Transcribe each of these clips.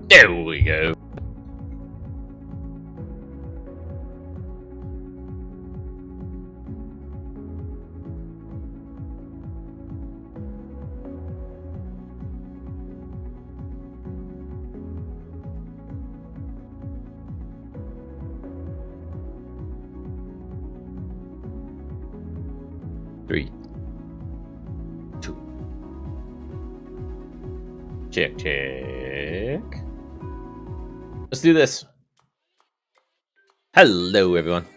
There we go. Three, two, check, check. Let's do this. Hello, everyone.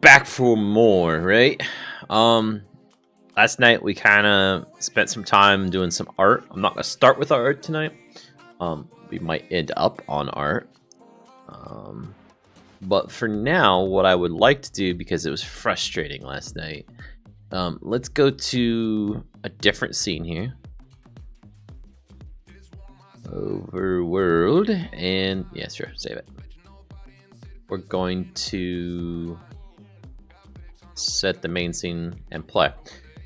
Back for more, right? Last night we kind of spent some time doing some art. I'm not gonna start with our art tonight. We might end up on art. But for now, what I would like to do, because it was frustrating last night, let's go to a different scene here. Overworld, and yeah, sure, save it. We're going to set the main scene and play.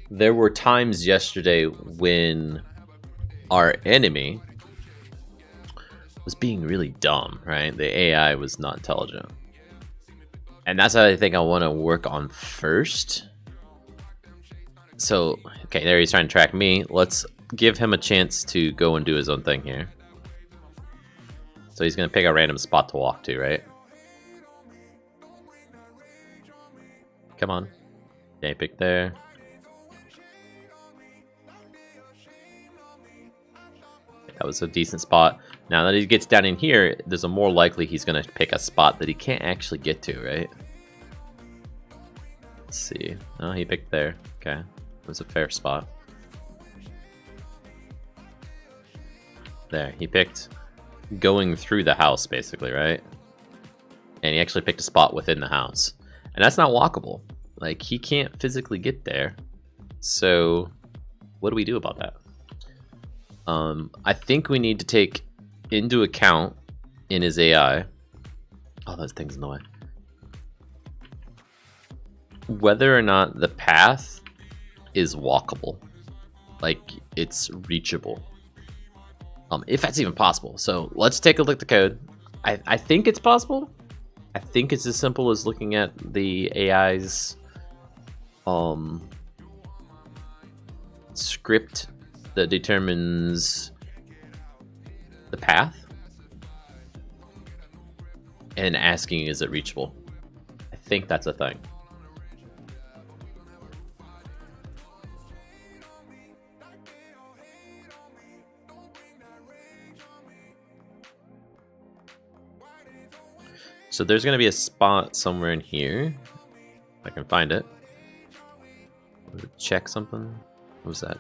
There were times yesterday when our enemy was being really dumb, right? The AI was not intelligent. And that's what I think I want to work on first. So, okay, there he's trying to track me. Let's give him a chance to go and do his own thing here. So he's going to pick a random spot to walk to, right? Come on. Yeah, pick there. That was a decent spot. Now that he gets down in here, there's a more likely he's going to pick a spot that he can't actually get to, right? Let's see. Oh, he picked there. Okay. That was a fair spot. There. He picked going through the house, basically, right? And he actually picked a spot within the house. And that's not walkable. Like, he can't physically get there. So, what do we do about that? I think we need to take into account in his AI. Oh, that thing's in the way. Whether or not the path is walkable. Like, it's reachable. If that's even possible. So, let's take a look at the code. I think it's possible. I think it's as simple as looking at the AI's script that determines the path and asking, is it reachable? I think that's a thing. So there's going to be a spot somewhere in here. If I can find it. Check something. What was that?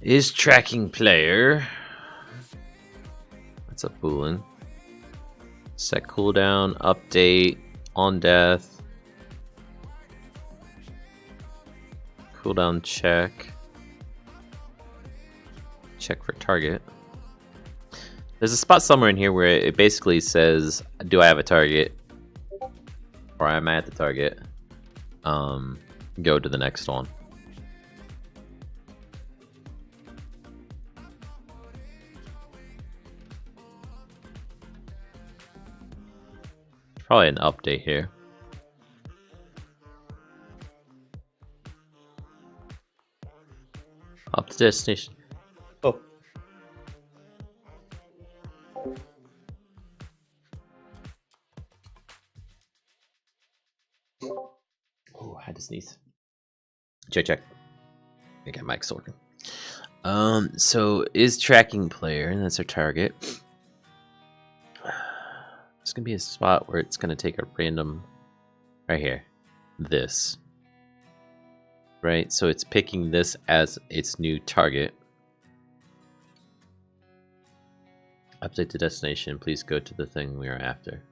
Is tracking player. That's a boolean. Set cooldown, update, on death. Cooldown check. Check for target. There's a spot somewhere in here where it basically says, do I have a target? Or am I at the target? Go to the next one. Probably an update here. Up to destination. Oh. Oh, I had to sneeze. Check. I got Mike's working. So is tracking player, and that's our target. It's gonna be a spot where it's gonna take a random right here. This. Right? So it's picking this as its new target. Update to destination. Please go to the thing we are after.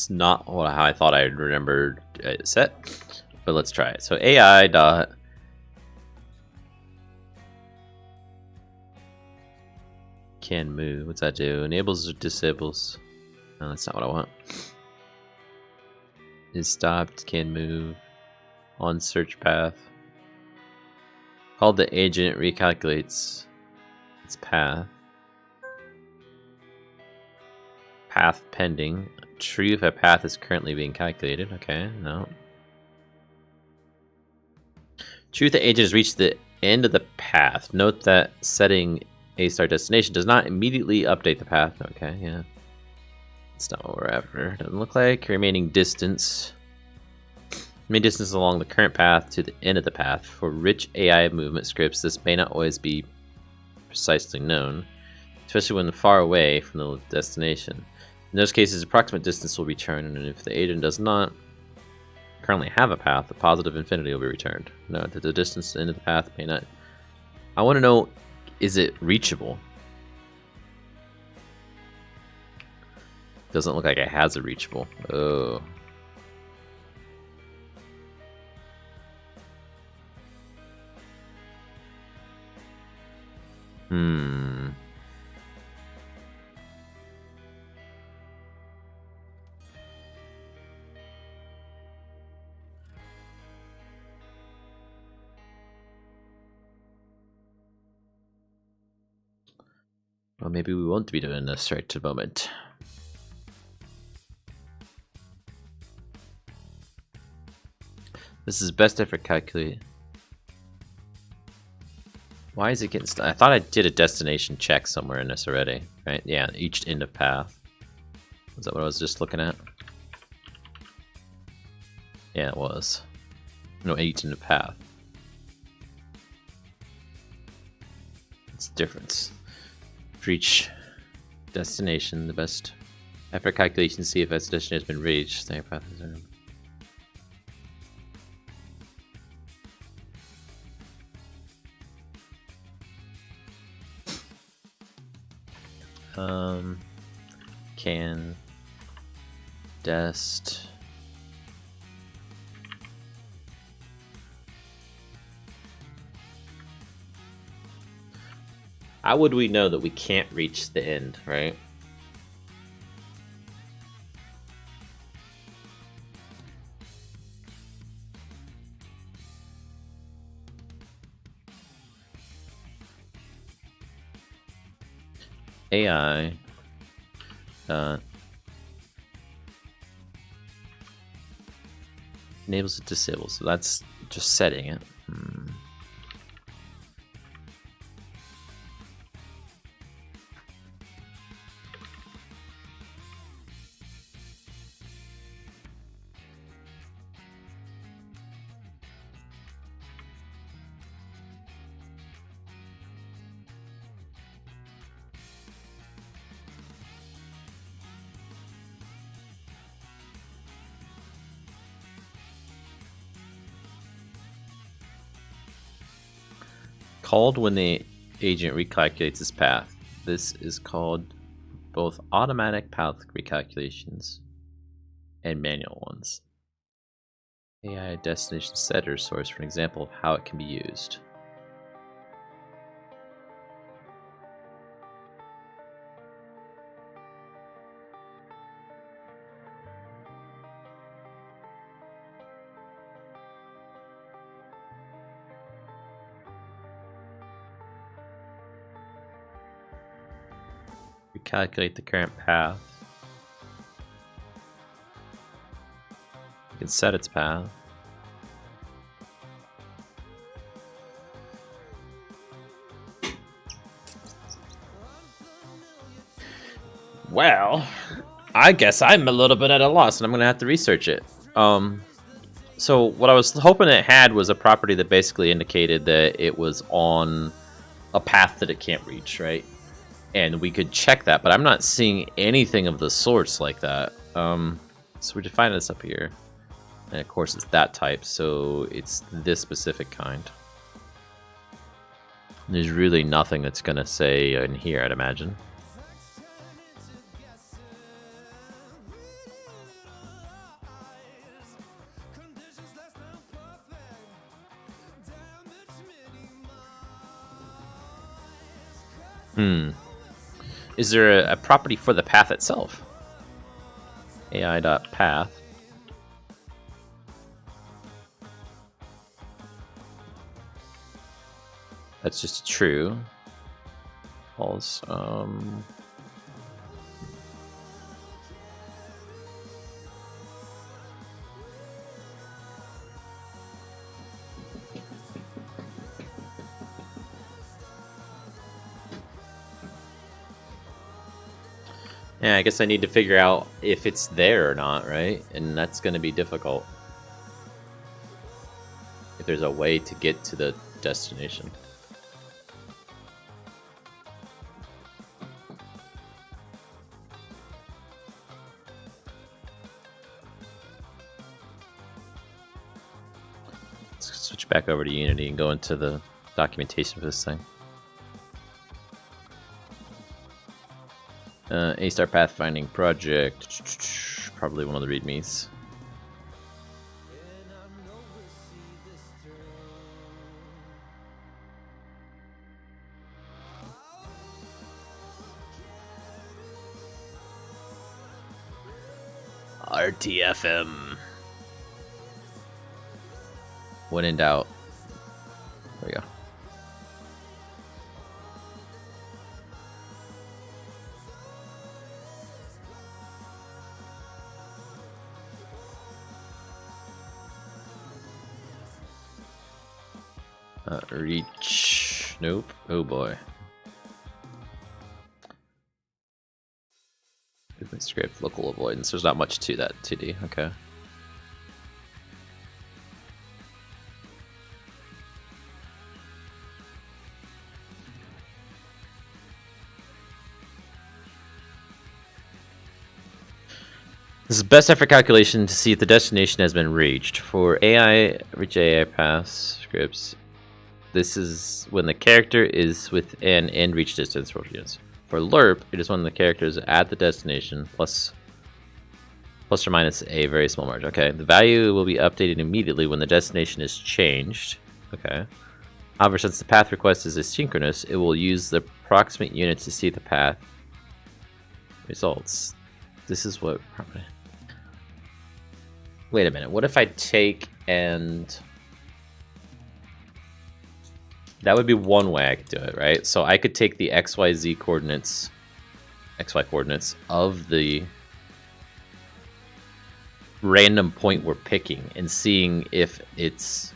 It's not how I thought I remembered it set, but let's try it. So AI dot can move. What's that do? Enables or disables? No, that's not what I want. Is stopped, can move on search path. Called the agent recalculates its path. Path pending. True if a path is currently being calculated. Okay, no. True if the agent has reached the end of the path. Note that setting a start destination does not immediately update the path. Okay, yeah. That's not what we're after. Doesn't look like. Remaining distance. Remaining distance along the current path to the end of the path. For rich AI movement scripts, this may not always be precisely known, especially when far away from the destination. In those cases, approximate distance will return, and if the agent does not currently have a path, the positive infinity will be returned. Note that the distance to the end of the path may not... I want to know, is it reachable? Doesn't look like it has a reachable. Oh. Well, maybe we won't be doing this right at the moment. This is best effort calculate. Why is it getting stuck? I thought I did a destination check somewhere in this already, right? Yeah, each end of path. Is that what I was just looking at? Yeah, it was. No, each end of path. What's the difference? For each destination, the best effort calculation, see if that destination has been reached. Their path is can dest how would we know that we can't reach the end, right? AI enables it disable, so that's just setting it. Called when the agent recalculates its path. This is called both automatic path recalculations and manual ones. AI destination setter source for an example of how it can be used. Recalculate the current path. You can set its path. Well, I guess I'm a little bit at a loss, and I'm going to have to research it. So what I was hoping it had was a property that basically indicated that it was on a path that it can't reach, right? And we could check that, but I'm not seeing anything of the sorts like that. So we define this up here. And of course it's that type, so it's this specific kind. There's really nothing that's going to say in here, I'd imagine. Is there a property for the path itself? AI.path. That's just true. False. Yeah, I guess I need to figure out if it's there or not, right? And that's going to be difficult. If there's a way to get to the destination. Let's switch back over to Unity and go into the documentation for this thing. A-Star Pathfinding Project, probably one of the readmes. RTFM. When in doubt. There we go. Reach. Nope. Oh boy. Movement script, local avoidance. There's not much to that 2D. Okay. This is best effort calculation to see if the destination has been reached. For AI, reach AI pass scripts. This is when the character is within end reach distance for units. For LERP, it is when the character is at the destination plus or minus a very small margin. Okay, the value will be updated immediately when the destination is changed. Okay. However, since the path request is asynchronous, it will use the approximate units to see the path results. This is what... Wait a minute, what if I take and... That would be one way I could do it, right? So I could take the XY coordinates of the random point we're picking and seeing if it's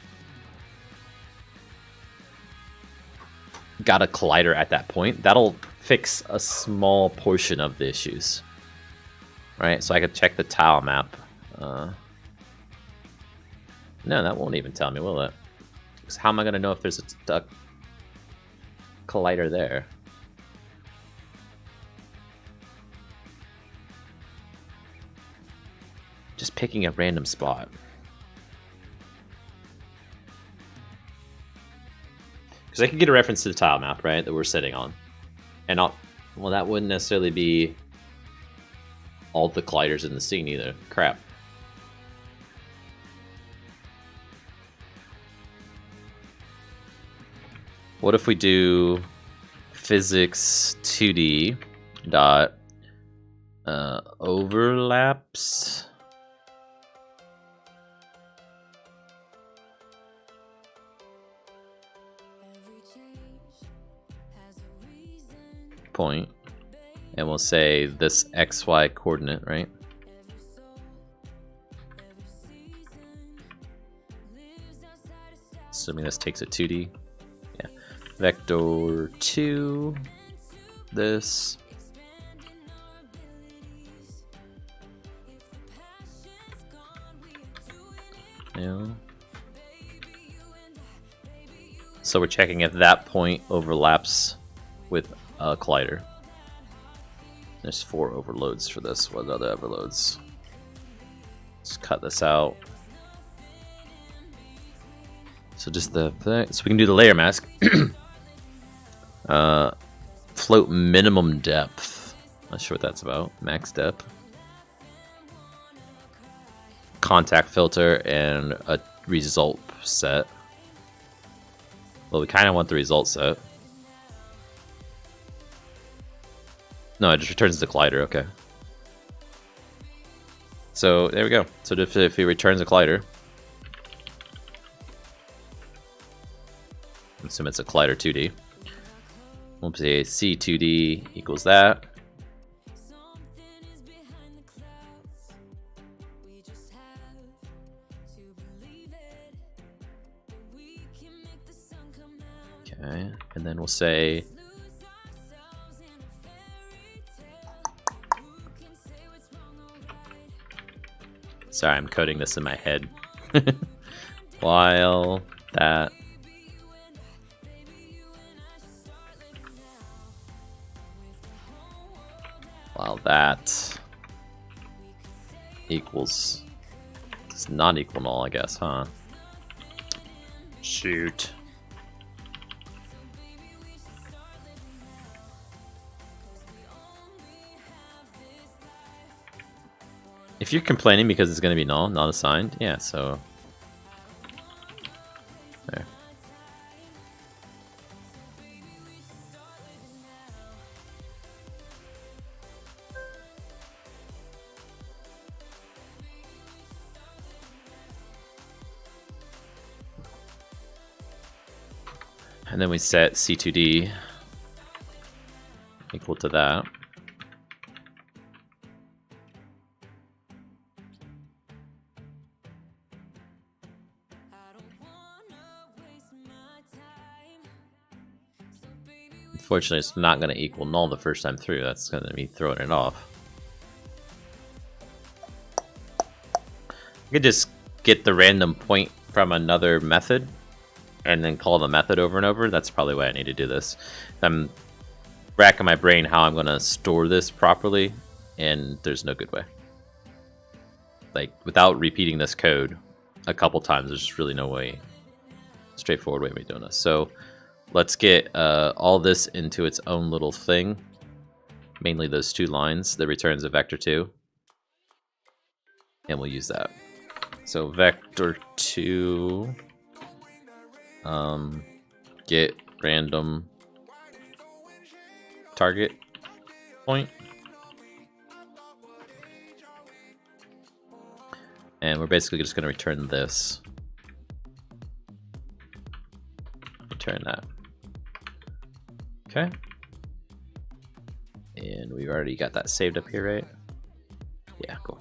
got a collider at that point. That'll fix a small portion of the issues, right? So I could check the tile map. No, that won't even tell me, will it? How am I going to know if there's a collider there? Just picking a random spot. Because I could get a reference to the tile map, right, that we're sitting on. And well, that wouldn't necessarily be all the colliders in the scene either. Crap. What if we do physics 2D dot overlaps point, and we'll say this XY coordinate, right? Assuming this takes a 2D. Yeah. Vector 2. This. Yeah. So we're checking if that point overlaps with a collider. There's 4 overloads for this. What other overloads? Let's cut this out. So just so we can do the layer mask. Float minimum depth. Not sure what that's about. Max depth. Contact filter and a result set. Well, we kind of want the result set. No, it just returns the collider. Okay. So there we go. So if it returns a collider, assume it's a collider 2D. We'll say C2D equals that. Okay, and then we'll say sorry, I'm coding this in my head. While that equals, it's not equal null, I guess, huh? Shoot. If you're complaining because it's going to be null, not assigned, yeah, so there. And then we set C2D equal to that. Unfortunately, it's not going to equal null the first time through. That's going to be throwing it off. I could just get the random point from another method and then call the method over and over. That's probably why I need to do this. I'm racking my brain how I'm going to store this properly, and there's no good way. Like, without repeating this code a couple times, there's just really no way, straightforward way of doing this. So let's get all this into its own little thing. Mainly those two lines that returns a vector2. And we'll use that. So vector2 get random target point. And we're basically just going to return this. Return that. Okay. And we've already got that saved up here, right? Yeah, cool.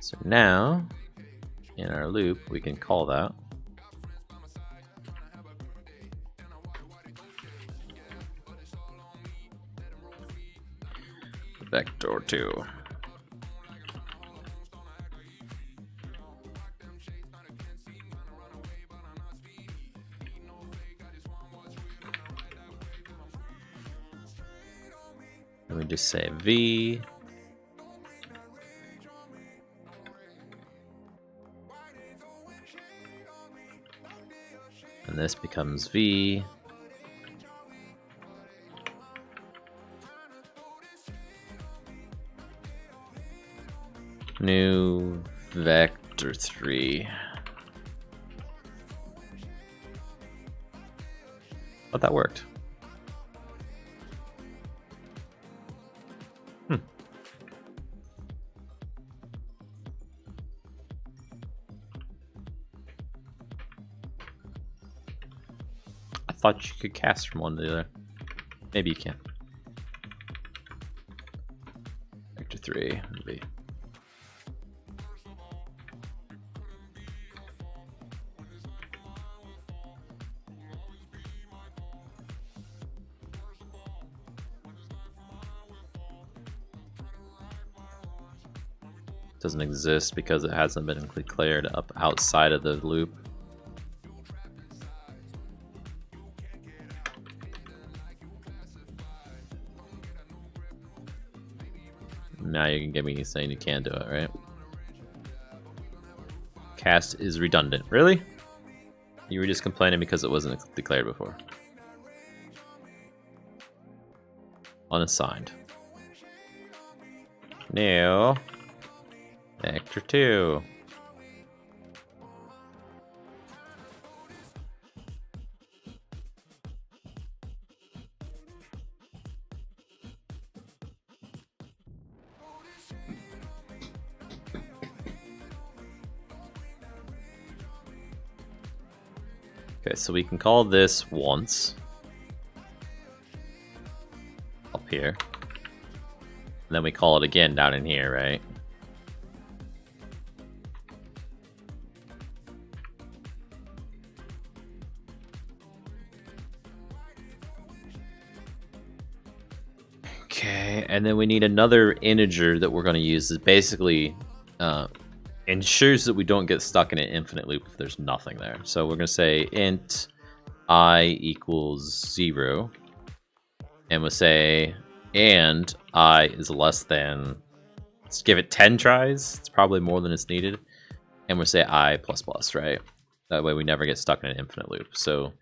So now, in our loop, we can call that. Vector2. And we just say v. And this becomes v. New vector3. But that worked. I thought you could cast from one to the other. Maybe you can. Vector3 v. Doesn't exist because it hasn't been declared up outside of the loop. Now you can get me saying you can do it, right? Cast is redundant. Really? You were just complaining because it wasn't declared before. Unassigned. New vector2. Okay, so we can call this once. Up here. And then we call it again down in here, right? Okay, and then we need another integer that we're going to use that basically ensures that we don't get stuck in an infinite loop if there's nothing there. So we're going to say int I equals 0, and we'll say and I is less than, let's give it 10 tries. It's probably more than it's needed. And we'll say I plus plus, right? That way we never get stuck in an infinite loop. So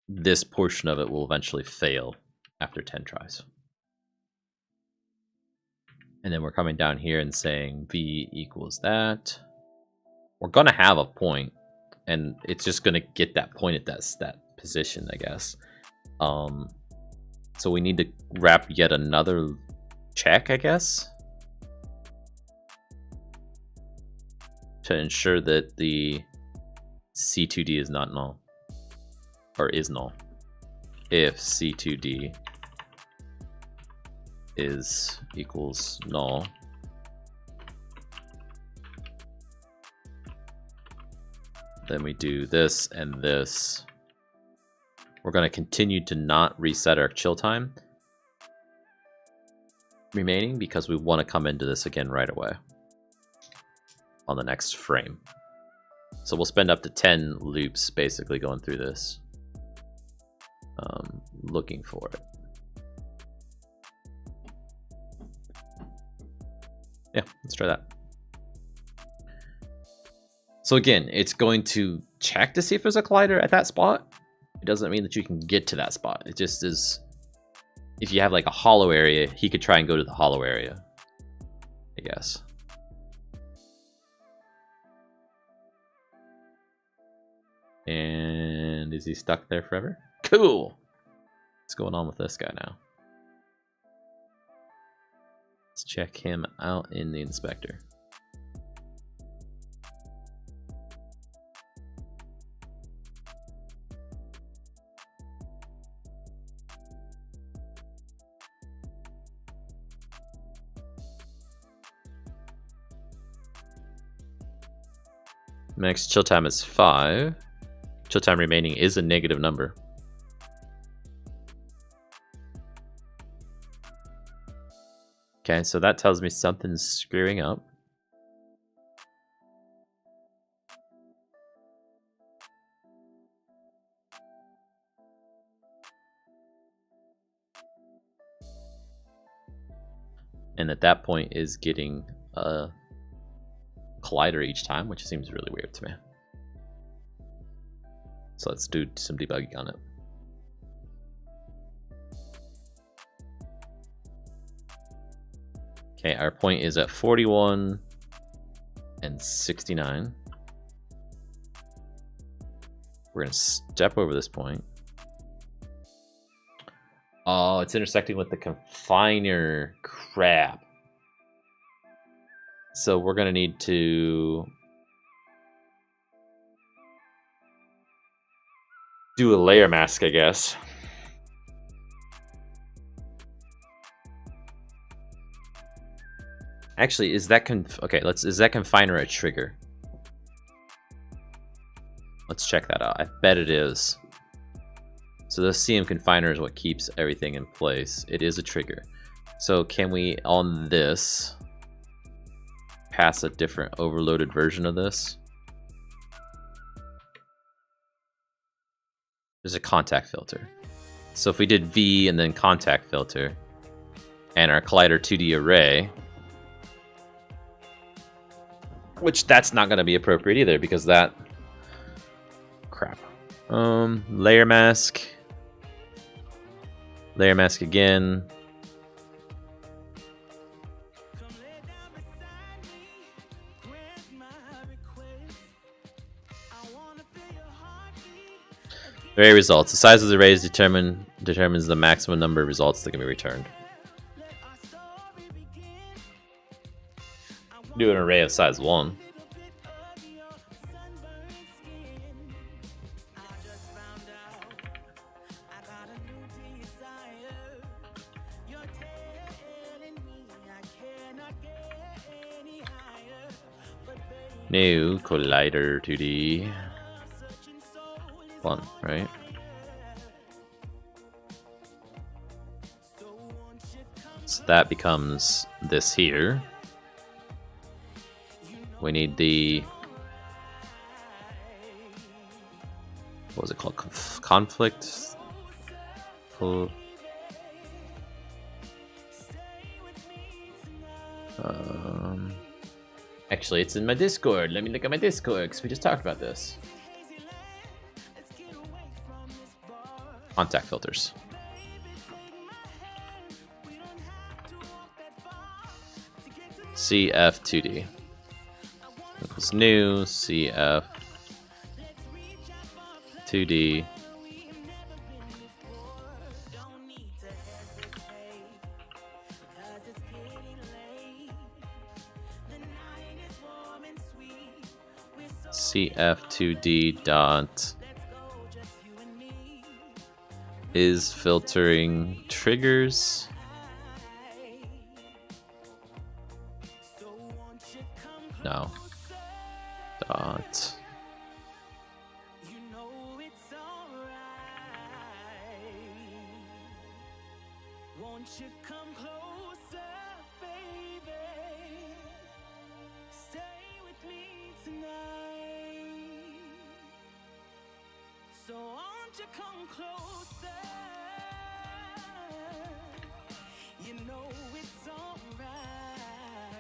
this portion of it will eventually fail after 10 tries. And then we're coming down here and saying v equals that. We're going to have a point, and it's just going to get that point at that position, I guess. So we need to wrap yet another check, I guess, to ensure that the C2D is not null, or is null. If C2D is equals null, then we do this and this. We're going to continue to not reset our chill time remaining because we want to come into this again right away on the next frame. So we'll spend up to 10 loops basically going through this, looking for it. Yeah, let's try that. So again, it's going to check to see if there's a collider at that spot. It doesn't mean that you can get to that spot. It just is, if you have like a hollow area, he could try and go to the hollow area, I guess. And is he stuck there forever? Cool. What's going on with this guy now? Let's check him out in the inspector. Max chill time is 5. Chill time remaining is a negative number. Okay, so that tells me something's screwing up. And at that point is getting a collider each time, which seems really weird to me. So let's do some debugging on it. Okay, our point is at 41 and 69. We're gonna step over this point. Oh, it's intersecting with the confiner. Crap. So we're gonna need to do a layer mask, I guess. Actually, is that is that confiner a trigger? Let's check that out. I bet it is. So the CM confiner is what keeps everything in place. It is a trigger. So can we, on this, pass a different overloaded version of this? There's a contact filter. So if we did V and then contact filter, and our collider 2D array, which that's not going to be appropriate either because that, crap. Layer mask again. Array results. The size of the arrays determines the maximum number of results that can be returned. Do an array of size 1. New collider 2D. 1, right? So that becomes this here. We need the... what was it called? Conflict? Actually, it's in my Discord. Let me look at my Discord, because we just talked about this. Contact filters. CF2D equals new CF 2D CF2D dot is filtering triggers. No. Dot.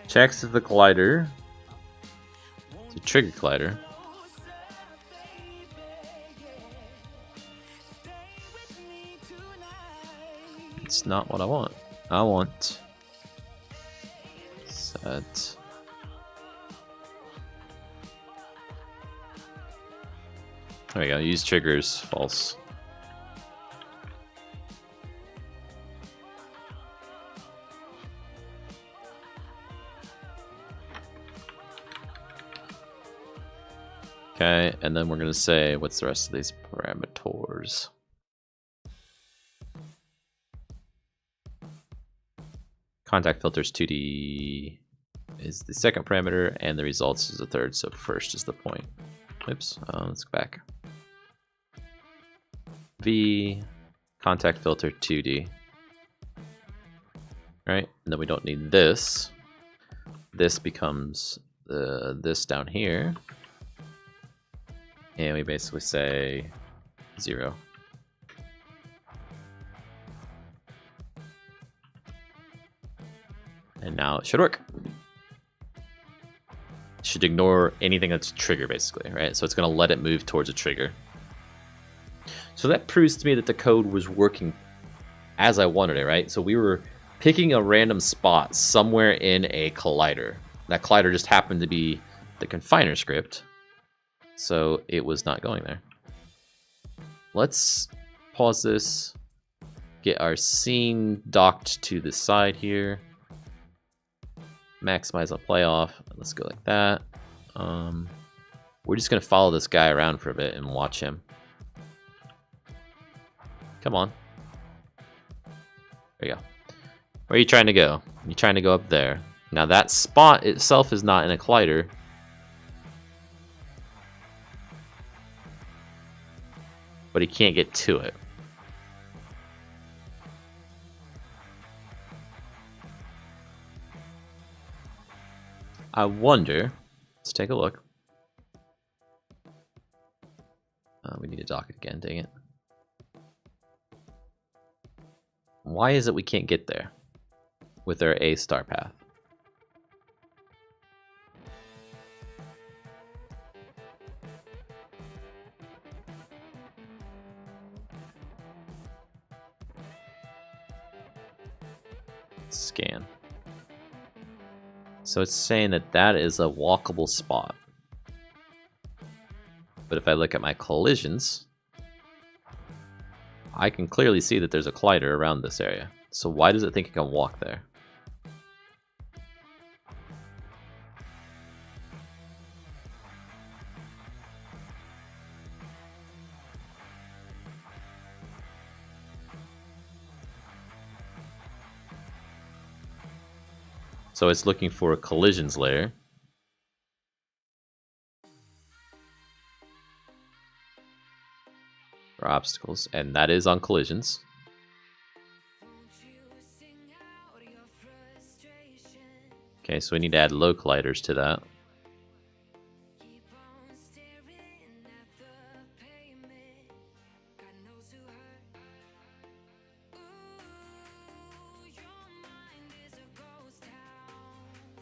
Checks if the collider. It's a trigger collider. It's not what I want. I want set. There we go. Use triggers. False. Okay, and then we're going to say, what's the rest of these parameters? Contact filters 2D is the second parameter, and the results is the third, so first is the point. Oops, let's go back. V, contact filter 2D. Right, and then we don't need this. This becomes this down here. And we basically say 0. And now it should work. It should ignore anything that's trigger, basically, right? So it's going to let it move towards a trigger. So that proves to me that the code was working as I wanted it, right? So we were picking a random spot somewhere in a collider. That collider just happened to be the confiner script. So it was not going there. Let's pause this, get our scene docked to the side here, maximize on play off. Let's go like that. We're just gonna follow this guy around for a bit and watch him. Come on. There you go. Where are you trying to go? You're trying to go up there. Now that spot itself is not in a collider. But he can't get to it. I wonder, let's take a look. We need to dock it again, dang it. Why is it we can't get there with our A star path? Scan. So it's saying that that is a walkable spot. But if I look at my collisions, I can clearly see that there's a collider around this area. So why does it think it can walk there? So it's looking for a collisions layer. obstacles, and that is on collisions. Okay, so we need to add low colliders to that.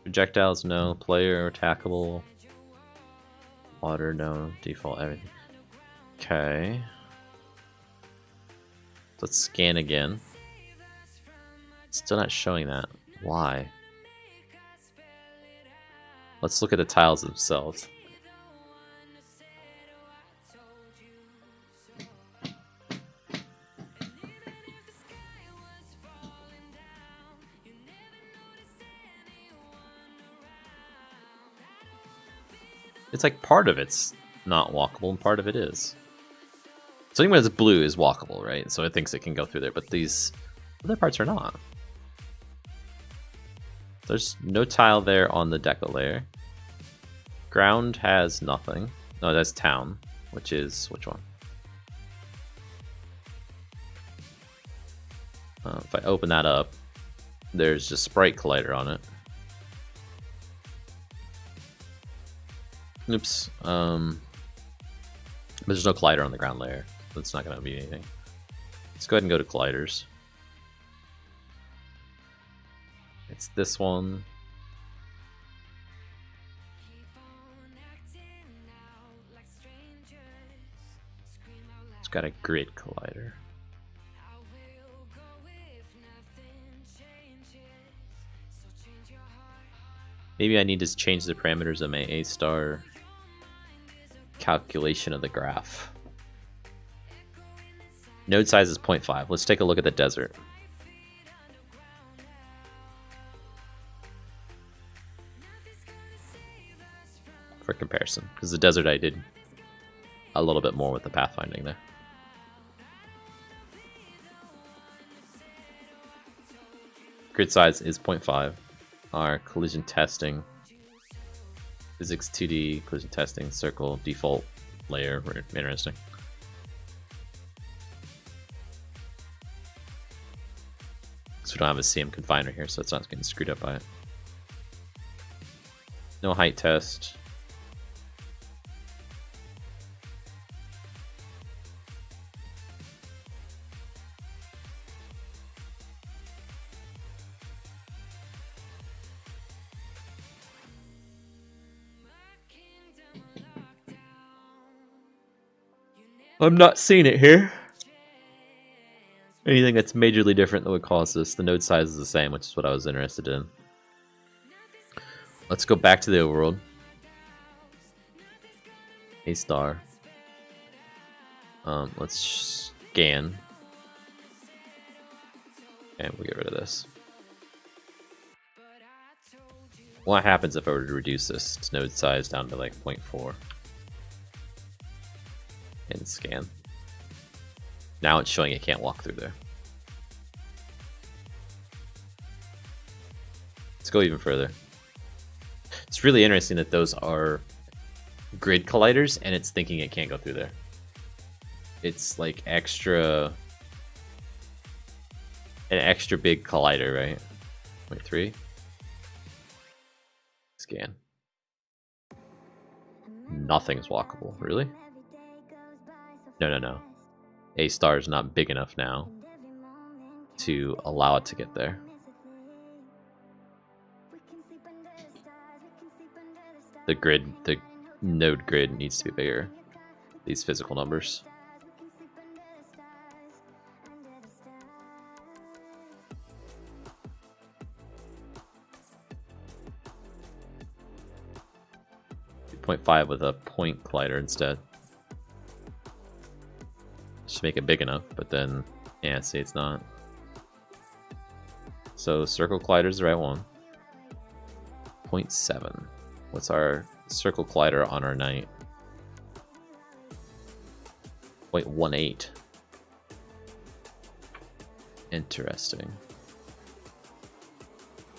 Projectiles, no. Player, attackable. Water, no. Default, everything. Okay. Let's scan again. Still not showing that. Why? Let's look at the tiles themselves. It's like part of it's not walkable and part of it is. Something when it's blue is walkable, right? So it thinks it can go through there, but these other parts are not. There's no tile there on the deco layer. Ground has nothing. No, that's town, which is which one? If I open that up, there's just Sprite Collider on it. Oops. There's no collider on the ground layer. That's not going to be anything. Let's go ahead and go to colliders. It's this one. It's got a grid collider. Maybe I need to change the parameters of my A-star calculation of the graph. Node size is 0.5. Let's take a look at the desert. For comparison, because the desert I did a little bit more with the pathfinding there. Grid size is 0.5. Our collision testing, physics 2D, collision testing, circle, default layer, interesting. So we don't have a CM confiner here, so it's not getting screwed up by it. No height test. I'm not seeing it here. Anything that's majorly different that would cause this. The node size is the same, which is what I was interested in. Let's go back to the overworld. A-star. Let's scan. And we'll get rid of this. What happens if I were to reduce this node size down to like 0.4? And scan. Now it's showing it can't walk through there. Let's go even further. It's really interesting that those are grid colliders and it's thinking it can't go through there. It's like an extra big collider, right? 0.3. Scan. Nothing's walkable, really? No. A-star is not big enough now to allow it to get there. The node grid needs to be bigger. These physical numbers. .5 with a point collider instead. Just make it big enough, but then, yeah, see, it's not. So circle collider is the right one. 0.7. What's our circle collider on our night? 0.18. Interesting.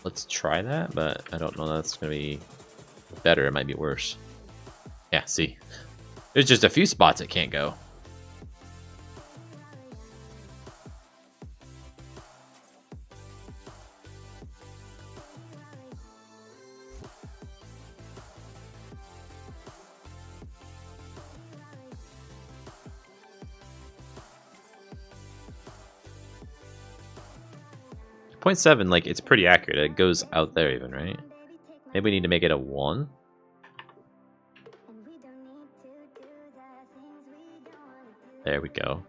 Let's try that, but I don't know that's gonna be better. It might be worse. Yeah, see, there's just a few spots it can't go. 0.7, like, it's pretty accurate. It goes out there even, right? Maybe we need to make it a 1? There we go.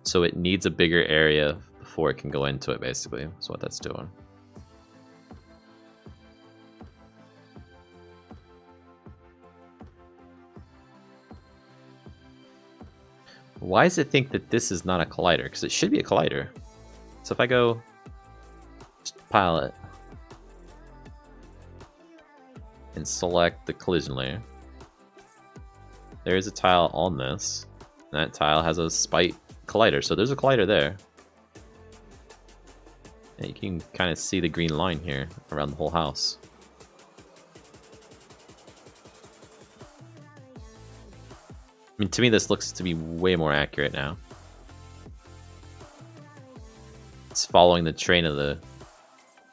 So it needs a bigger area before it can go into it, basically. That's what that's doing. Why does it think that this is not a collider? Because it should be a collider. So if I go just pilot and select the collision layer, there is a tile on this. And that tile has a spite collider, so there's a collider there. And you can kind of see the green line here around the whole house. I mean, to me, this looks to be way more accurate now. It's following the train of the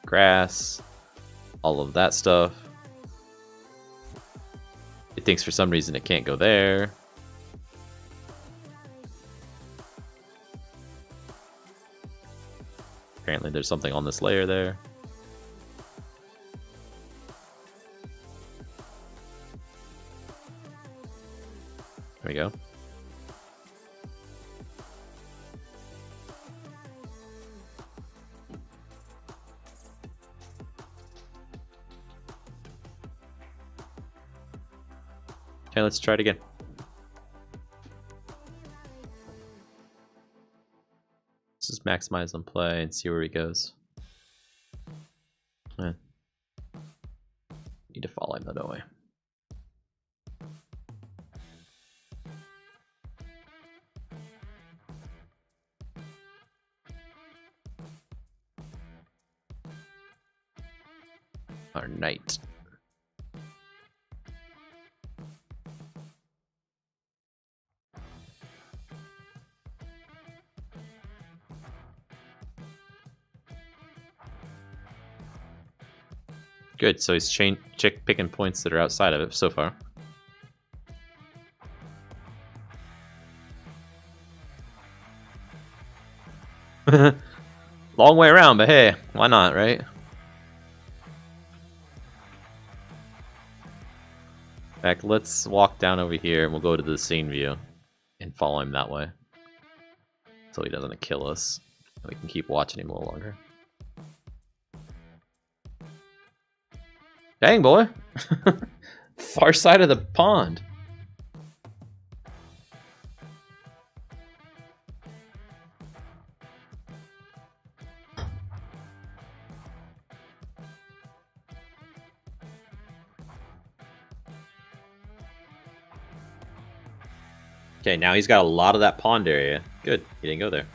grass, all of that stuff. It thinks for some reason it can't go there. Apparently there's something on this layer there. There we go. Okay, let's try it again. Let's just maximize on play and see where he goes. Need to follow him though, don't we? Our knight. Good, so he's picking points that are outside of it so far. Long way around, but hey, why not, right? In fact, let's walk down over here and we'll go to the scene view and follow him that way. So he doesn't kill us. We can keep watching him a little longer. Dang, boy. Far side of the pond. Okay, now he's got a lot of that pond area. Good, he didn't go there.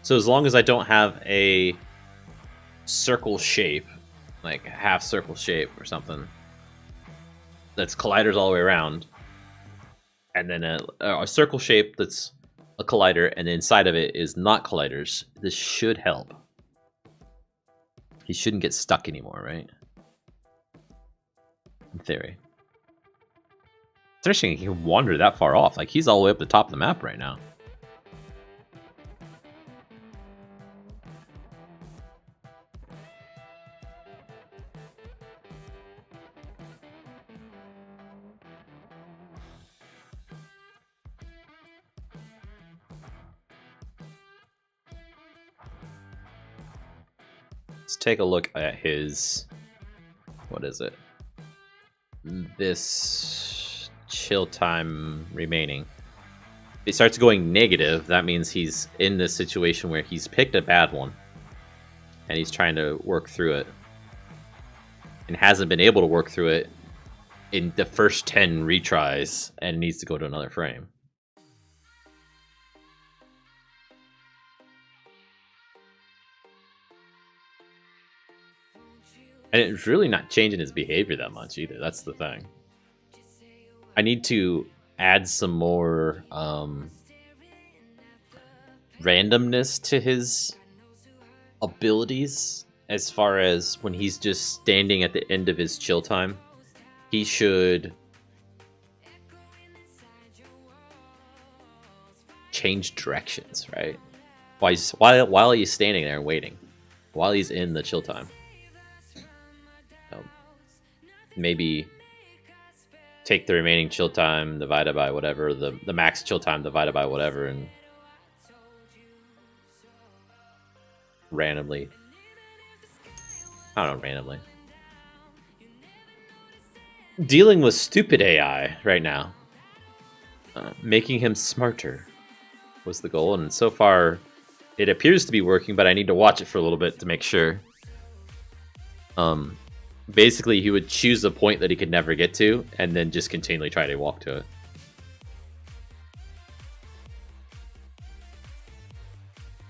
So as long as I don't have a circle shape, like a half circle shape or something, that's colliders all the way around, and then a circle shape that's a collider, and inside of it is not colliders, this should help. He shouldn't get stuck anymore, right? In theory. It's interesting he can wander that far off. Like, he's all the way up the top of the map right now. Let's take a look at his... what is it? This chill time remaining. If he starts going negative, that means he's in this situation where he's picked a bad one. And he's trying to work through it. And hasn't been able to work through it in the first 10 retries and needs to go to another frame. And it's really not changing his behavior that much either. That's the thing. I need to add some more randomness to his abilities, as far as when he's just standing at the end of his chill time. He should change directions, right? While he's standing there and waiting, while he's in the chill time. Maybe take the remaining chill time divided by whatever, the max chill time divided by whatever, and randomly, I don't know, randomly. Dealing with stupid AI right now. Making him smarter was the goal, and so far it appears to be working, but I need to watch it for a little bit to make sure. Basically, he would choose a point that he could never get to, and then just continually try to walk to it.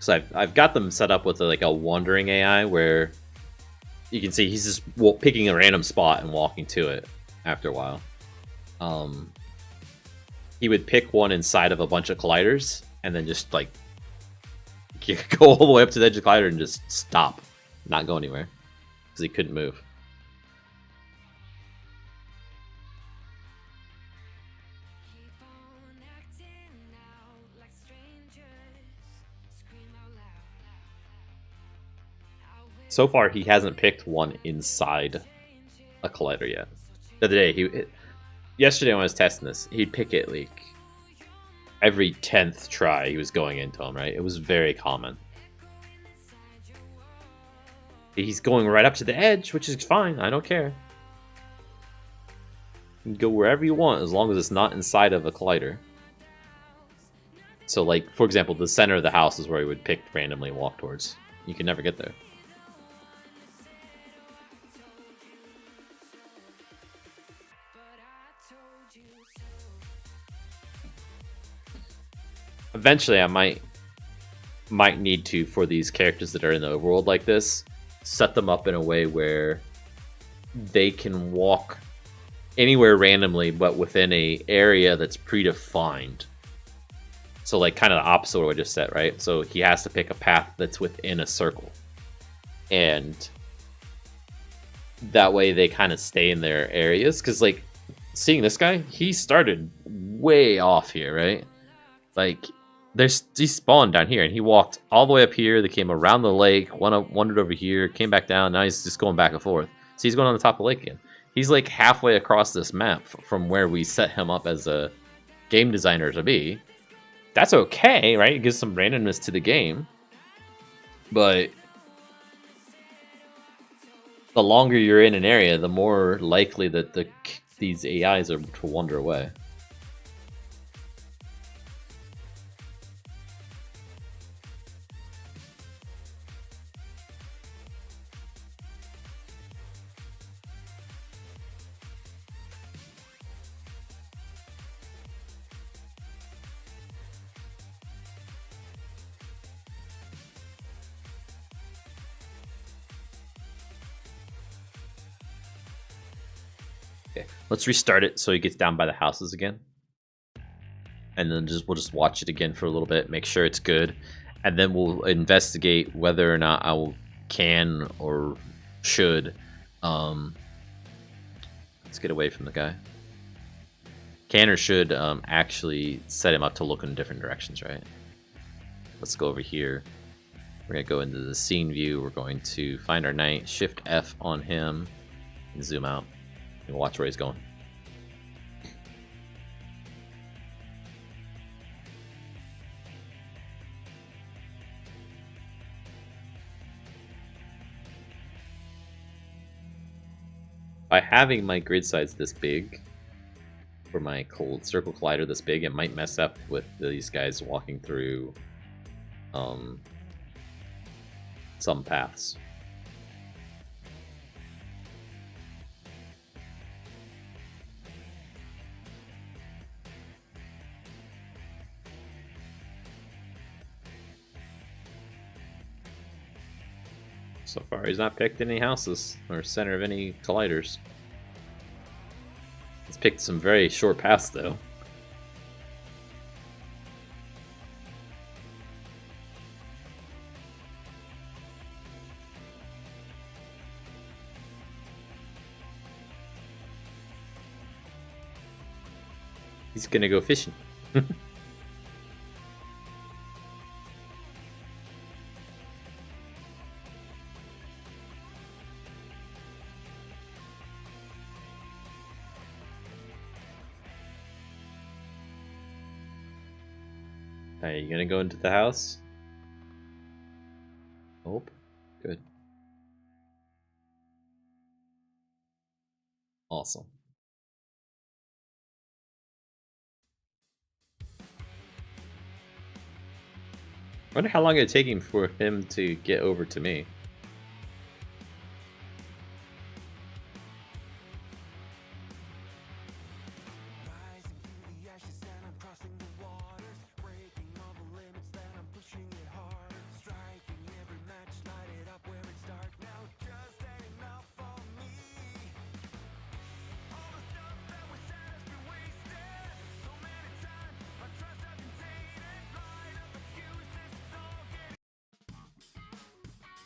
So I've got them set up with like a wandering AI where you can see he's just picking a random spot and walking to it after a while. He would pick one inside of a bunch of colliders and then just like go all the way up to the edge of the collider and just stop, not go anywhere because he couldn't move. So far, he hasn't picked one inside a collider yet. The other day, yesterday when I was testing this, he'd pick it like every 10th try he was going into them, right? It was very common. He's going right up to the edge, which is fine. I don't care. You can go wherever you want as long as it's not inside of a collider. So, like, for example, the center of the house is where he would pick randomly and walk towards. You can never get there. Eventually, I might need to, for these characters that are in the overworld like this, set them up in a way where they can walk anywhere randomly, but within a area that's predefined. So, like, kind of the opposite of what I just said, right? So he has to pick a path that's within a circle, and that way they kind of stay in their areas. Because, like, seeing this guy, he started way off here, right? Like, he spawned down here, and he walked all the way up here. They came around the lake, wandered over here, came back down. Now he's just going back and forth. So he's going on the top of the lake again. He's like halfway across this map from where we set him up as a game designer to be. That's okay, right? It gives some randomness to the game. But the longer you're in an area, the more likely that these AIs are to wander away. Okay, let's restart it so he gets down by the houses again. And then we'll just watch it again for a little bit, make sure it's good. And then we'll investigate whether or not I can or should. Let's get away from the guy. Can or should actually set him up to look in different directions, right? Let's go over here. We're going to go into the scene view. We're going to find our knight, Shift F on him, and zoom out. And watch where he's going. By having my grid size this big, for my cold circle collider this big, it might mess up with these guys walking through some paths. So far, he's not picked any houses or center of any colliders. He's picked some very short paths, though. He's gonna go fishing. Are you gonna go into the house? Nope. Good. Awesome. I wonder how long it'd take him for him to get over to me.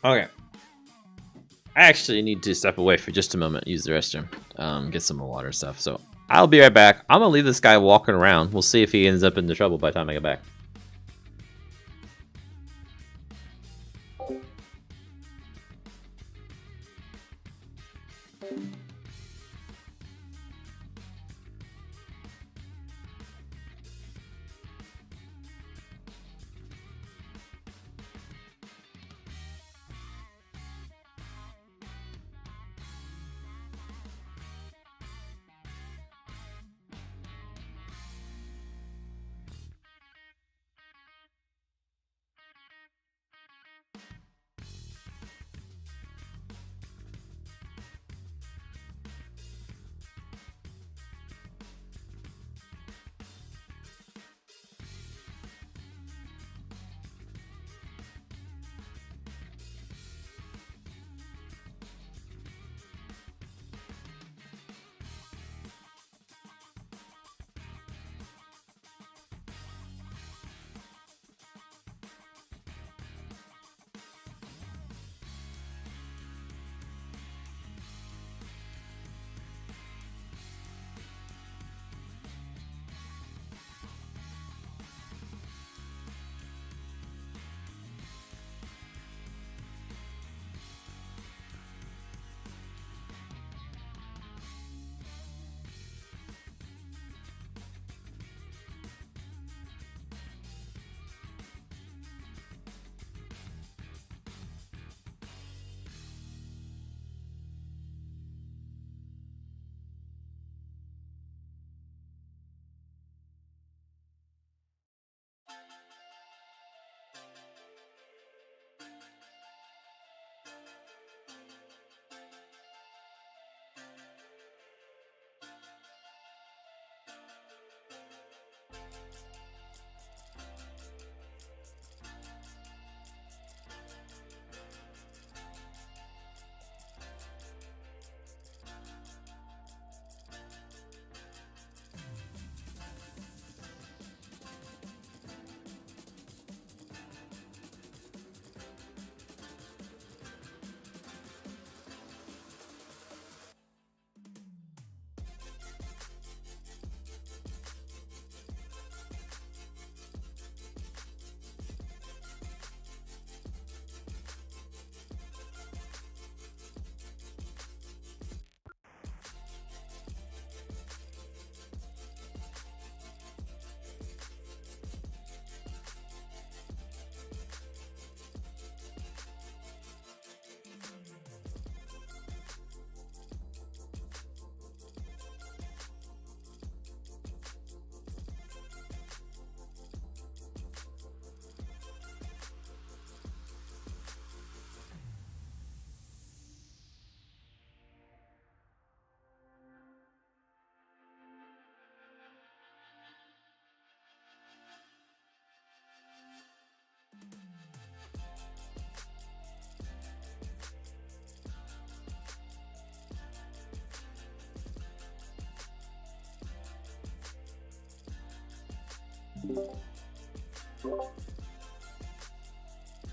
Okay. I actually need to step away for just a moment, use the restroom, get some more water stuff. So I'll be right back. I'm gonna leave this guy walking around. We'll see if he ends up in the trouble by the time I get back.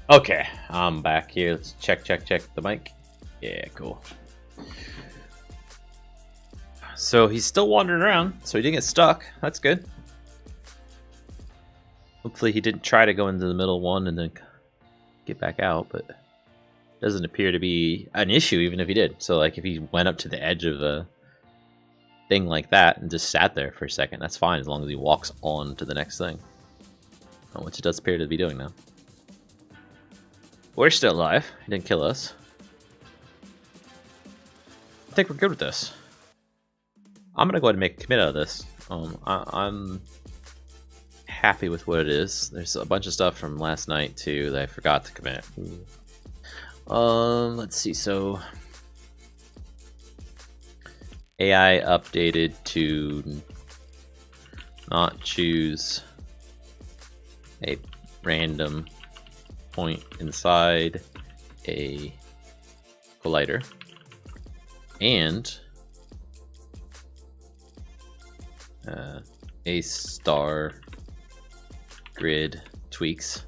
Okay, I'm back here. Let's check the mic. Yeah, cool. So he's still wandering around, so he didn't get stuck. That's good. Hopefully he didn't try to go into the middle one and then get back out, but it doesn't appear to be an issue even if he did. So like if he went up to the edge of a thing like that and just sat there for a second, that's fine as long as he walks on to the next thing. which it does appear to be doing now. We're still alive. He didn't kill us. I think we're good with this. I'm gonna go ahead and make a commit out of this. I'm happy with what it is. There's a bunch of stuff from last night too that I forgot to commit. Let's see. So AI updated to not choose a random point inside a collider, and a star grid tweaks,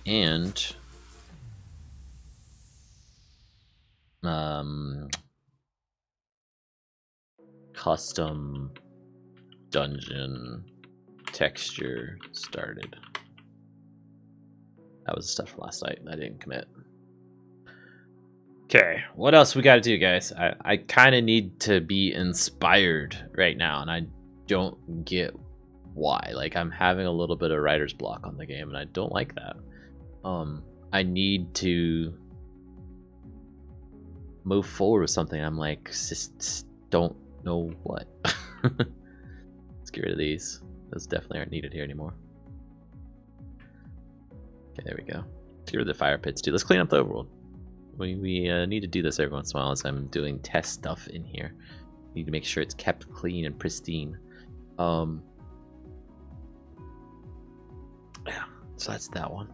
and custom dungeon texture started. That was the stuff from last night I didn't commit. Okay, what else we gotta do, guys? I kind of need to be inspired right now, and I don't get why. Like, I'm having a little bit of writer's block on the game, and I don't like that. I need to move forward with something. I'm like, just don't know what. Let's get rid of these. Those definitely aren't needed here anymore. Okay, there we go. Let's get rid of the fire pits too. Let's clean up the overworld. We need to do this every once in a while as I'm doing test stuff in here. Need to make sure it's kept clean and pristine. Yeah, so that's that one.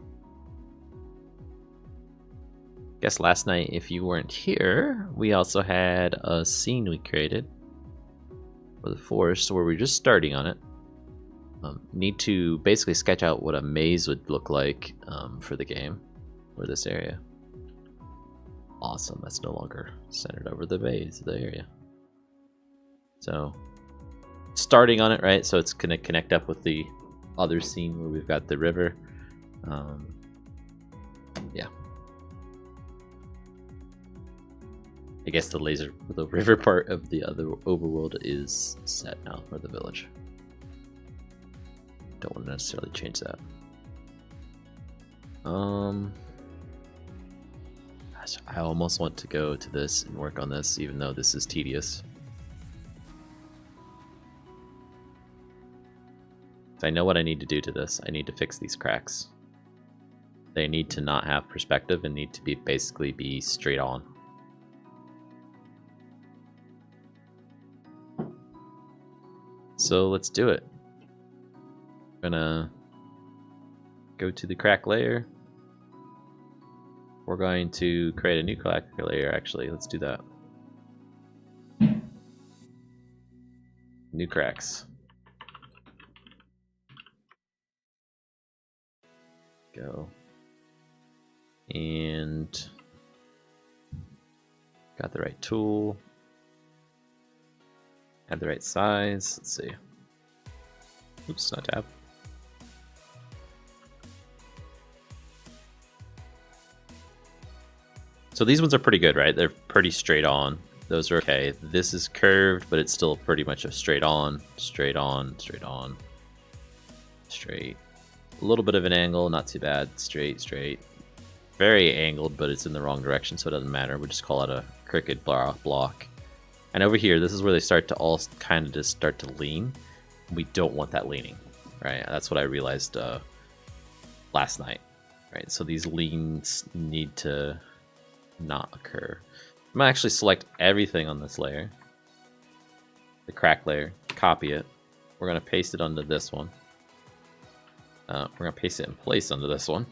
Guess last night, if you weren't here, we also had a scene we created for the forest where we're just starting on it. Need to basically sketch out what a maze would look like for the game for this area. Awesome, that's no longer centered over the maze, the area. So, starting on it, right? So it's gonna connect up with the other scene where we've got the river. Yeah. I guess the river part of the other overworld is set now for the village. Don't want to necessarily change that. Gosh, I almost want to go to this and work on this, even though this is tedious. So I know what I need to do to this. I need to fix these cracks. They need to not have perspective and need to be basically be straight on. So let's do it. I'm gonna go to the crack layer. We're going to create a new crack layer, actually. Let's do that. New cracks. Go. And got the right tool. Had the right size. Let's see. Oops, not tab. So these ones are pretty good, right? They're pretty straight on. Those are okay. This is curved, but it's still pretty much a straight on, straight on, straight on, straight. A little bit of an angle, not too bad. Straight, straight. Very angled, but it's in the wrong direction, so it doesn't matter. We just call it a crooked block. And over here, this is where they start to all kind of just start to lean. We don't want that leaning, right? That's what I realized last night, right? So these leans need to not occur. I'm gonna actually select everything on this layer, the crack layer, copy it. We're gonna paste it onto this one. We're gonna paste it in place onto this one.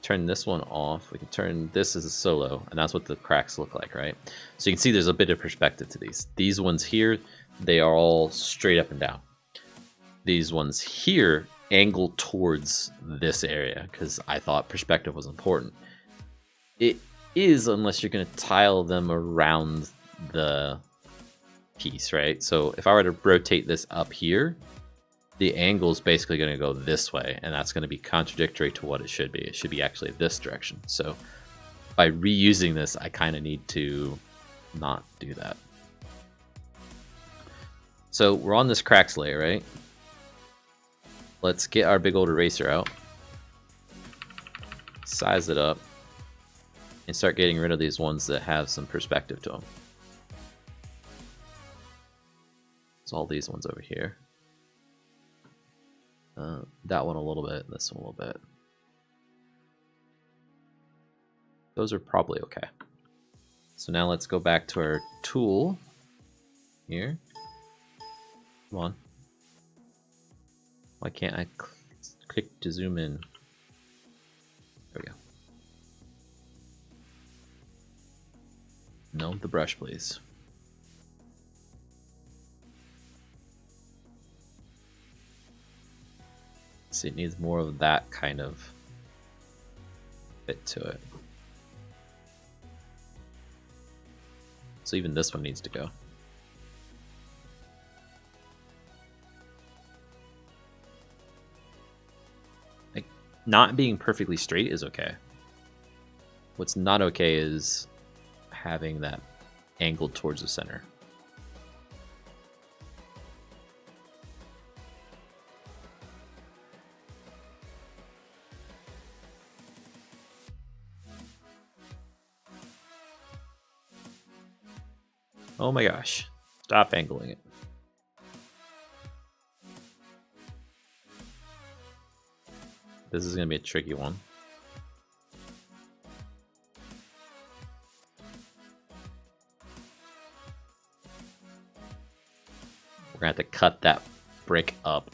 Turn this one off. We can turn this as a solo, and that's what the cracks look like, right? So you can see there's a bit of perspective to these. These ones here, they are all straight up and down. These ones here angle towards this area because I thought perspective was important. It is, unless you're going to tile them around the piece, right? So if I were to rotate this up here, the angle is basically going to go this way, and that's going to be contradictory to what it should be. It should be actually this direction. So by reusing this, I kind of need to not do that. So we're on this cracks layer, right? let's get our big old eraser out, size it up, and start getting rid of these ones that have some perspective to them. So all these ones over here. That one a little bit, this one a little bit. Those are probably okay. So now let's go back to our tool here. Come on. Why can't I click to zoom in? There we go. No, the brush, please. See, it needs more of that kind of fit to it. So even this one needs to go. Like, not being perfectly straight is okay. What's not okay is having that angled towards the center. Oh my gosh. Stop angling it. This is going to be a tricky one. We're going to have to cut that brick up.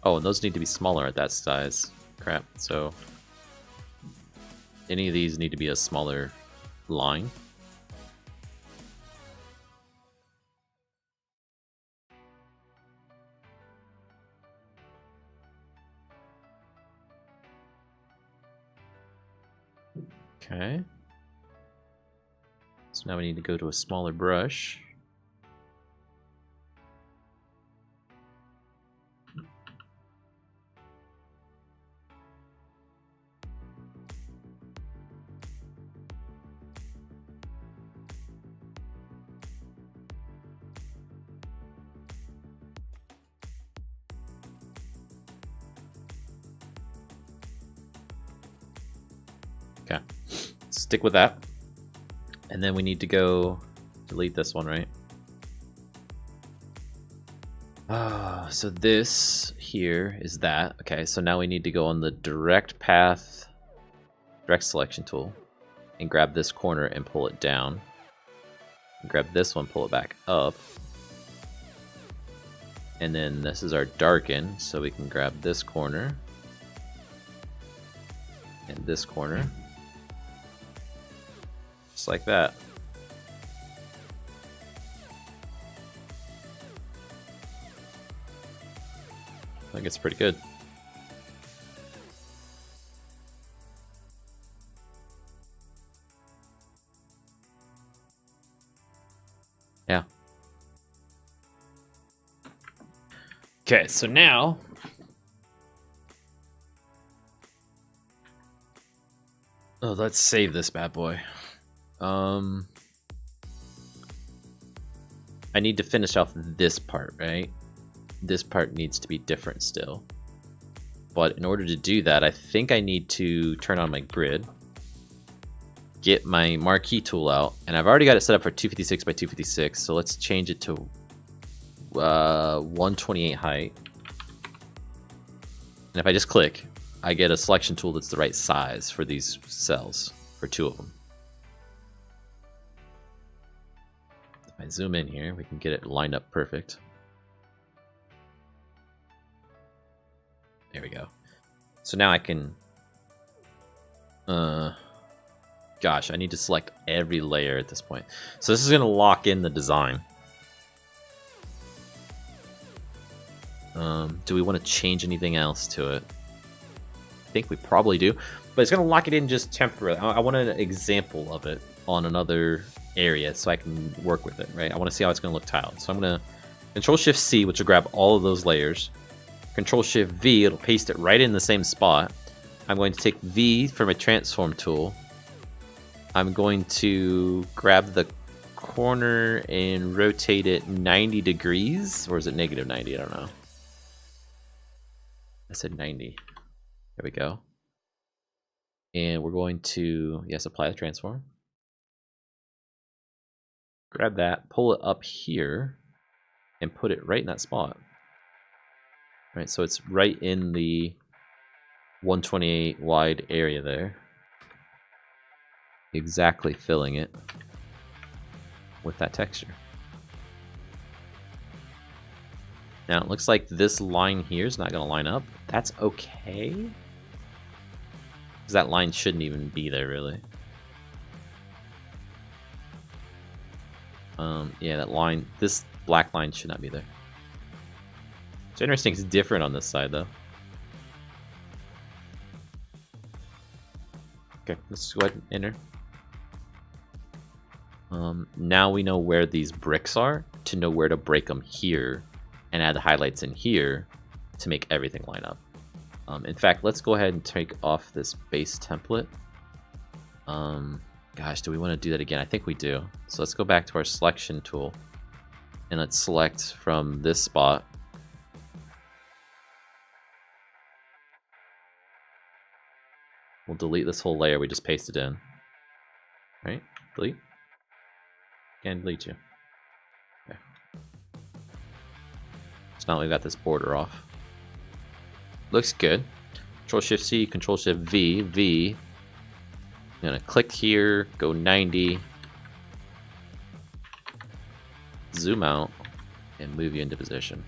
Oh, and those need to be smaller at that size. Crap. So any of these need to be a smaller line. Okay. So now we need to go to a smaller brush. Okay, stick with that. And then we need to go delete this one, right? So this here is that. Okay, so now we need to go on the direct path, direct selection tool, and grab this corner and pull it down. And grab this one, pull it back up. And then this is our darken, so we can grab this corner and this corner. Just like that. I think it's pretty good. Yeah. Okay, so now let's save this bad boy. I need to finish off this part, right? This part needs to be different still. But in order to do that, I think I need to turn on my grid, get my marquee tool out, and I've already got it set up for 256 by 256, so let's change it to 128 height. And if I just click, I get a selection tool that's the right size for these cells, for 2 of them. If I zoom in here, we can get it lined up perfect. There we go. So now I can... gosh, I need to select every layer at this point. So this is going to lock in the design. Do we want to change anything else to it? I think we probably do, but it's going to lock it in just temporarily. I want an example of it on another area so I can work with it, right? I want to see how it's going to look tiled. So I'm going to Control-Shift-C, which will grab all of those layers. Control-Shift-V, it'll paste it right in the same spot. I'm going to take V from a transform tool. I'm going to grab the corner and rotate it 90 degrees. Or is it negative 90? I don't know. I said 90. There we go. And we're going to, yes, apply the transform. Grab that, pull it up here, and put it right in that spot. Right, so it's right in the 128 wide area there. Exactly filling it with that texture. Now it looks like this line here is not going to line up. That's okay. Because that line shouldn't even be there, really. Yeah, that line, this black line should not be there. It's interesting, it's different on this side, though. Okay, let's go ahead and enter. Now we know where these bricks are, to know where to break them here, and add the highlights in here to make everything line up. In fact, let's go ahead and take off this base template. Gosh, do we want to do that again? I think we do. So let's go back to our selection tool, and let's select from this spot. We'll delete this whole layer we just pasted in. Right? Delete. And delete you. Okay. So now we got this border off. Looks good. Control Shift C, Control Shift V, V. I'm gonna click here, go 90, zoom out, and move you into position.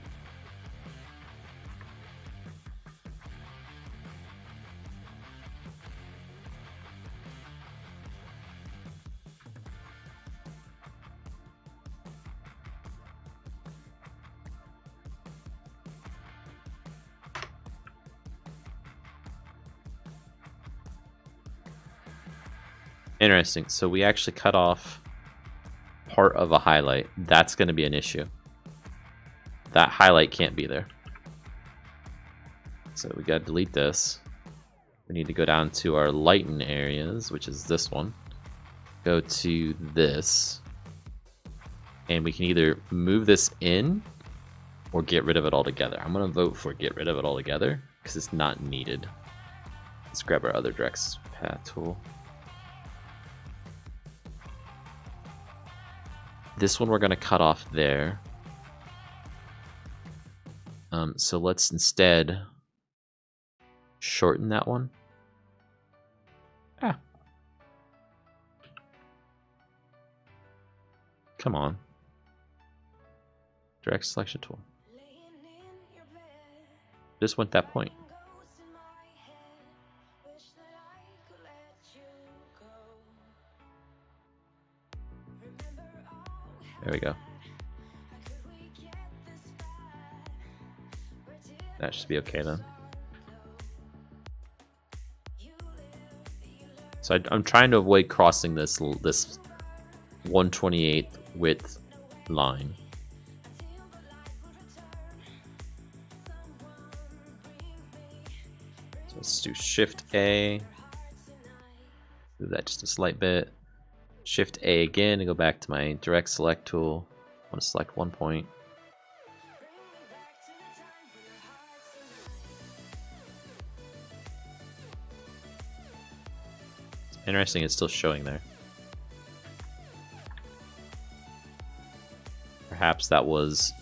Interesting. So we actually cut off part of a highlight. That's going to be an issue. That highlight can't be there. So we got to delete this. We need to go down to our lighten areas, which is this one. Go to this. And we can either move this in or get rid of it altogether. I'm going to vote for get rid of it altogether because it's not needed. Let's grab our other direct path tool. This one we're going to cut off there. So let's instead shorten that one. Ah. Come on. Direct selection tool. Just went that point. There we go. That should be okay then. So I'm trying to avoid crossing this 128 width line. So let's do Shift A. Do that just a slight bit. Shift A again and go back to my direct select tool. I want to select one point. It's interesting, it's still showing there. Perhaps that was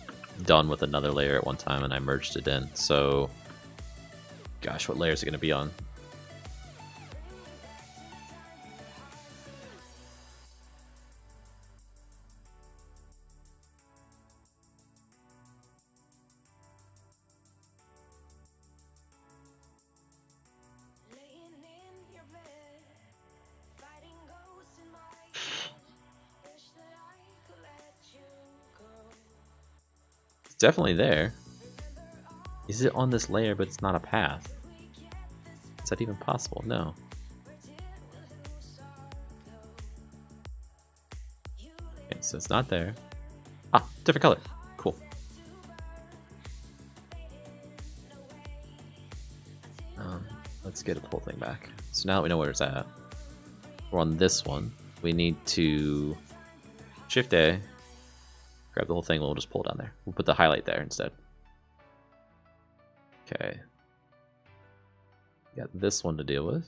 done with another layer at one time and I merged it in. So, gosh, what layer is it going to be on? Definitely there. Is it on this layer but it's not a path? Is that even possible? No. Okay, so it's not there. Ah, different color. Cool. Let's get the whole thing back. So now that we know where it's at, we're on this one. We need to Shift A, grab the whole thing, we'll just pull it down there. We'll put the highlight there instead. Okay. Got this one to deal with.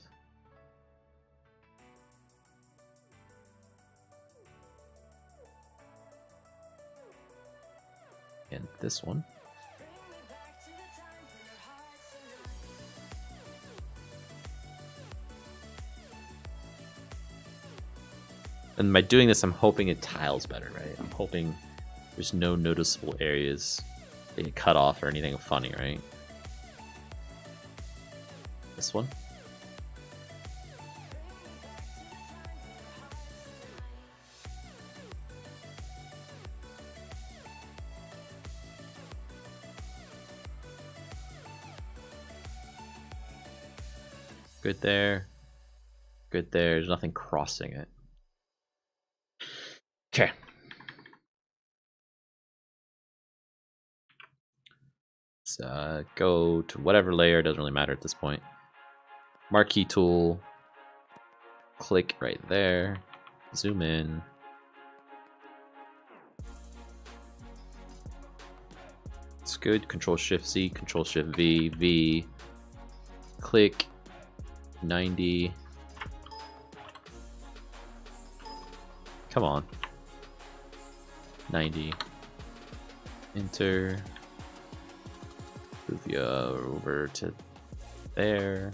And this one. And by doing this, I'm hoping it tiles better, right? I'm hoping there's no noticeable areas that get cut off or anything funny, right? This one. Good there. Good there. There's nothing crossing it. Okay. Let's go to whatever layer. Doesn't really matter at this point. Marquee tool. Click right there. Zoom in. It's good. Control Shift Z. Control Shift V. V. Click. 90. Come on. 90. Enter. Move you over to there.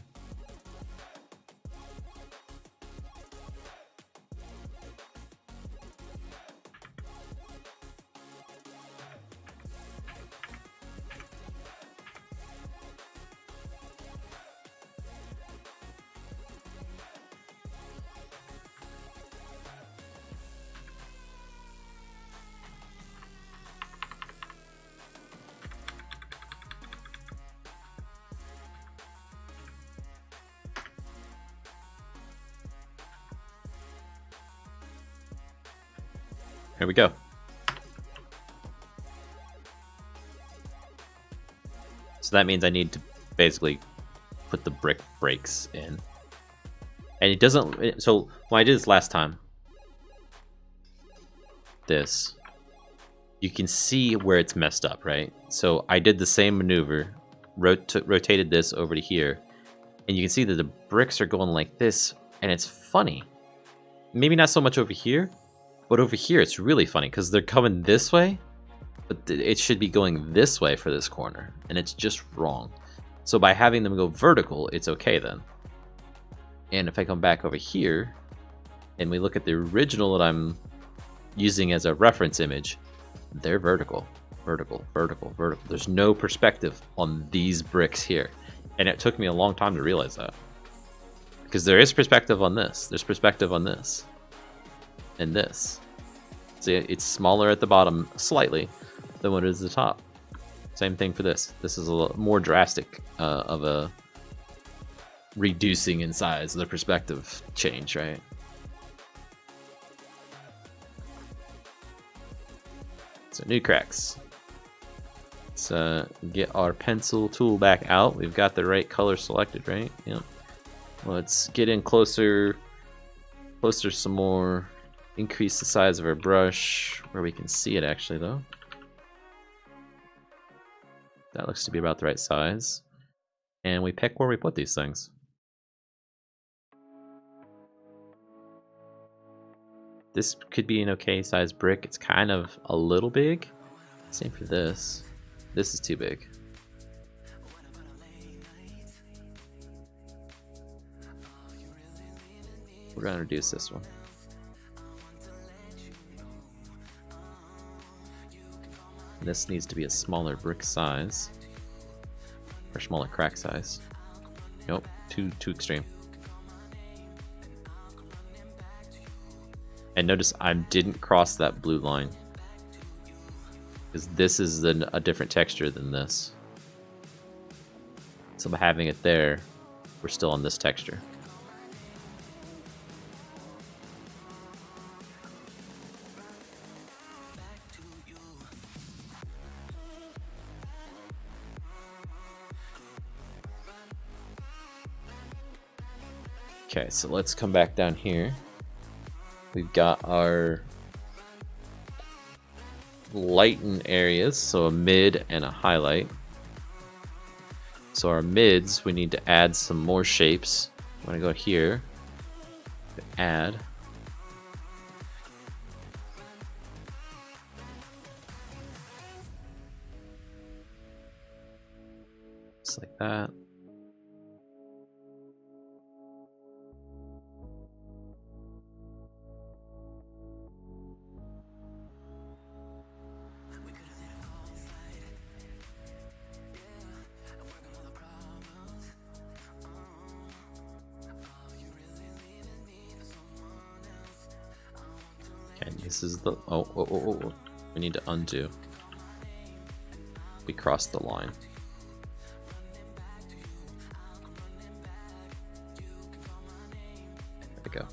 Here we go. So that means I need to basically put the brick breaks in. And it doesn't, so when I did this last time, you can see where it's messed up, right? So I did the same maneuver, rotated this over to here, and you can see that the bricks are going like this, and it's funny. Maybe not so much over here, but over here it's really funny because they're coming this way, but it should be going this way for this corner, and it's just wrong. So by having them go vertical, it's okay then. And if I come back over here, and we look at the original that I'm using as a reference image, they're vertical, vertical, vertical, vertical. There's no perspective on these bricks here. And it took me a long time to realize that. Because there is perspective on this, there's perspective on this, and this. See, it's smaller at the bottom slightly than what it is at the top. Same thing for this. This is a little more drastic of a reducing in size, the perspective change, right? So new cracks. Let's get our pencil tool back out. We've got the right color selected, right? Yep. Let's get in closer some more. Increase the size of our brush where we can see it actually though. That looks to be about the right size. And we pick where we put these things. This could be an okay size brick. It's kind of a little big. Same for this. This is too big. We're gonna reduce this one. This needs to be a smaller brick size. Or smaller crack size. Nope, too extreme. And notice I didn't cross that blue line. Because this is a different texture than this. So by having it there, we're still on this texture. Okay, so let's come back down here. We've got our lighten areas, so a mid and a highlight. So our mids, we need to add some more shapes. I'm gonna go here, add. Just like that. Okay, this is the oh. We need to undo. We crossed the line. There we go.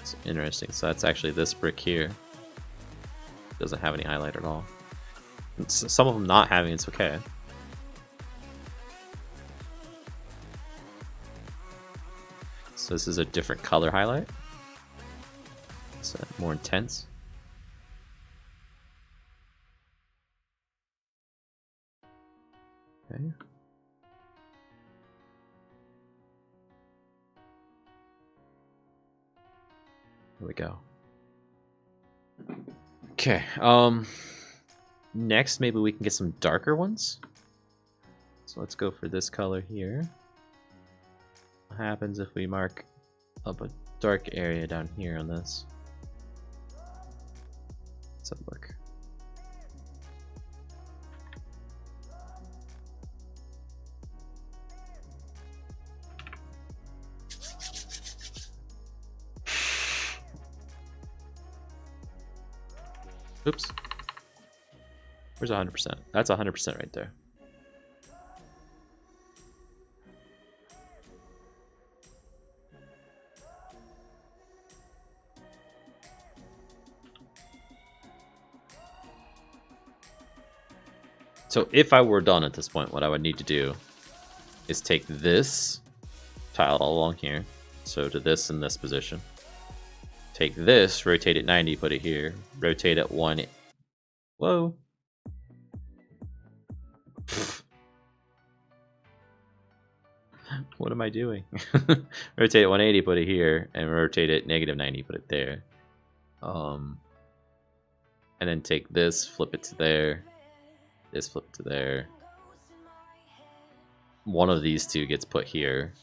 It's interesting. So that's actually this brick here. Doesn't have any highlight at all. Some of them not having it's okay. So this is a different color highlight. It's more intense. Okay. There we go. Okay, next maybe we can get some darker ones. So let's go for this color here. What happens if we mark up a dark area down here on this? Let's have a look. Oops. Where's 100%? That's 100% right there. So if I were done at this point, what I would need to do is take this tile all along here. So to this in this position. Take this, rotate it 90, put it here. Rotate it 1. Whoa. What am I doing? Rotate it 180, put it here, and rotate it -90, put it there. And then take this, flip it to there. This, flip it to there. One of these two gets put here,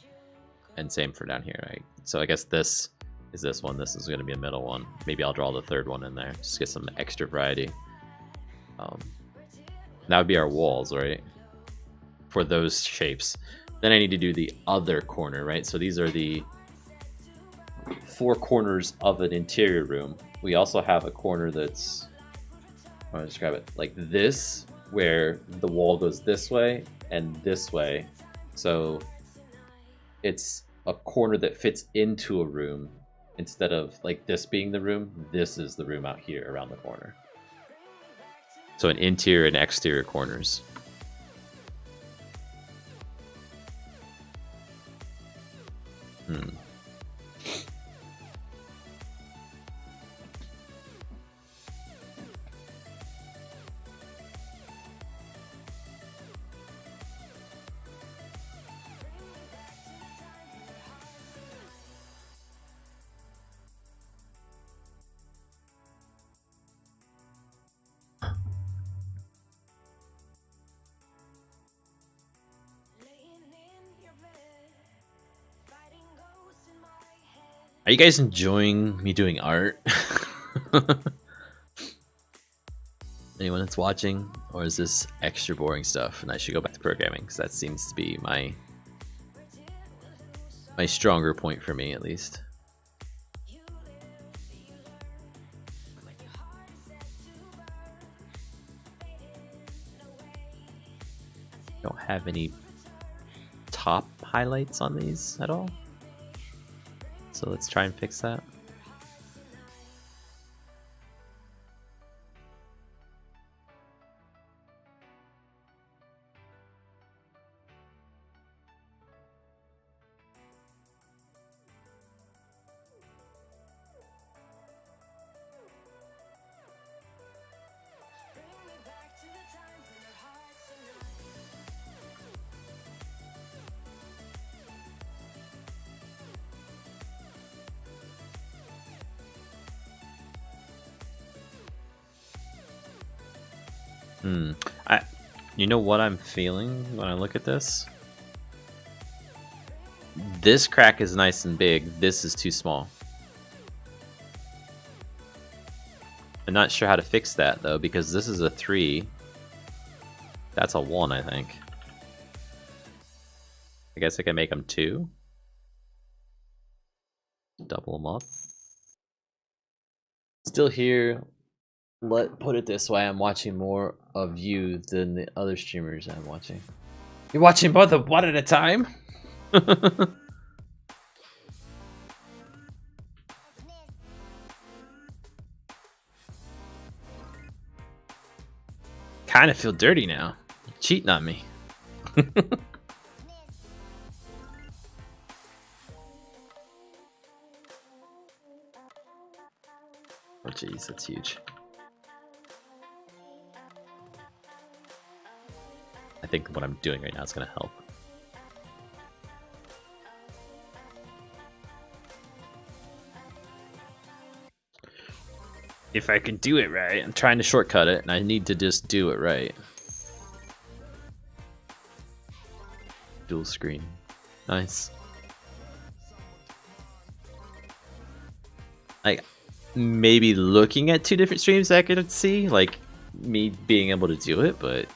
and same for down here, right? So I guess this is this one. This is going to be a middle one. Maybe I'll draw the third one in there. Just get some extra variety. That would be our walls, right? For those shapes. Then I need to do the other corner, right? So these are the 4 corners of an interior room. We also have a corner that's, how do I describe it? Like this, where the wall goes this way and this way. So it's a corner that fits into a room. Instead of like this being the room, this is the room out here around the corner. So an interior and exterior corners. Are you guys enjoying me doing art? Are anyone that's watching, or is this extra boring stuff and I should go back to programming? Because that seems to be my stronger point for me, at least. Don't have any top highlights on these at all, so let's try and fix that. You know what I'm feeling when I look at this? This crack is nice and big. This is too small. I'm not sure how to fix that though, because this is a 3. That's a 1, I think. I guess I can make them 2. Double them up. Still here. Put it this way, I'm watching more of you than the other streamers I'm watching. You're watching both of one at a time? Kind of feel dirty now. You're cheating on me. Oh jeez, that's huge. I think what I'm doing right now is going to help. If I can do it right, I'm trying to shortcut it, and I need to just do it right. Dual screen. Nice. Like, maybe looking at 2 different streams I could see, like, me being able to do it, but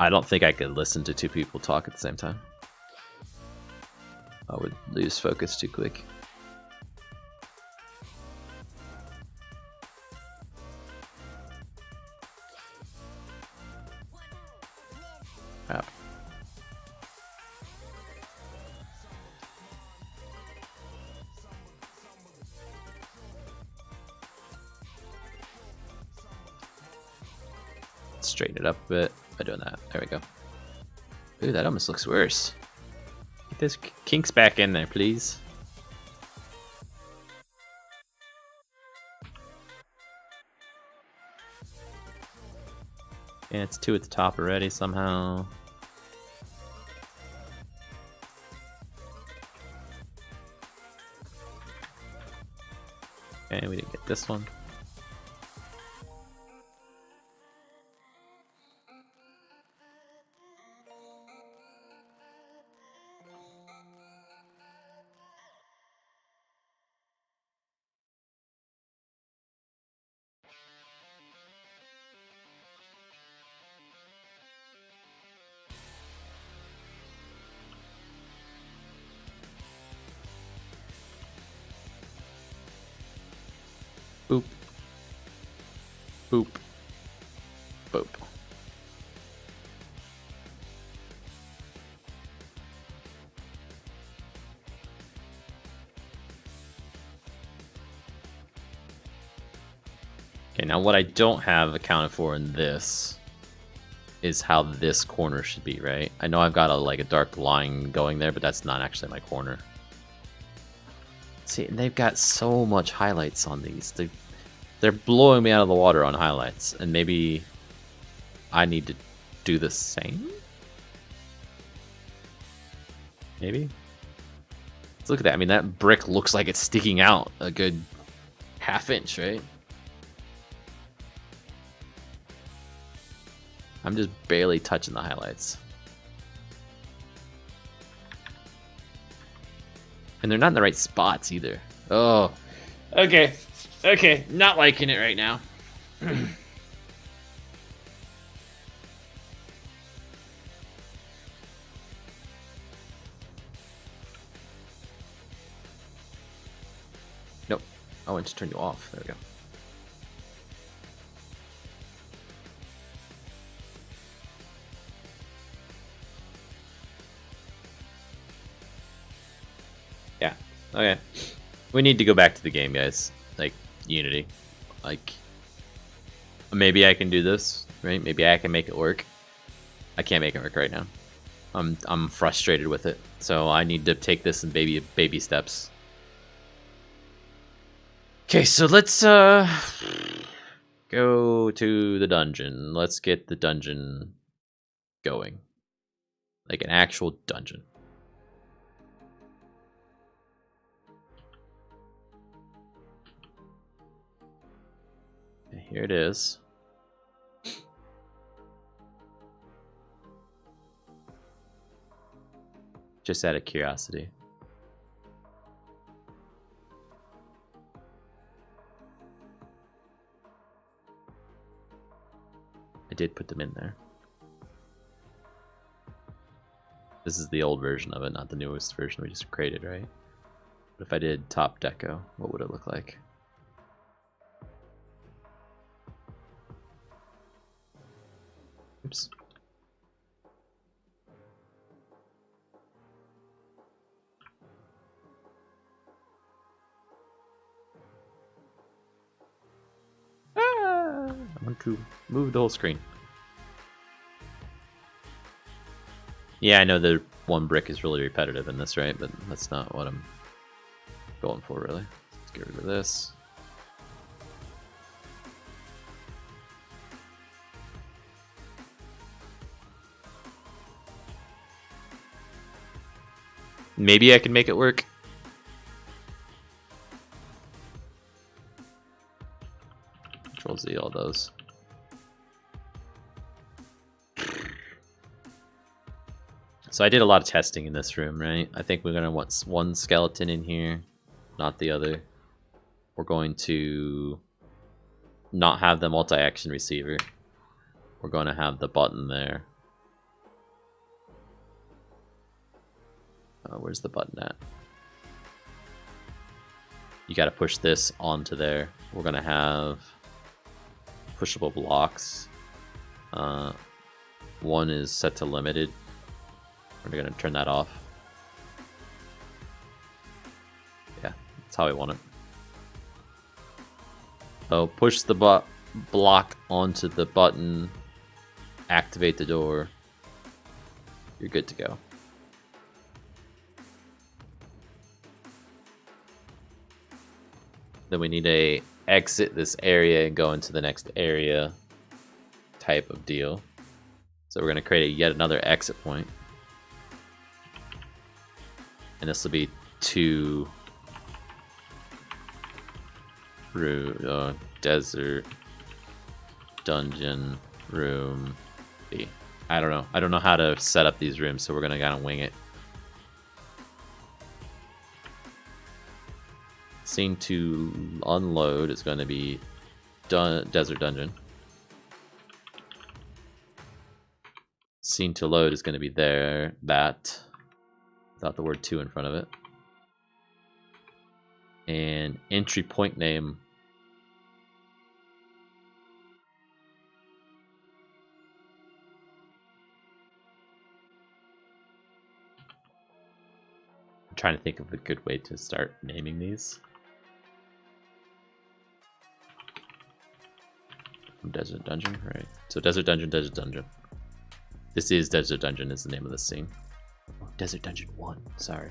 I don't think I could listen to 2 people talk at the same time. I would lose focus too quick. Crap. Straighten it up a bit by doing that. There we go. Ooh, that almost looks worse. Get those kinks back in there, please. Yeah, it's 2 at the top already somehow. Okay, we didn't get this one. Boop. Boop. Boop. Okay, now what I don't have accounted for in this is how this corner should be, right? I know I've got a dark line going there, but that's not actually my corner. See, they've got so much highlights on these. They're blowing me out of the water on highlights, and maybe I need to do the same? Maybe? Let's look at that. I mean, that brick looks like it's sticking out a good ½ inch, right? I'm just barely touching the highlights. And they're not in the right spots either. Oh, okay. Okay, not liking it right now. Oh, and to turn you off. There we go. Yeah. Okay. We need to go back to the game, guys. Like, Unity. Like, maybe I can do this, right? Maybe I can make it work. I can't make it work right now. I'm frustrated with it. So I need to take this in baby steps. Okay, so let's go to the dungeon. Let's get the dungeon going. Like an actual dungeon. Okay, here it is. Just out of curiosity. I did put them in there. This is the old version of it, not the newest version we just created, right? But if I did top deco, what would it look like? Oops. I want to move the whole screen. Yeah, I know the one brick is really repetitive in this, right? But that's not what I'm going for, really. Let's get rid of this. Maybe I can make it work. Control Z all those. So I did a lot of testing in this room, right? I think we're going to want one skeleton in here, not the other. We're going to not have the multi-action receiver. We're going to have the button there. Where's the button at? You got to push this onto there. We're going to have pushable blocks. One is set to limited. We're going to turn that off. Yeah, that's how we want it. So push the block onto the button, activate the door. You're good to go. Then we need to exit this area and go into the next area type of deal. So we're going to create yet another exit point. And this will be 2 desert dungeon room B. I don't know. I don't know how to set up these rooms, so we're going to kind of wing it. Scene to unload is going to be desert dungeon. Scene to load is going to be there, that, without the word 2 in front of it. And entry point name. I'm trying to think of a good way to start naming these. Desert Dungeon, right? So Desert Dungeon, Desert Dungeon. This is Desert Dungeon is the name of the scene. Oh, Desert Dungeon 1, sorry.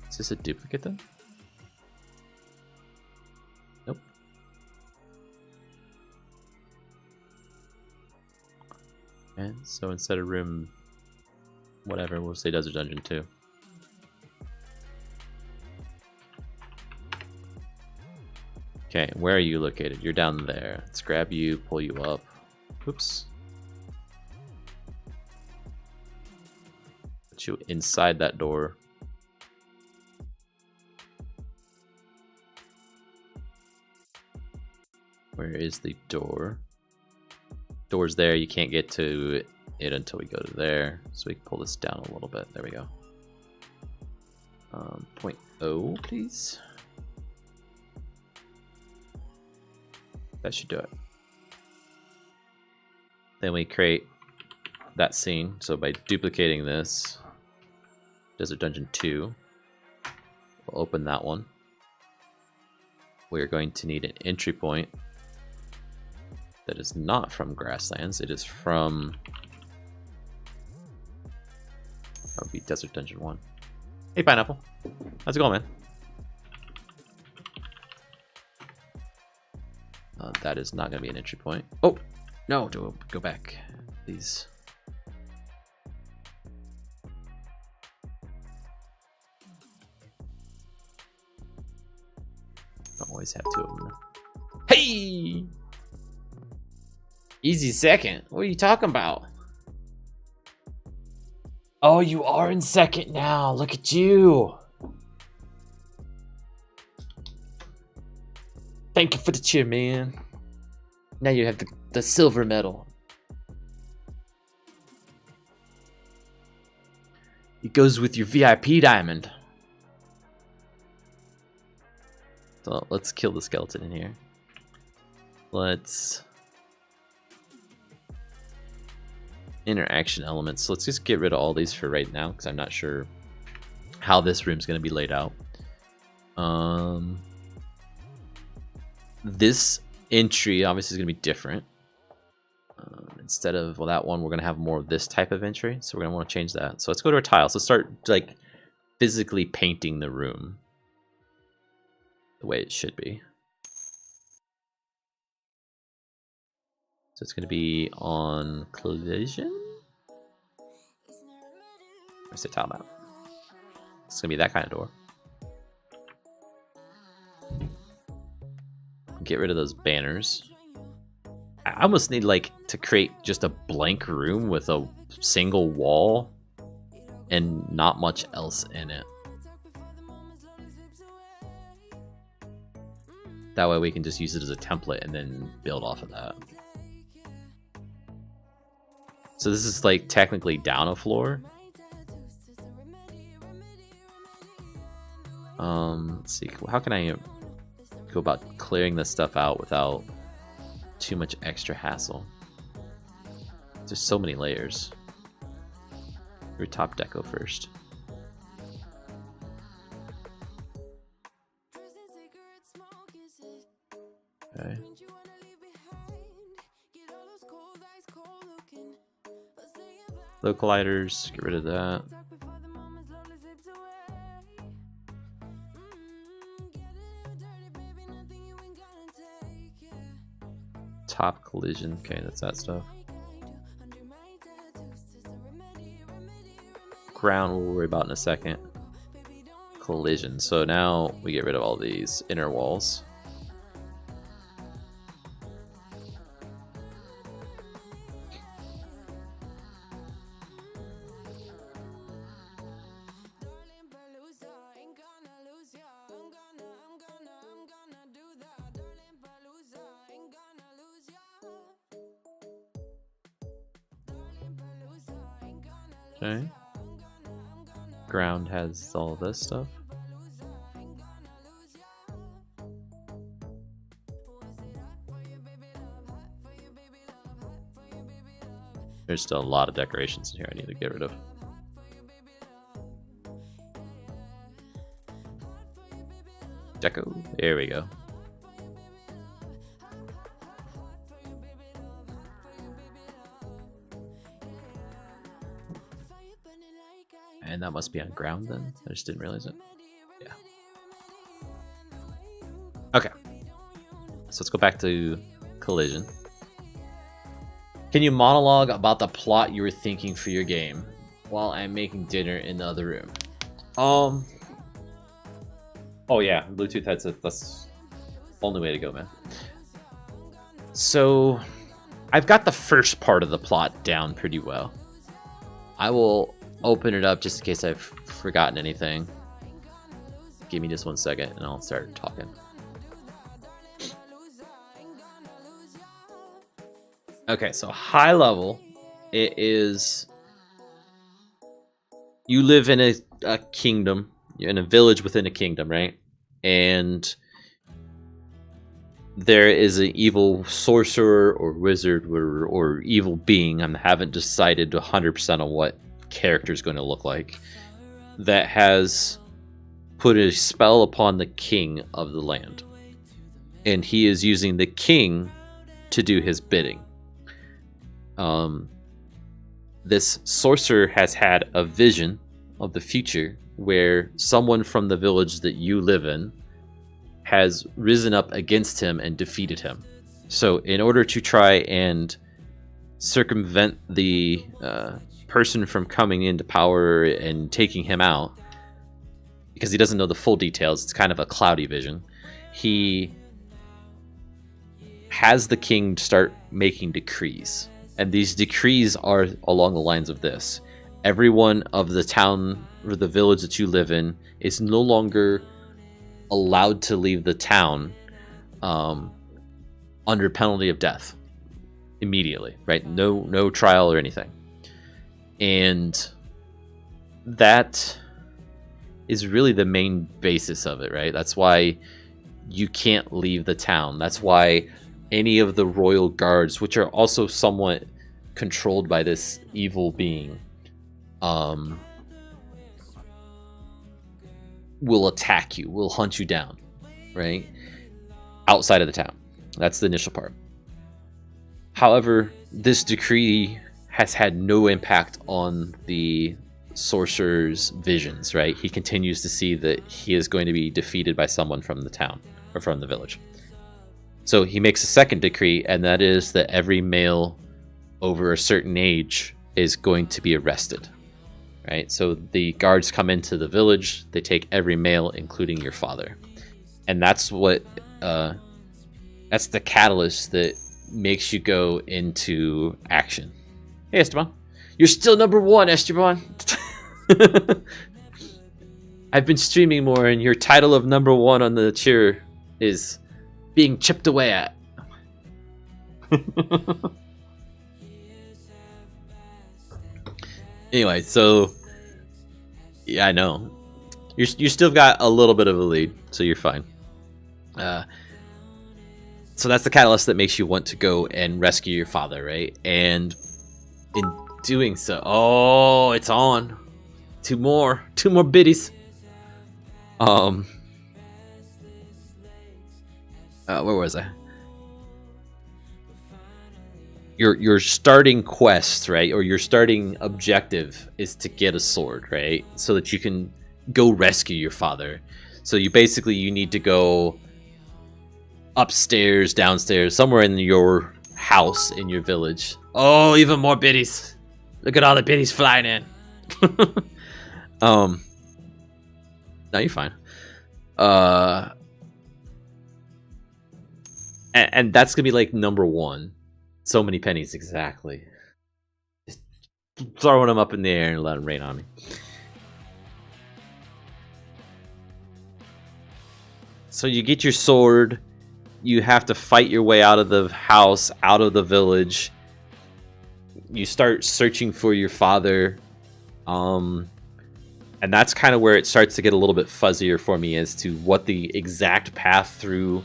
Is this a duplicate then? Nope. And so instead of room whatever, we'll say Desert Dungeon 2. Okay, where are you located? You're down there. Let's grab you, pull you up. Oops. Put you inside that door. Where is the door? Door's there. You can't get to it until we go to there. So we can pull this down a little bit. There we go. .0, please. That should do it. Then we create that scene. So by duplicating this, Desert Dungeon 2, we'll open that one. We're going to need an entry point that is not from Grasslands. It is from, that would be Desert Dungeon 1. Hey, Pineapple. How's it going, man? That is not going to be an entry point. Oh, no, go back, please. Don't always have two of them. Hey! Easy second. What are you talking about? Oh, you are in second now. Look at you. Thank you for the cheer, man. Now you have the silver medal. It goes with your VIP diamond. So let's kill the skeleton in here. Let's... interaction elements. So let's just get rid of all these for right now, because I'm not sure how this room's going to be laid out. This entry obviously is going to be different. Instead of, well, that one, we're going to have more of this type of entry. So we're going to want to change that. So let's go to our tiles. Let's start like physically painting the room the way it should be. So it's going to be on collision. Where's the tile map? It's going to be that kind of door. Get rid of those banners. I almost need like to create just a blank room with a single wall and not much else in it. That way we can just use it as a template and then build off of that. So this is like technically down a floor. Let's see, how can I go about clearing this stuff out without too much extra hassle? There's so many layers. Your top deco first. Okay. Low colliders, get rid of that. Top collision, okay, that's that stuff. Ground we'll worry about in a second. Collision, so now we get rid of all these inner walls. Okay. Ground has all this stuff. There's still a lot of decorations in here I need to get rid of. Deco, there we go. And that must be on ground then? I just didn't realize it. Yeah. Okay. So let's go back to collision. Can you monologue about the plot you were thinking for your game while I'm making dinner in the other room? Oh yeah, Bluetooth headset, that's the only way to go, man. So I've got the first part of the plot down pretty well. I will open it up just in case I've forgotten anything. Give me just 1 second and I'll start talking. Okay, so high level, it is you live in a kingdom you're in a village within a kingdom, right? And there is an evil sorcerer or wizard or evil being. I haven't decided 100% on what character is going to look like, that has put a spell upon the king of the land. And he is using the king to do his bidding. This sorcerer has had a vision of the future where someone from the village that you live in has risen up against him and defeated him. So in order to try and circumvent the person from coming into power and taking him out, because he doesn't know the full details, it's kind of a cloudy vision, he has the king start making decrees. And these decrees are along the lines of this: everyone of the town or the village that you live in is no longer allowed to leave the town under penalty of death immediately, right? No trial or anything. And that is really the main basis of it, right? That's why you can't leave the town. That's why any of the royal guards, which are also somewhat controlled by this evil being, will attack you, will hunt you down, right? Outside of the town. That's the initial part. However, this decree has had no impact on the sorcerer's visions, right? He continues to see that he is going to be defeated by someone from the town or from the village. So he makes a second decree, and that is that every male over a certain age is going to be arrested. Right, so the guards come into the village. They take every male, including your father, and that's what that's the catalyst that makes you go into action. Hey, Esteban, you're still number one, Esteban. I've been streaming more, and your title of number one on the cheer is being chipped away at. Anyway, so yeah, I know you still got a little bit of a lead, so you're fine. So that's the catalyst that makes you want to go and rescue your father, right? And in doing so, oh, it's on. Two more biddies. Where was I? Your starting quest, right, or your starting objective is to get a sword, right, so that you can go rescue your father. So you need to go upstairs, downstairs, somewhere in your house in your village. Oh, even more biddies! Look at all the biddies flying in. No, you're fine. And that's gonna be like number one. So many pennies, exactly. Just throwing them up in the air and let them rain on me. So you get your sword. You have to fight your way out of the house, out of the village. You start searching for your father. And that's kind of where it starts to get a little bit fuzzier for me as to what the exact path through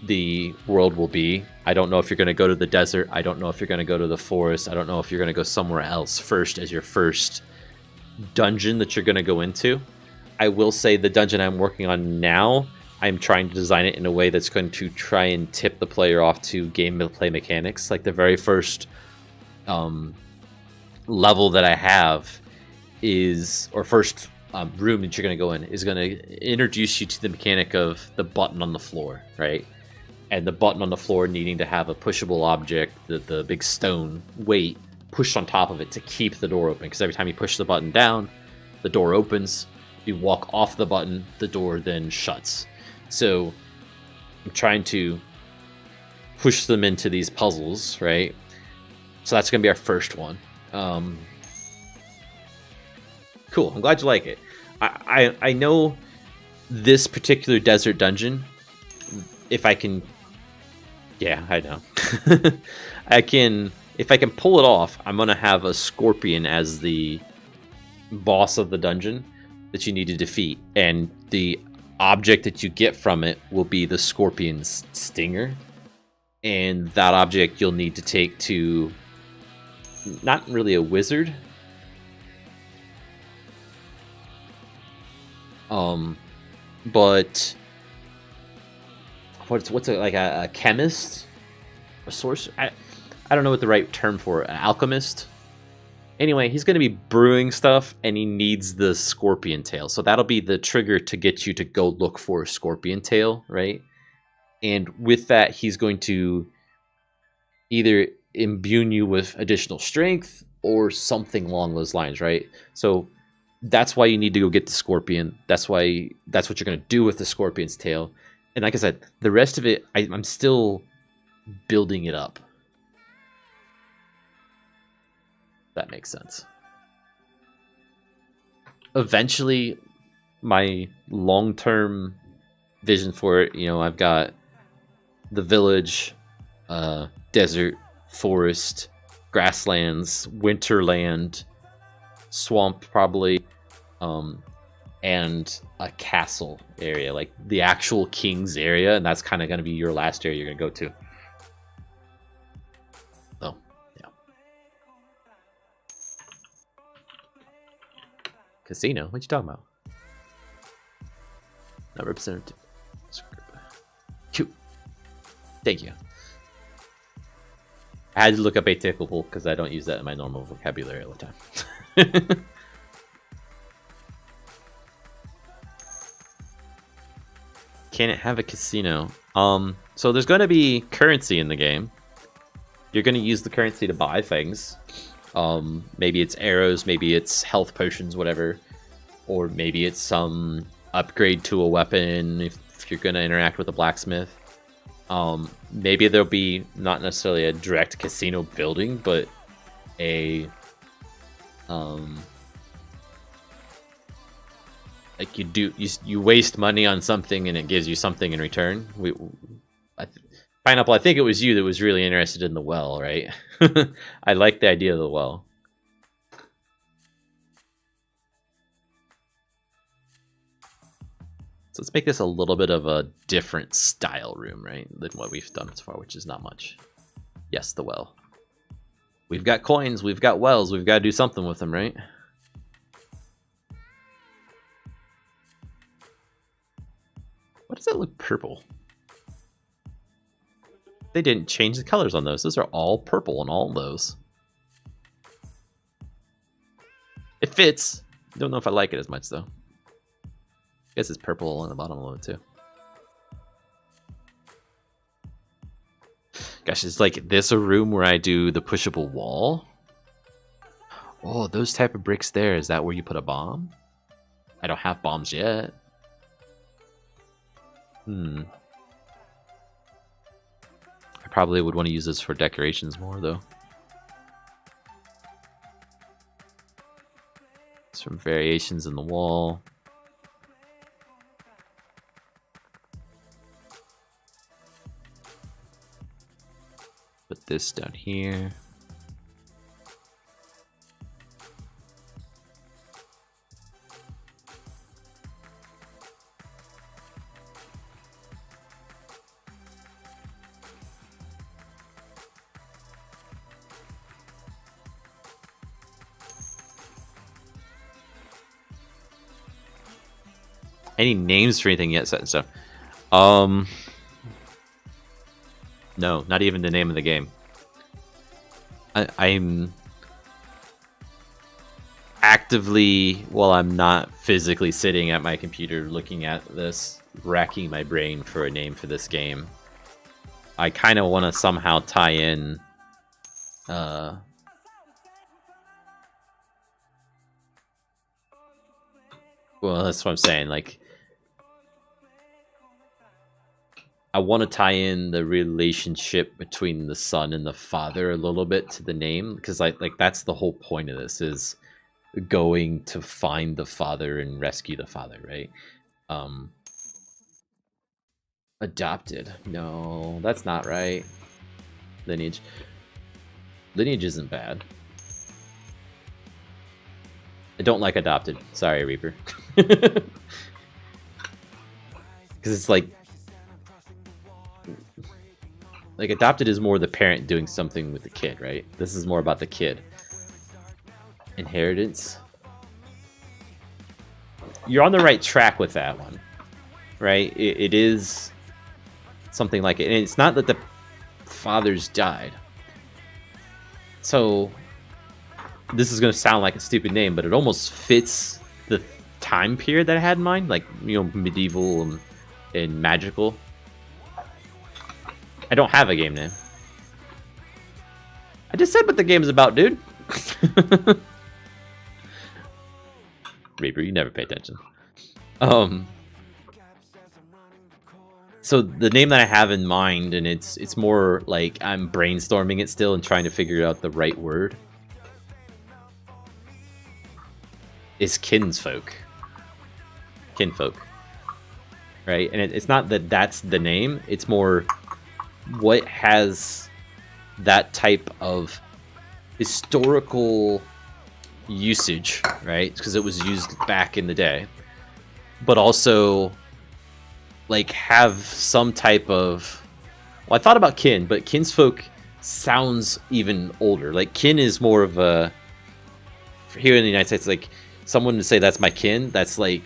the world will be. I don't know if you're going to go to the desert. I don't know if you're going to go to the forest. I don't know if you're going to go somewhere else first as your first dungeon that you're going to go into. I will say the dungeon I'm working on now, I'm trying to design it in a way that's going to try and tip the player off to gameplay mechanics. Like the very first level that I have is, or first room that you're going to go in, is going to introduce you to the mechanic of the button on the floor, right? And the button on the floor needing to have a pushable object, the big stone weight, pushed on top of it to keep the door open. Because every time you push the button down, the door opens. You walk off the button, the door then shuts. So I'm trying to push them into these puzzles, right? So that's going to be our first one. Cool. I'm glad you like it. I know this particular desert dungeon, if I can... Yeah, I know. If I can pull it off, I'm going to have a scorpion as the boss of the dungeon. that you need to defeat, and the object that you get from it will be the scorpion's stinger, and that object you'll need to take to not really a wizard, but what's it, like a chemist, a source? I don't know what the right term for it, an alchemist. Anyway, he's going to be brewing stuff, and he needs the scorpion tail. So that'll be the trigger to get you to go look for a scorpion tail, right? And with that, he's going to either imbue you with additional strength or something along those lines, right? So that's why you need to go get the scorpion. That's what you're going to do with the scorpion's tail. And like I said, the rest of it, I'm still building it up. That makes sense. Eventually, my long-term vision for it, I've got the village, desert, forest, grasslands, winterland, swamp probably, and a castle area, like the actual king's area, and that's kind of going to be your last area you're going to go to. So, yeah. Casino? What you talking about? Not representative. Cute. Thank you. I had to look up atypical because I don't use that in my normal vocabulary all the time. Can it have a casino? So there's going to be currency in the game. You're going to use the currency to buy things. Maybe it's arrows, maybe it's health potions, whatever. Or maybe it's some upgrade to a weapon if you're going to interact with a blacksmith. Maybe there'll be not necessarily a direct casino building, but a like you waste money on something and it gives you something in return. Pineapple, I think it was you that was really interested in the well, right? I like the idea of the well. So let's make this a little bit of a different style room, right, than what we've done so far, which is not much. Yes, the well. We've got coins, we've got wells, we've got to do something with them, right? Why does that look purple? They didn't change the colors on those. Those are all purple on all those. It fits. Don't know if I like it as much, though. I guess it's purple on the bottom a little bit, too. Gosh, is like this a room where I do the pushable wall? Oh, those type of bricks there. Is that where you put a bomb? I don't have bombs yet. I probably would want to use this for decorations more, though. Some variations in the wall. Put this down here. Any names for anything yet set and stuff? No, not even the name of the game. I'm actively, while I'm not physically sitting at my computer looking at this, racking my brain for a name for this game. I kind of want to somehow tie in well, that's what I'm saying, like I want to tie in the relationship between the son and the father a little bit to the name, because like that's the whole point of this, is going to find the father and rescue the father, right? Adopted. No, that's not right. Lineage. Lineage isn't bad. I don't like adopted. Sorry, Reaper. Because it's like adopted is more the parent doing something with the kid, right? This is more about the kid. Inheritance. You're on the right track with that one, right? It is something like it. And it's not that the fathers died. So this is going to sound like a stupid name, but it almost fits the time period that I had in mind, like, you know, medieval and magical. I don't have a game name. I just said what the game is about, dude. Reaper, you never pay attention. So the name that I have in mind, and it's more like I'm brainstorming it still and trying to figure out the right word, is Kinsfolk. Kinfolk. Right? And it's not that that's the name, it's more what has that type of historical usage, right? Because it was used back in the day, but also like have some type of, well, I thought about kin, but kinsfolk sounds even older. Like kin is more of a, here in the United States, like someone to say that's my kin, that's like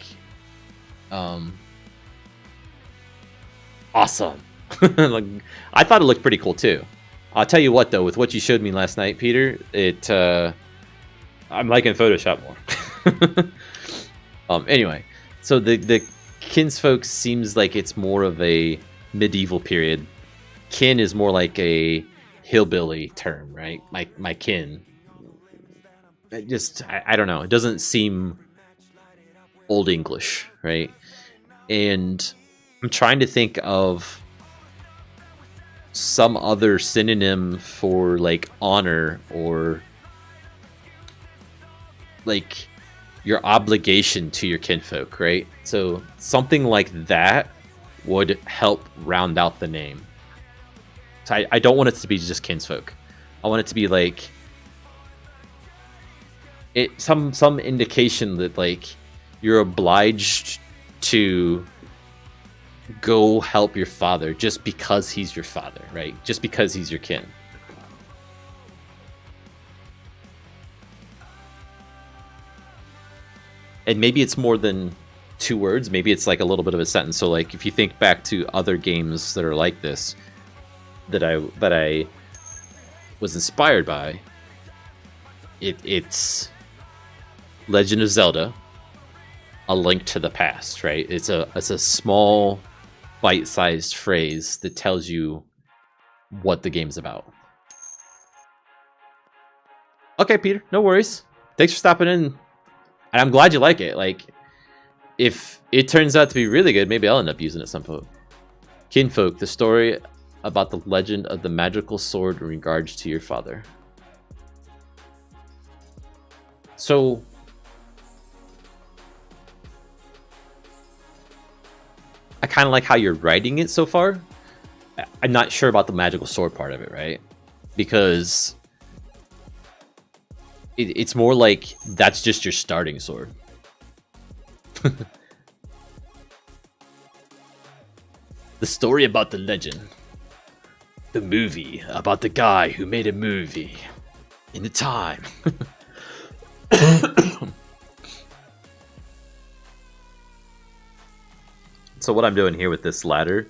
awesome. Like, I thought it looked pretty cool too. I'll tell you what though, with what you showed me last night, Peter, I'm liking Photoshop more. Anyway, so the kinsfolk seems like it's more of a medieval period. Kin is more like a hillbilly term, right? My kin. I don't know. It doesn't seem Old English, right? And I'm trying to think of some other synonym for like honor or like your obligation to your kinfolk, right? So something like that would help round out the name. So I don't want it to be just kinsfolk. I want it to be like some indication that like you're obliged to go help your father just because he's your father, right? Just because he's your kin. And maybe it's more than 2 words. Maybe it's like a little bit of a sentence. So like if you think back to other games that are like this, that I was inspired by, it's Legend of Zelda: A Link to the Past, right? It's a small bite-sized phrase that tells you what the game's about. Okay, Peter, no worries. Thanks for stopping in. And I'm glad you like it. Like, if it turns out to be really good, maybe I'll end up using it at some point. Kinfolk, the story about the legend of the magical sword in regards to your father. So I kind of like how you're writing it so far. I'm not sure about the magical sword part of it, right? Because it's more like that's just your starting sword. The story about the legend. The movie about the guy who made a movie in the time. So what I'm doing here with this ladder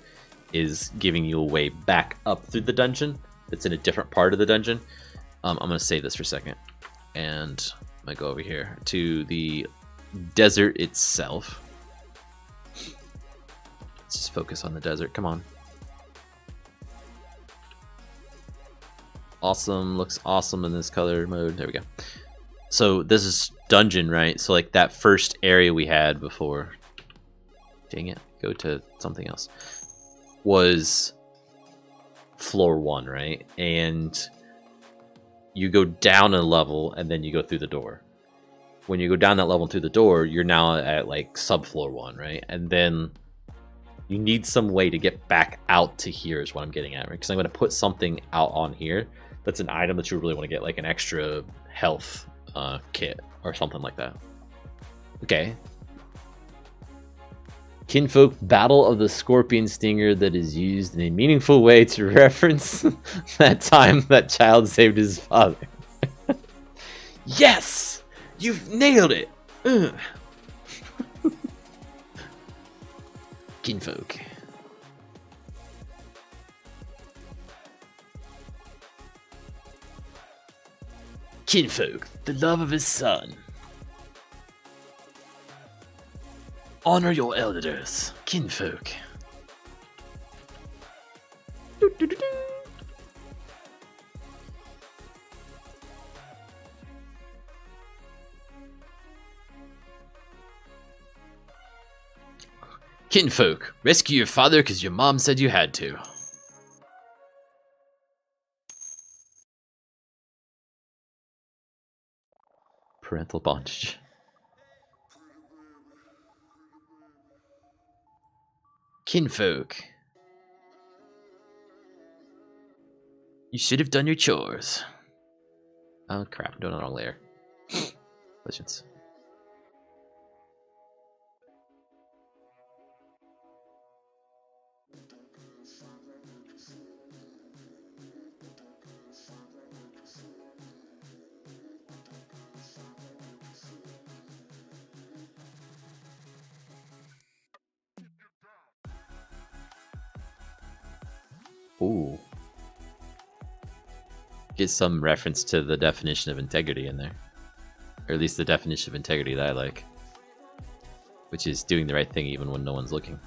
is giving you a way back up through the dungeon. It's in a different part of the dungeon. I'm going to save this for a second. And I'm going to go over here to the desert itself. Let's just focus on the desert. Come on. Awesome. Looks awesome in this color mode. There we go. So this is dungeon, right? So like that first area we had before. Dang it. Go to something else. Was floor 1, right? And you go down a level and then you go through the door. When you go down that level through the door, you're now at like subfloor 1, right? And then you need some way to get back out to here is what I'm getting at, right? Because I'm going to put something out on here that's an item that you really want to get, like an extra health kit or something like that. Okay. Kinfolk Battle of the Scorpion Stinger that is used in a meaningful way to reference that time that child saved his father. Yes! You've nailed it! Ugh. Kinfolk. Kinfolk, the love of his son. Honor your elders, kinfolk. Kinfolk, rescue your father because your mom said you had to. Parental bondage. Kinfolk. You should have done your chores. Oh crap, I'm doing the wrong layer. Legends. Ooh. Get some reference to the definition of integrity in there. Or at least the definition of integrity that I like. Which is doing the right thing even when no one's looking.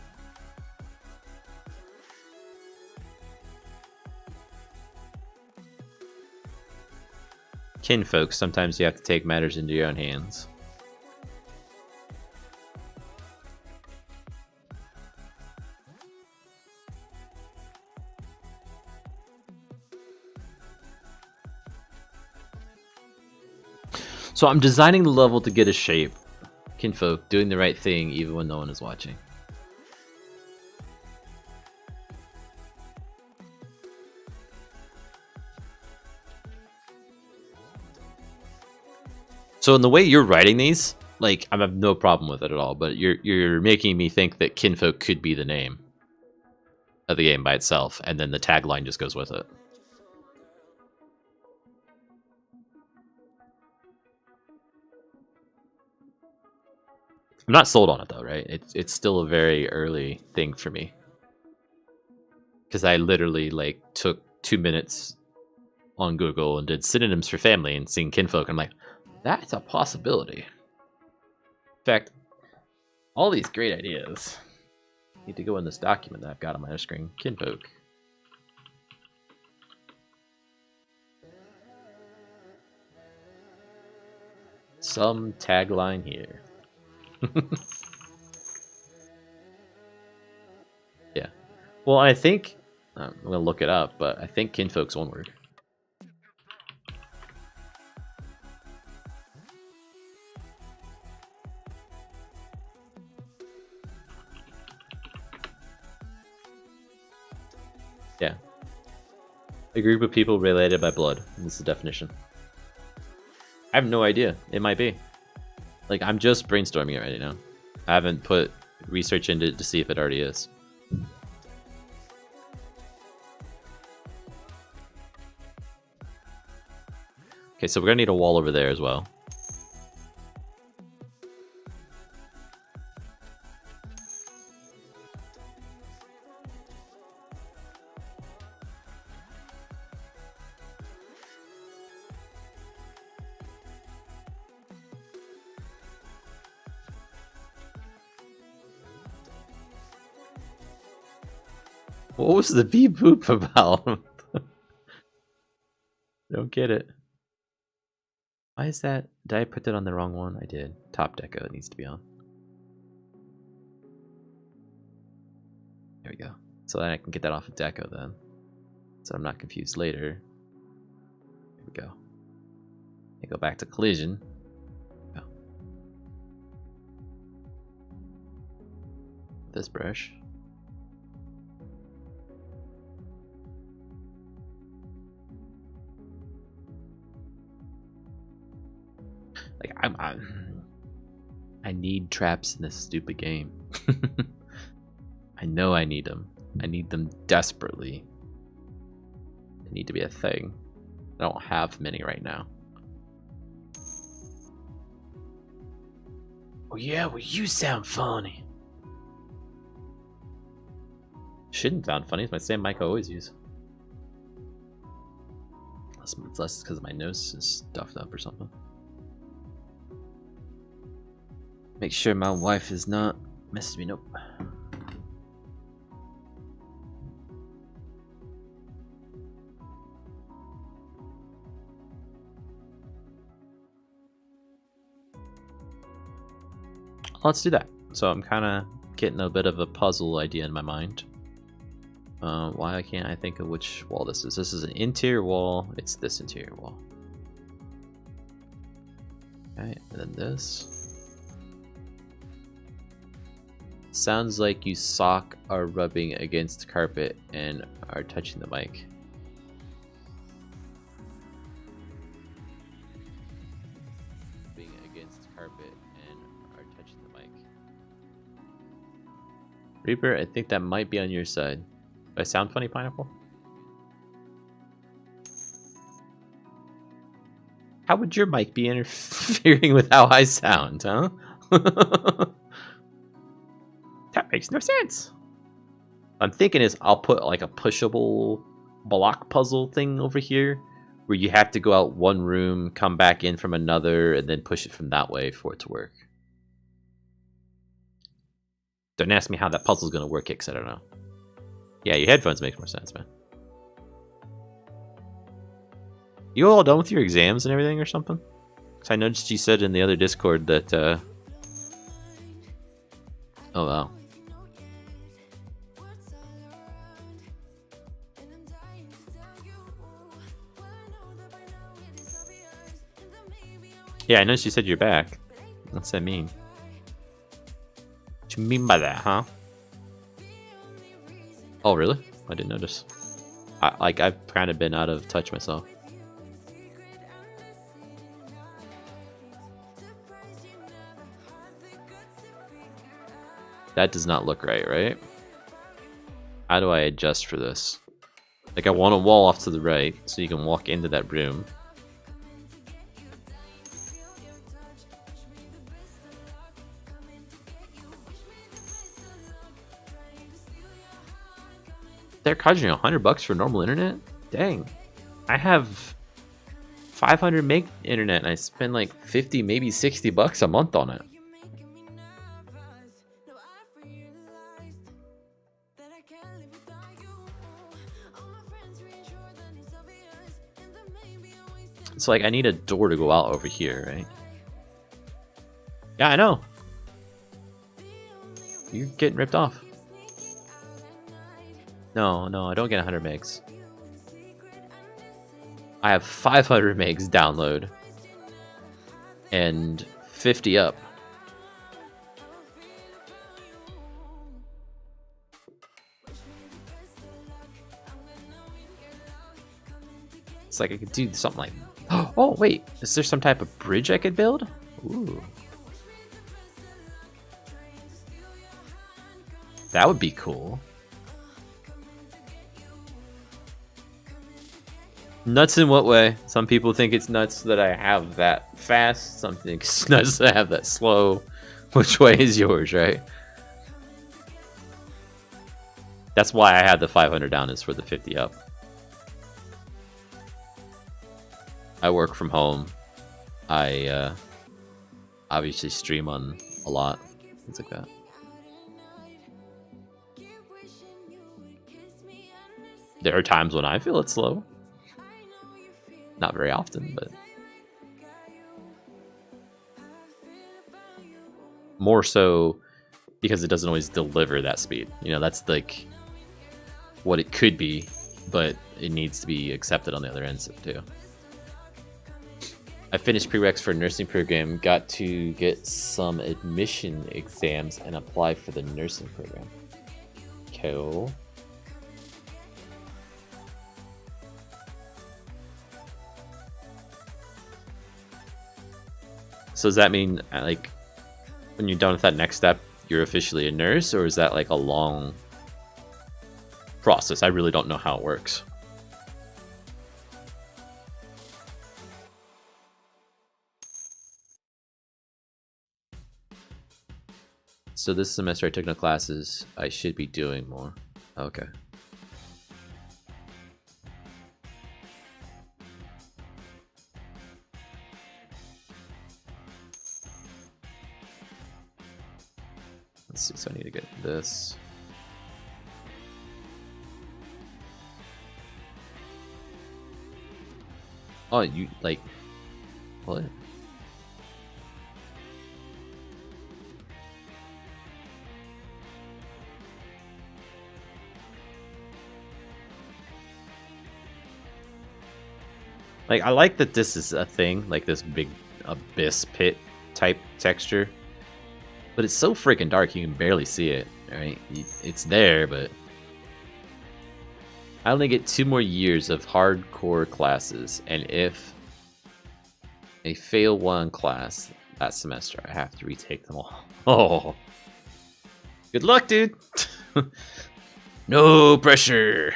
Kinfolk, sometimes you have to take matters into your own hands. So I'm designing the level to get a shape. Kinfolk, doing the right thing even when no one is watching. So in the way you're writing these, like, I have no problem with it at all, but you're making me think that Kinfolk could be the name of the game by itself, and then the tagline just goes with it. I'm not sold on it though, right? It's still a very early thing for me. Because I literally like took 2 minutes on Google and did synonyms for family and seeing Kinfolk. I'm like, that's a possibility. In fact, all these great ideas need to go in this document that I've got on my screen. Kinfolk. Some tagline here. Yeah. Well, I think I'm gonna look it up, but I think Kinfolk's one word. Yeah. A group of people related by blood. That's the definition. I have no idea. It might be. Like, I'm just brainstorming it right now. I haven't put research into it to see if it already is. Okay, so we're gonna need a wall over there as well. What was the beep boop about? Don't get it. Why is that? Did I put that on the wrong one? I did. Top deco it needs to be on. There we go. So then I can get that off of deco then. So I'm not confused later. Here we go. I go back to collision. Go. This brush. Like I need traps in this stupid game. I know I need them. I need them desperately. They need to be a thing. I don't have many right now. Oh yeah, well you sound funny. Shouldn't sound funny. It's my same mic I always use. It's less because my nose is stuffed up or something. Make sure my wife is not messing me. Nope. Let's do that. So I'm kind of getting a bit of a puzzle idea in my mind. Why can't I think of which wall this is? This is an interior wall. It's this interior wall. Okay, and then this. Sounds like you sock are rubbing against the carpet and are touching the mic. Rubbing against the carpet and are touching the mic. Reaper, I think that might be on your side. Do I sound funny, Pineapple? How would your mic be interfering with how I sound, huh? That makes no sense. I'm thinking is I'll put like a pushable block puzzle thing over here where you have to go out one room, come back in from another, and then push it from that way for it to work. Don't ask me how that puzzle's gonna work, because I don't know. Yeah, your headphones make more sense, man. You all done with your exams and everything or something? Because I noticed you said in the other Discord that, oh wow. Yeah, I noticed you said you're back. What's that mean? What you mean by that, huh? Oh, really? I didn't notice. I've kind of been out of touch myself. That does not look right, right? How do I adjust for this? Like, I want a wall off to the right so you can walk into that room. They're charging $100 for normal internet? Dang. I have 500 meg internet and I spend like 50, maybe $60 a month on it. It's like I need a door to go out over here, right? Yeah, I know. You're getting ripped off. No, I don't get 100 megs. I have 500 megs download and 50 up. It's like I could do something like... Oh, wait. Is there some type of bridge I could build? Ooh. That would be cool. Nuts in what way? Some people think it's nuts that I have that fast. Some think it's nuts that I have that slow. Which way is yours, right? That's why I had the 500 down, is for the 50 up. I work from home. I obviously stream on a lot. Things like that. There are times when I feel it's slow. Not very often, but more so because it doesn't always deliver that speed. You know, that's like what it could be, but it needs to be accepted on the other end too. I finished prereqs for a nursing program, got to get some admission exams and apply for the nursing program. Cool. So does that mean, like, when you're done with that next step, you're officially a nurse, or is that like a long process. I really don't know how it works. So this semester I took no classes. I should be doing more. Okay. Let's see, so I need to get this. Oh, you, like, what? Like, I like that this is a thing, like this big abyss pit type texture. But it's so freaking dark, you can barely see it, right? It's there, but... I only get 2 more years of hardcore classes, and if I fail one class that semester, I have to retake them all. Oh. Good luck, dude! No pressure!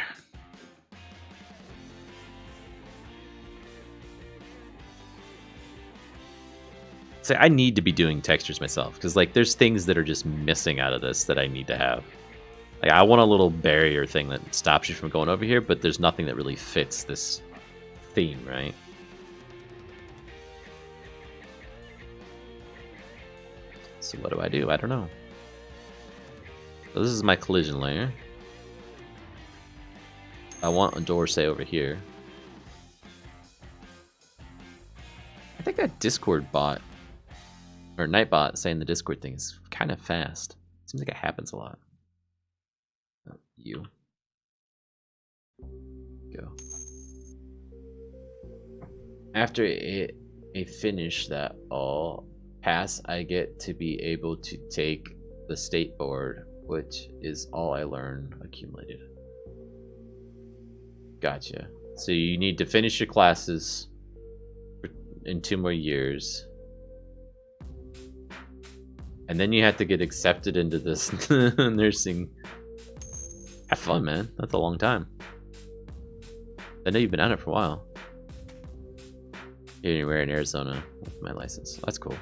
So I need to be doing textures myself, because like there's things that are just missing out of this that I need to have. Like I want a little barrier thing that stops you from going over here, but there's nothing that really fits this theme, right? So what do? I don't know. So this is my collision layer. I want a door, say, over here. I think that Discord bot, or Nightbot saying the Discord thing is kind of fast. Seems like it happens a lot. Oh, you. Go. After I finish that all pass, I get to be able to take the state board, which is all I learn accumulated. Gotcha. So you need to finish your classes in 2 more years. And then you have to get accepted into this nursing. Have fun, man. That's a long time. I know you've been at it for a while. Anywhere in Arizona with my license. That's cool.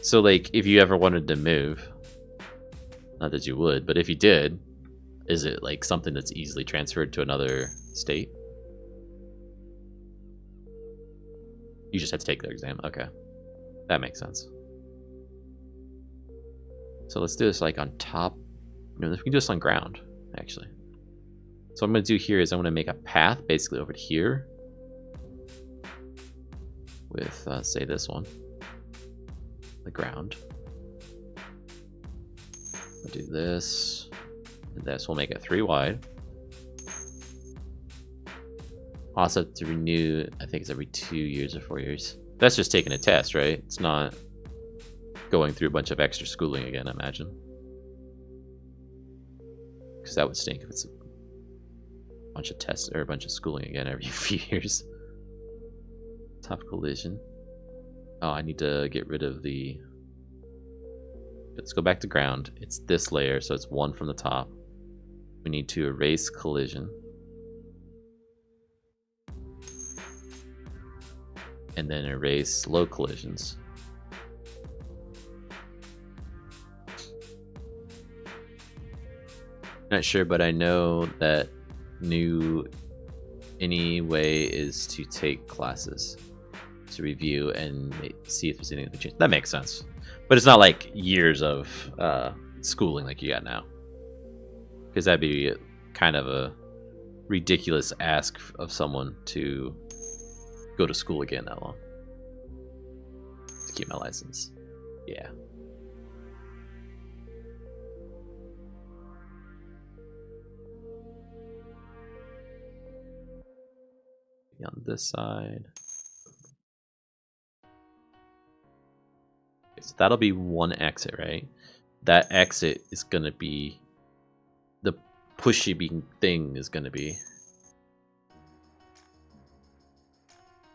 So, like, if you ever wanted to move, not that you would, but if you did, is it like something that's easily transferred to another state? You just have to take their exam. Okay. That makes sense. So let's do this like on top. No, we can do this on ground, actually. So what I'm going to do here is I'm going to make a path basically over to here. With, say, this one. The ground. I'll do this. And this will make it 3 wide. Also to renew, I think it's every 2 years or 4 years. That's just taking a test, right? It's not going through a bunch of extra schooling again, I imagine. Because that would stink if it's a bunch of tests or a bunch of schooling again every few years. Top collision. Oh, I need to get rid of the... Let's go back to ground. It's this layer, so it's 1 from the top. We need to erase collision. And then erase low collisions. Not sure, but I know that new anyway is to take classes to review and see if there's anything to change. That makes sense. But it's not like years of schooling like you got now. Because that'd be kind of a ridiculous ask of someone to go to school again that long to keep my license. Yeah. On this side. Okay, so that'll be 1 exit, right? That exit is gonna be the pushy being thing is gonna be.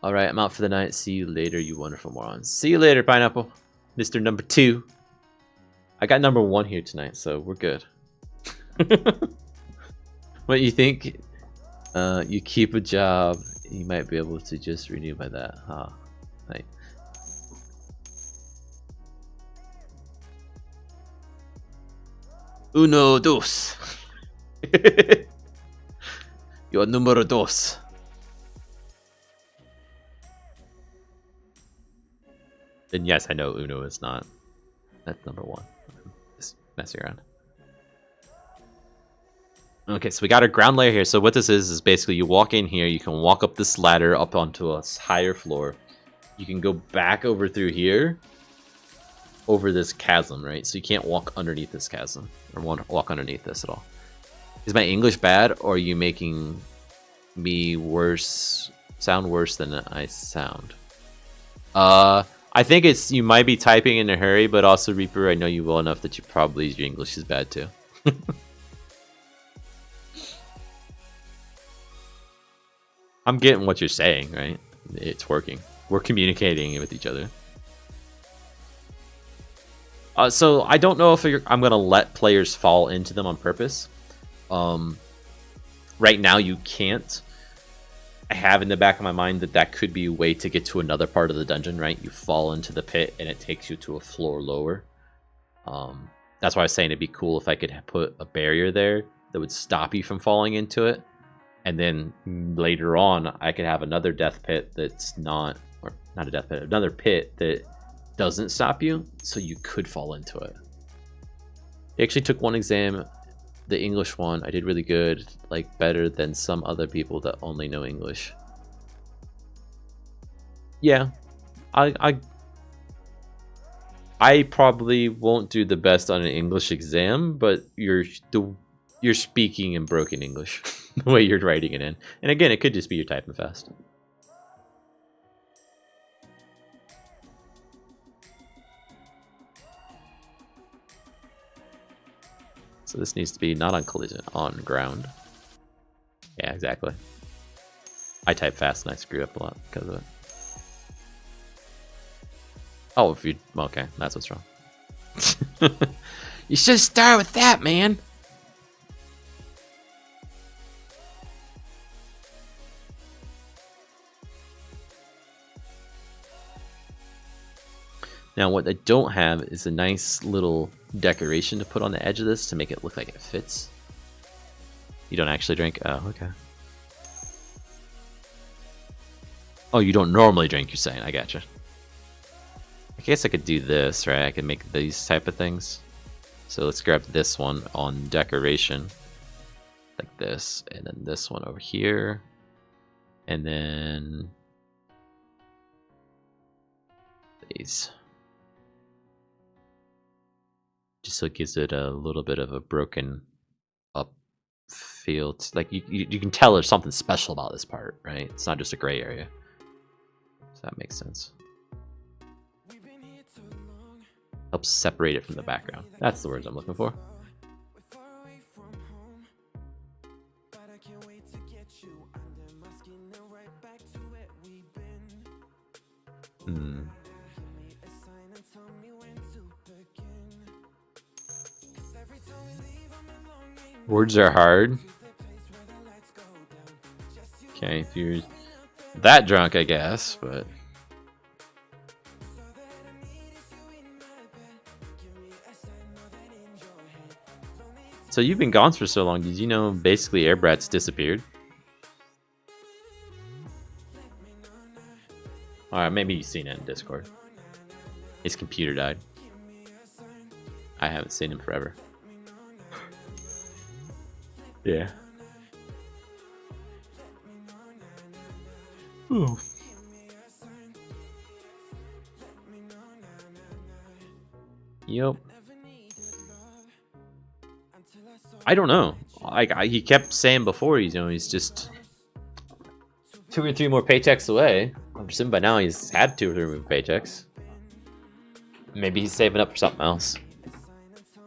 Alright, I'm out for the night. See you later, you wonderful morons. See you later, Pineapple. Mr. Number 2. I got number 1 here tonight, so we're good. What you think? You keep a job, you might be able to just renew by that, huh? Right. Uno, dos. Your numero dos. Then yes, I know Uno is not. That's number 1. Just messing around. Okay, so we got our ground layer here. So what this is basically you walk in here, you can walk up this ladder up onto a higher floor. You can go back over through here, over this chasm, right? So you can't walk underneath this chasm, or walk underneath this at all. Is my English bad, or are you making me sound worse than I sound? I think it's, you might be typing in a hurry, but also Reaper, I know you well enough that your English is bad too. I'm getting what you're saying, right? It's working. We're communicating with each other. So I don't know if I'm going to let players fall into them on purpose. Right now you can't. I have in the back of my mind that could be a way to get to another part of the dungeon, right? You fall into the pit and it takes you to a floor lower. That's why I was saying it'd be cool if I could put a barrier there that would stop you from falling into it. And then later on, I could have another death pit that's not, or not a death pit, another pit that doesn't stop you, so you could fall into it. I actually took one exam, the English one. I did really good, like better than some other people that only know English. Yeah, I probably won't do the best on an English exam, but you're speaking in broken English. The way you're writing it in. And again, it could just be you're typing fast. So this needs to be not on collision, on ground. Yeah, exactly. I type fast and I screw up a lot because of it. Oh, if you... Okay, that's what's wrong. You should start with that, man! Now, what I don't have is a nice little decoration to put on the edge of this to make it look like it fits. You don't actually drink? Oh, okay. Oh, you don't normally drink, you're saying. I gotcha. I guess I could do this, right? I could make these type of things. So let's grab this one on decoration. Like this. And then this one over here. And then... these. Just so it gives it a little bit of a broken up feel. Like you can tell there's something special about this part, right? It's not just a gray area. So that makes sense. Helps separate it from the background. That's the words I'm looking for. Words are hard. Okay, if you're that drunk, I guess, but... So you've been gone for so long, did you know basically Airbrat's disappeared? Alright, maybe you've seen it in Discord. His computer died. I haven't seen him forever. Yeah. Ooh. Yep. I don't know. He kept saying before, he's just 2 or 3 more paychecks away. I'm assuming by now he's had 2 or 3 more paychecks. Maybe he's saving up for something else. You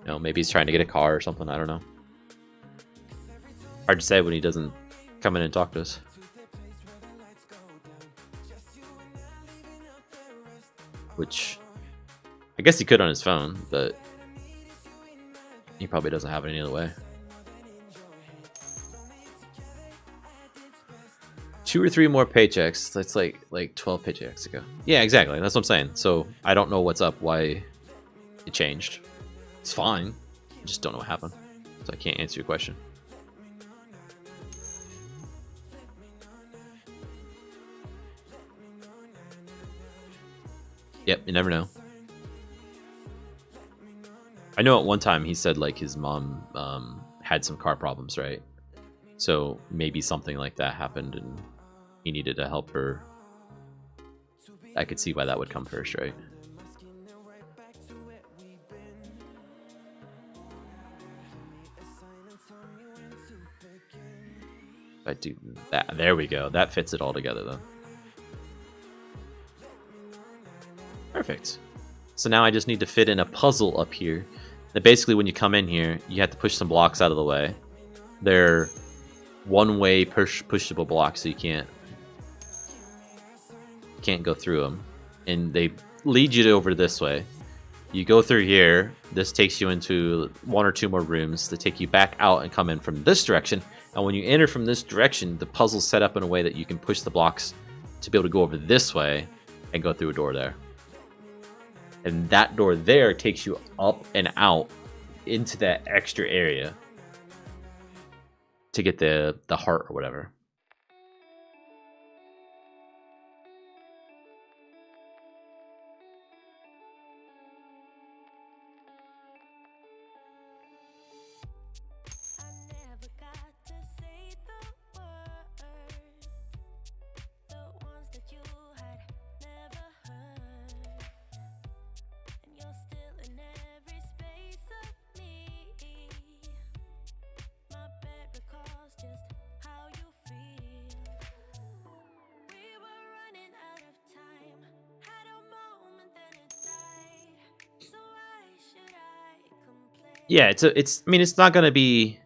know, maybe he's trying to get a car or something. I don't know. Hard to say when he doesn't come in and talk to us. Which, I guess he could on his phone, but He probably doesn't have it any other way. 2 or 3 more paychecks. That's like 12 paychecks ago. Yeah, exactly. That's what I'm saying. So I don't know what's up, why it changed. It's fine. I just don't know what happened. So I can't answer your question. Yep, you never know. I know at one time he said like his mom had some car problems, right? So maybe something like that happened and he needed to help her. I could see why that would come first, right? If I do that, there we go. That fits it all together though. Perfect. So now I just need to fit in a puzzle up here. That basically when you come in here, you have to push some blocks out of the way. They're one-way pushable blocks, so you can't go through them. And they lead you over this way. You go through here. This takes you into 1 or 2 more rooms that take you back out and come in from this direction. And when you enter from this direction, the puzzle's set up in a way that you can push the blocks to be able to go over this way and go through a door there. And that door there takes you up and out into that extra area to get the heart or whatever. Yeah, it's I mean, it's not gonna be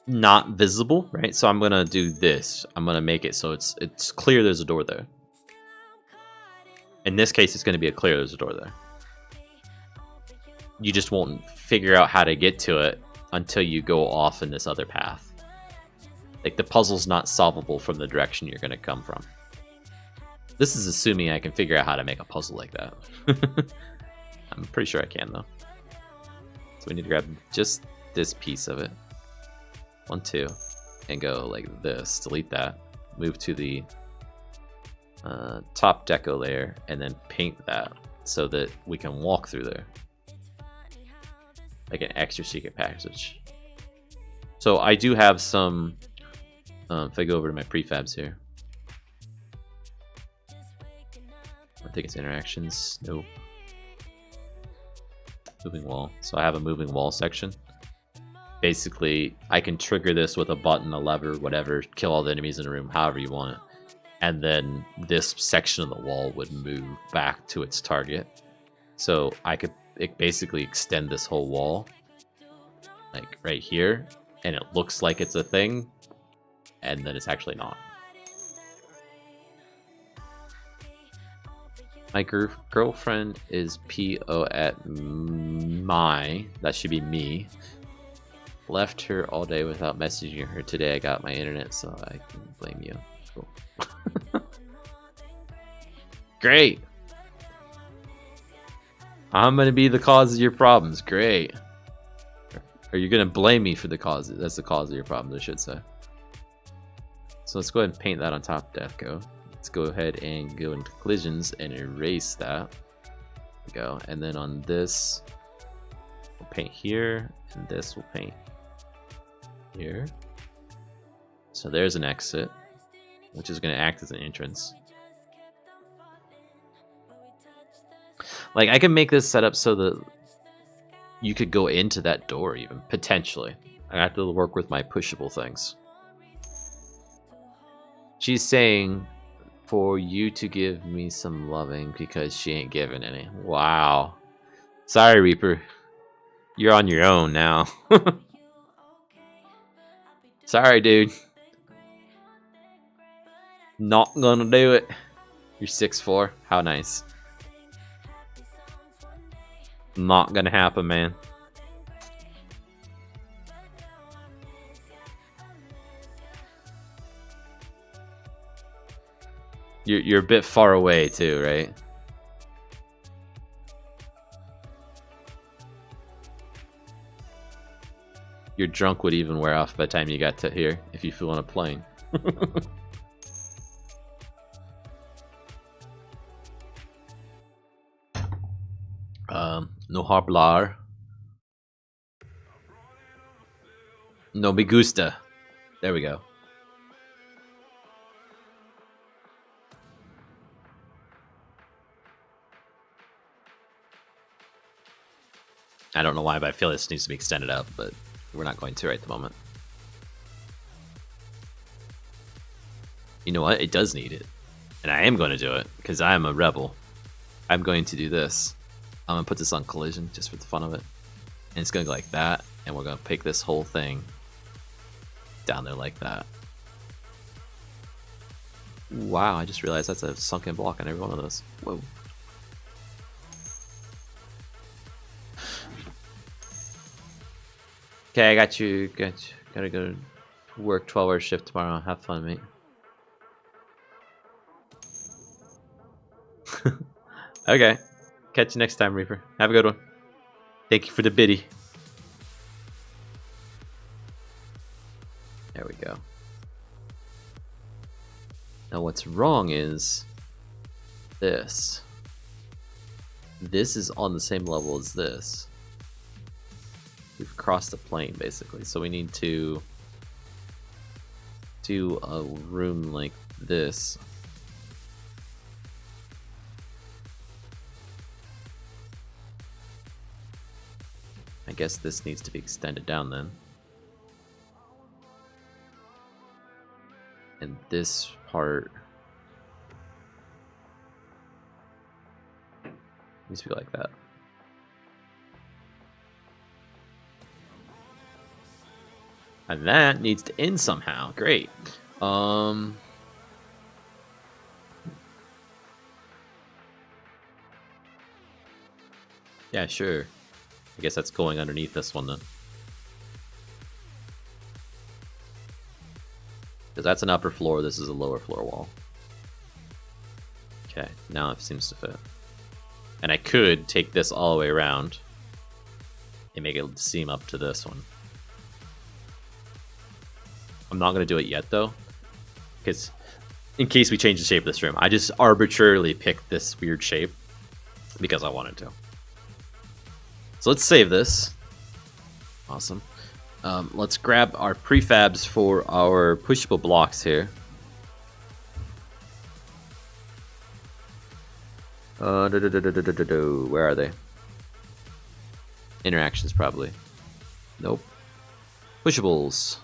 not visible, right? So I'm gonna do this. I'm gonna make it so it's clear there's a door there. In this case, it's gonna be clear there's a door there. You just won't figure out how to get to it until you go off in this other path. Like the puzzle's not solvable from the direction you're gonna come from. This is assuming I can figure out how to make a puzzle like that. I'm pretty sure I can though. We need to grab just this piece of it. 1, 2, and go like this. Delete that. Move to the top deco layer and then paint that so that we can walk through there. Like an extra secret passage. So I do have some, if I go over to my prefabs here. I think it's interactions. Nope. Moving wall. So I have a moving wall section. Basically, I can trigger this with a button, a lever, whatever, kill all the enemies in the room, however you want it. And then this section of the wall would move back to its target. So I could basically extend this whole wall, like right here, and it looks like it's a thing, and then it's actually not. My girlfriend is PO at my, that should be me. Left her all day without messaging her. Today I got my internet, so I can blame you. Cool. Great. I'm gonna be the cause of your problems. Great. Or you're gonna blame me for the cause. That's the cause of your problems, I should say. So let's go ahead and paint that on top of Deathco. Let's go ahead and go into collisions and erase that. There we go. And then on this, we'll paint here, and this will paint here. So there's an exit, which is going to act as an entrance. Like, I can make this setup so that you could go into that door even, potentially. I have to work with my pushable things. She's saying for you to give me some loving because she ain't giving any. Wow. Sorry, Reaper. You're on your own now. Sorry, dude. Not gonna do it. You're 6'4". How nice. Not gonna happen, man. You're a bit far away too, right? Your drunk would even wear off by the time you got to here if you flew on a plane. No hablar. No me gusta. There we go. I don't know why, but I feel this needs to be extended out, but we're not going to right at the moment. You know what? It does need it. And I am going to do it, because I am a rebel. I'm going to do this. I'm going to put this on collision, just for the fun of it. And it's going to go like that, and we're going to pick this whole thing down there like that. Wow, I just realized that's a sunken block on every one of those. Whoa. Okay, I got you. Gotta go to work 12-hour shift tomorrow. Have fun, mate. Okay. Catch you next time, Reaper. Have a good one. Thank you for the biddy. There we go. Now what's wrong is this. This is on the same level as this. We've crossed the plane, basically. So we need to do a room like this. I guess this needs to be extended down then. And this part needs to be like that. And that needs to end somehow. Great. Yeah, sure. I guess that's going underneath this one then. Because that's an upper floor, this is a lower floor wall. Okay, now it seems to fit. And I could take this all the way around and make it seam up to this one. I'm not going to do it yet though, because in case we change the shape of this room, I just arbitrarily picked this weird shape because I wanted to. So let's save this. Awesome. Let's grab our prefabs for our pushable blocks here. Where are they? Interactions, probably. Nope. Pushables.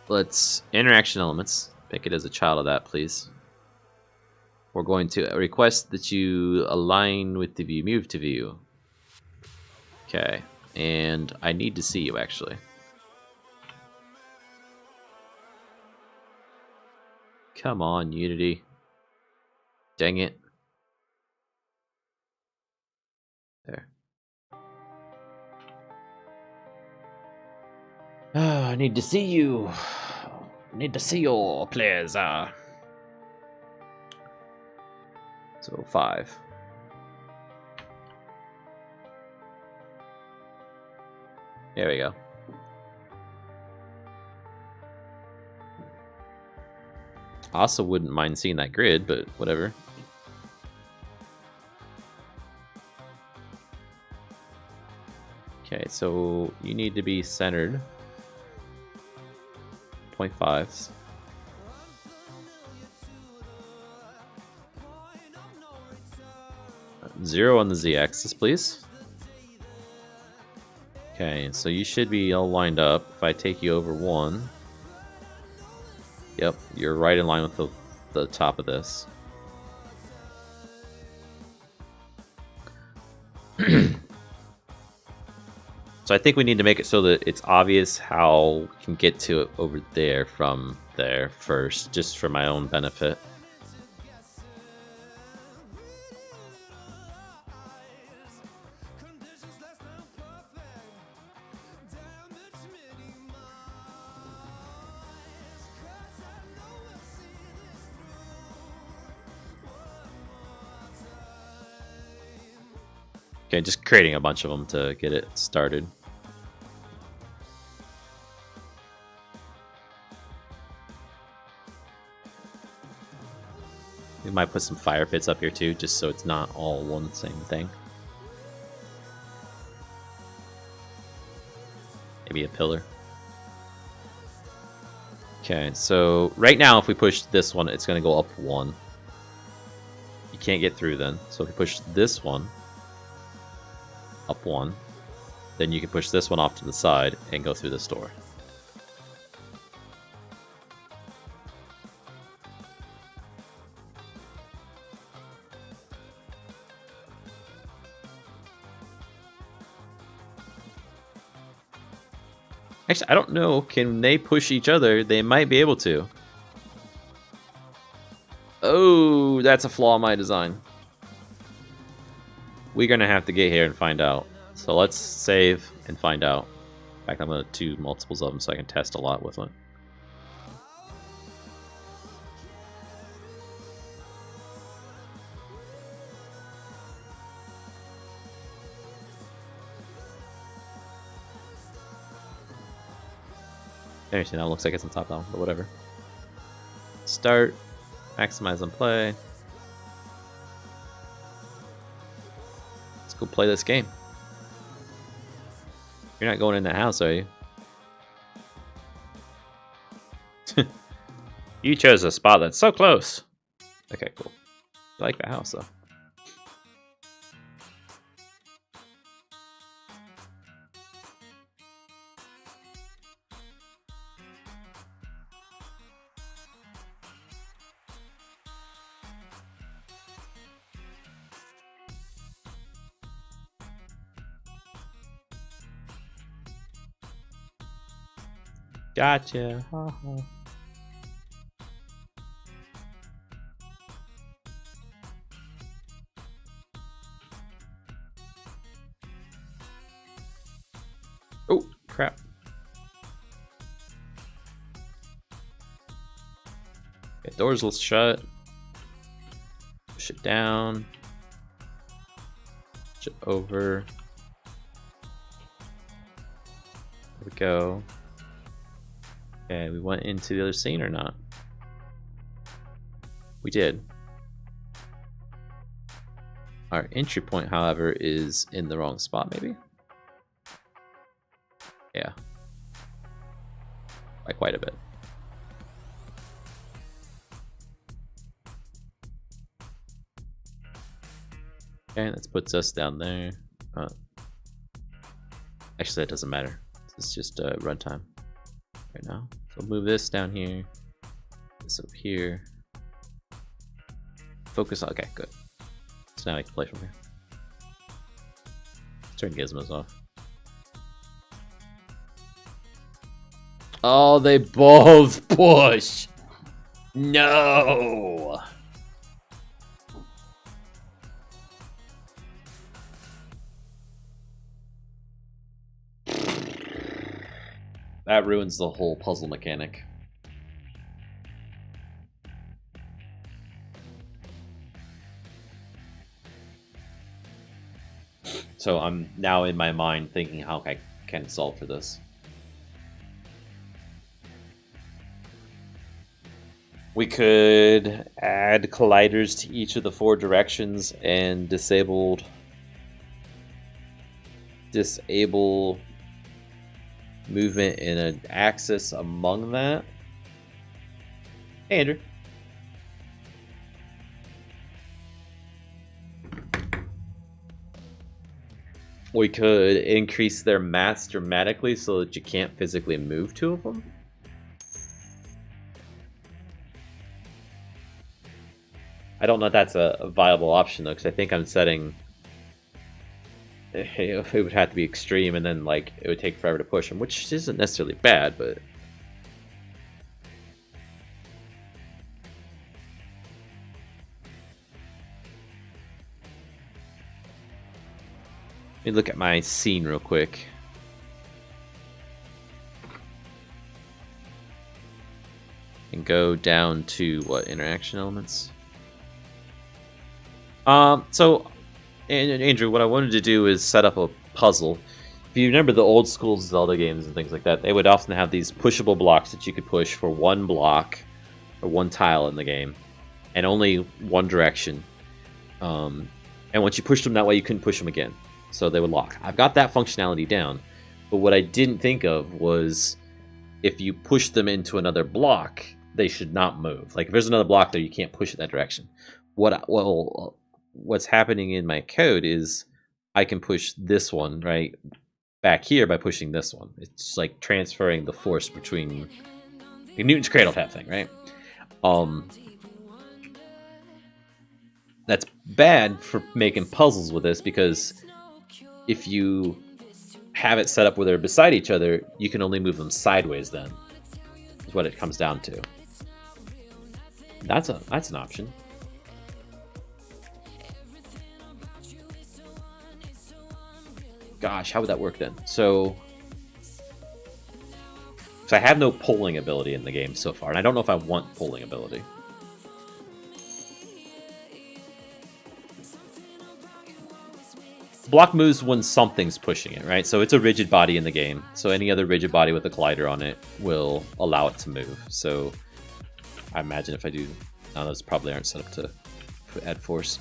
Let's interaction elements. Pick it as a child of that, please. We're going to request that you align with the view. Move to view. Okay. And I need to see you, actually. Come on, Unity. Dang it. There. I need to see you. I need to see your players. So 5. There we go. I also wouldn't mind seeing that grid, but whatever. Okay, so you need to be centered. 0.5s. Zero on the z-axis, please. Okay, so you should be all lined up. If I take you over 1, yep, you're right in line with the top of this. So I think we need to make it so that it's obvious how we can get to it over there from there first, just for my own benefit. Okay, just creating a bunch of them to get it started. We might put some fire pits up here too, just so it's not all one same thing. Maybe a pillar. Okay, so right now if we push this one, it's going to go up 1. You can't get through then. So if we push this one up 1, then you can push this one off to the side and go through this door. Actually, I don't know. Can they push each other? They might be able to. Oh, that's a flaw in my design. We're going to have to get here and find out. So let's save and find out. In fact, I'm going to do multiples of them so I can test a lot with them. Actually, now it looks like it's on top down, but whatever. Start, maximize and play. Let's go play this game. You're not going in that house, are you? You chose a spot that's so close. Okay, cool. I like that house, though. Gotcha. Oh, crap. Okay, doors will shut. Push it down. Push it over. There we go. Okay, we went into the other scene or not? We did. Our entry point, however, is in the wrong spot, maybe? Yeah. By quite a bit. Okay, that puts us down there. Actually, that doesn't matter. It's just runtime right now. So move this down here. This up here. Focus on. Okay, good. So now I can play from here. Let's turn gizmos off. Oh, they both push. No. That ruins the whole puzzle mechanic. So I'm now in my mind thinking how I can solve for this. We could add colliders to each of the 4 directions and disable movement in an axis among that. Hey, Andrew. We could increase their mass dramatically so that you can't physically move 2 of them. I don't know if that's a viable option though, because I think I'm setting it would have to be extreme, and then like it would take forever to push them, which isn't necessarily bad, but let me look at my scene real quick. And go down to what interaction elements? So And Andrew, what I wanted to do is set up a puzzle. If you remember the old school Zelda games and things like that, they would often have these pushable blocks that you could push for one block or one tile in the game, and only one direction. And once you pushed them that way, you couldn't push them again, so they would lock. I've got that functionality down, but what I didn't think of was if you push them into another block, they should not move. Like if there's another block there, you can't push it that direction. What's happening in my code is I can push this one right back here by pushing this one. It's like transferring the force between the Newton's cradle type thing, right? That's bad for making puzzles with this, because if you have it set up where they're beside each other, you can only move them sideways then. Is what it comes down to. That's an option. Gosh, how would that work then? So I have no pulling ability in the game so far, and I don't know if I want pulling ability. Block moves when something's pushing it, right? So it's a rigid body in the game, so any other rigid body with a collider on it will allow it to move. So I imagine if I do... No, those probably aren't set up to add force.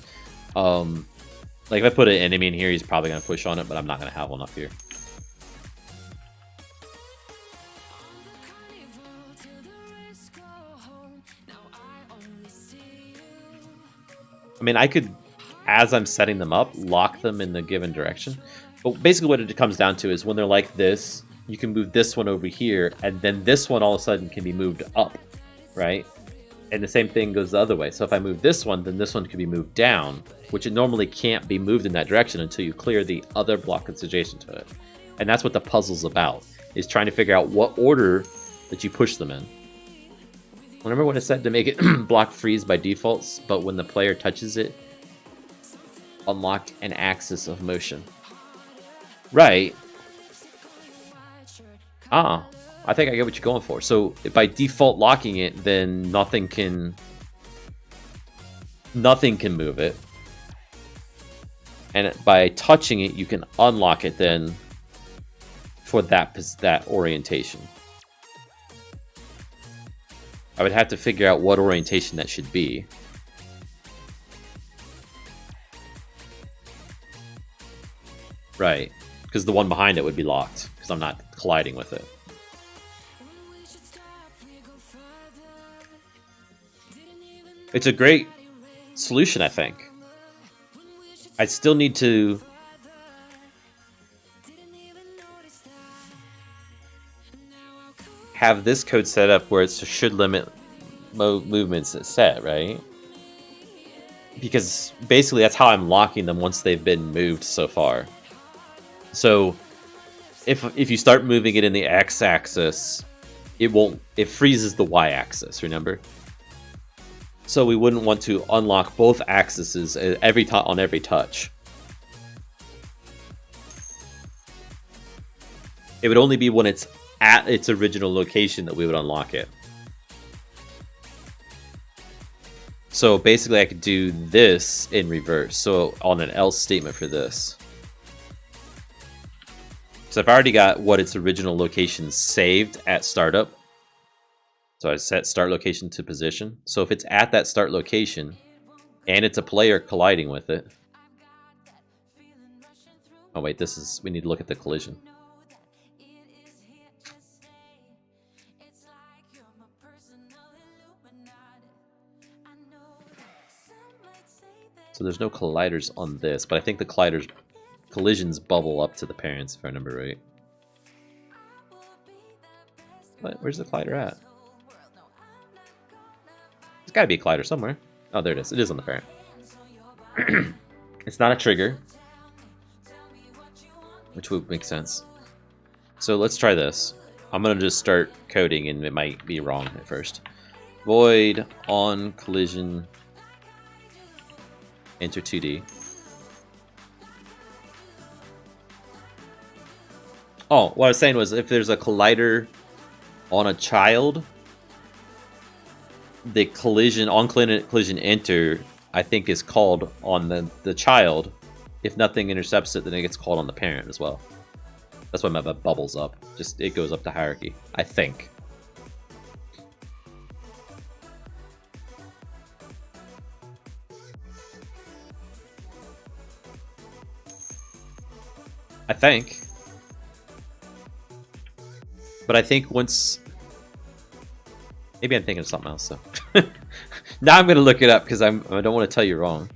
Like if I put an enemy in here, he's probably going to push on it, but I'm not going to have one up here. I mean, I could, as I'm setting them up, lock them in the given direction. But basically what it comes down to is when they're like this, you can move this one over here, and then this one all of a sudden can be moved up, right? And the same thing goes the other way. So if I move this one, then this one can be moved down, which it normally can't be moved in that direction until you clear the other block that's adjacent to it. And that's what the puzzle's about, is trying to figure out what order that you push them in. Remember what I said to make it block freeze by default, but when the player touches it, unlock an axis of motion. Right. I think I get what you're going for. So if by default locking it, then nothing can move it. And by touching it, you can unlock it then for that orientation. I would have to figure out what orientation that should be. Right, because the one behind it would be locked, because I'm not colliding with it. It's a great solution, I think. I still need to... have this code set up where it should limit movements at set, right? Because basically that's how I'm locking them once they've been moved so far. So if you start moving it in the x-axis, it freezes the y-axis, remember? So we wouldn't want to unlock both axes on every touch. It would only be when it's at its original location that we would unlock it. So basically I could do this in reverse. So on an else statement for this. So I've already got what its original location saved at startup. So I set start location to position. So if it's at that start location and it's a player colliding with it. Oh wait, we need to look at the collision. So there's no colliders on this, but I think the collisions bubble up to the parents, if I remember right. What? Where's the collider at? There's got to be a collider somewhere. Oh, there it is. It is on the parent. It's not a trigger, which would make sense. So let's try this. I'm going to just start coding, and it might be wrong at first. Void on collision. Enter 2D. Oh, what I was saying was if there's a collider on a child, the collision on collision enter, I think, is called on the child, if nothing intercepts it, then it gets called on the parent as well. That's why my bubbles up. Just it goes up to hierarchy, I think. I think. But I think once... Maybe I'm thinking of something else, so... Now I'm going to look it up, because I don't want to tell you wrong.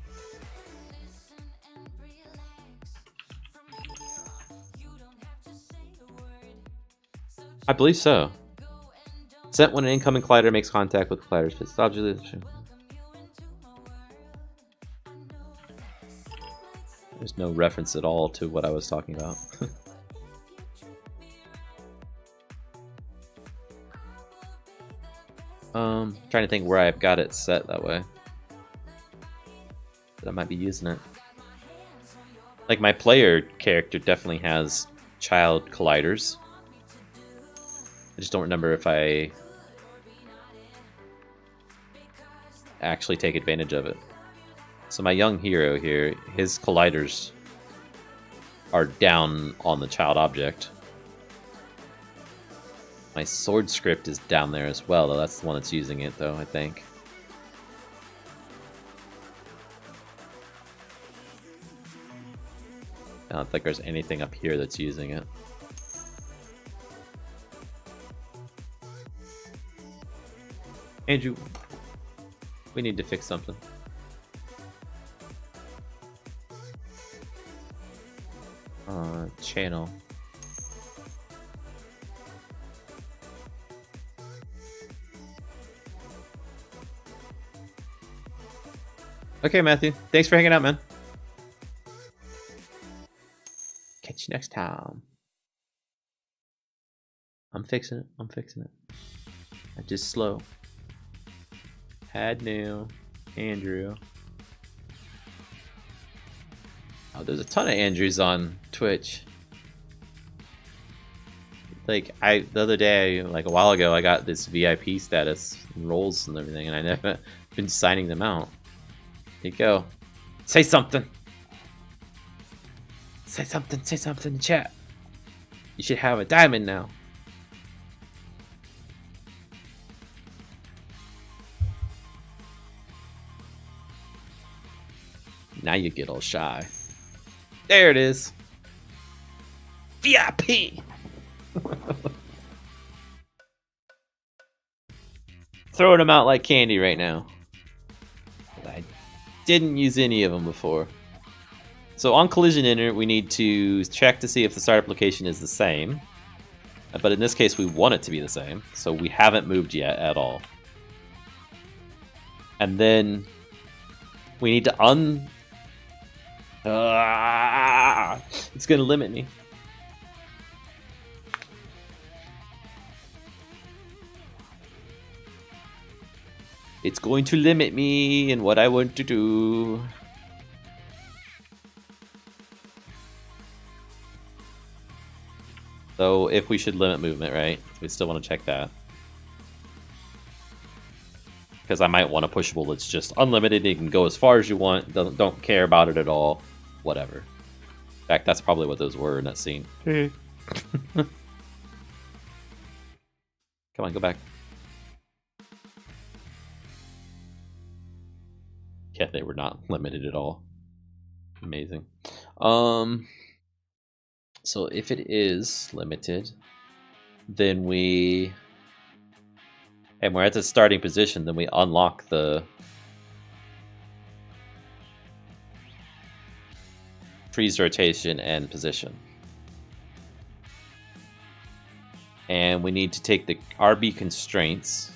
I believe so. Sent when an incoming collider makes contact with collider's pit. Stop. There's no reference at all to what I was talking about. Trying to think where I've got it set that way. But I might be using it. Like, my player character definitely has child colliders. I just don't remember if I actually take advantage of it. So my young hero here, his colliders are down on the child object. My sword script is down there as well, though that's the one that's using it, though, I think. I don't think there's anything up here that's using it. Andrew, we need to fix something. Channel. Okay, Matthew. Thanks for hanging out, man. Catch you next time. I'm fixing it. I'm fixing it. I'm just slow. Had new. Andrew. Oh, there's a ton of Andrews on Twitch. Like, the other day, like a while ago, I got this VIP status and roles and everything, and I never been signing them out. Here you go. Say something. Say something in the chat. You should have a diamond now. Now you get all shy. There it is. VIP. Throwing them out like candy right now. I didn't use any of them before. So on Collision Enter, we need to check to see if the startup location is the same. But in this case, we want it to be the same. So we haven't moved yet at all. And then we need to it's going to limit me. It's going to limit me in what I want to do. So if we should limit movement, right? We still want to check that. Because I might want a pushable that's just unlimited. You can go as far as you want. Don't care about it at all. Whatever. In fact, that's probably what those were in that scene. Come on, go back. Yeah, they were not limited at all. Amazing. So if it is limited, then and we're at the starting position, then we unlock the freeze rotation and position. And we need to take the RB constraints.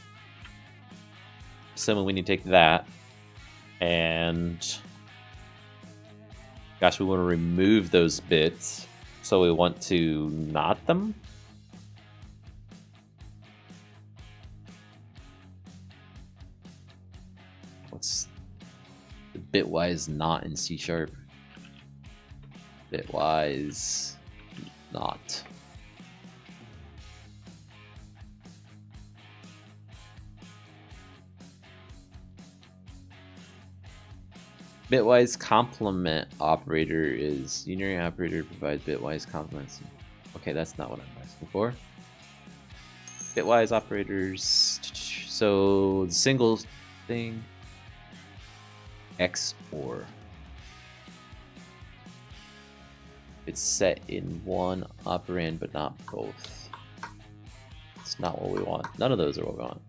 Similarly, we need to take that. And gosh, we want to remove those bits. So we want to knot them. What's the bitwise not in C#? Bitwise not. Bitwise complement operator is unary operator provides bitwise complements. Okay, that's not what I'm asking for. Bitwise operators. So the single thing. XOR. It's set in one operand but not both. It's not what we want. None of those are what we want.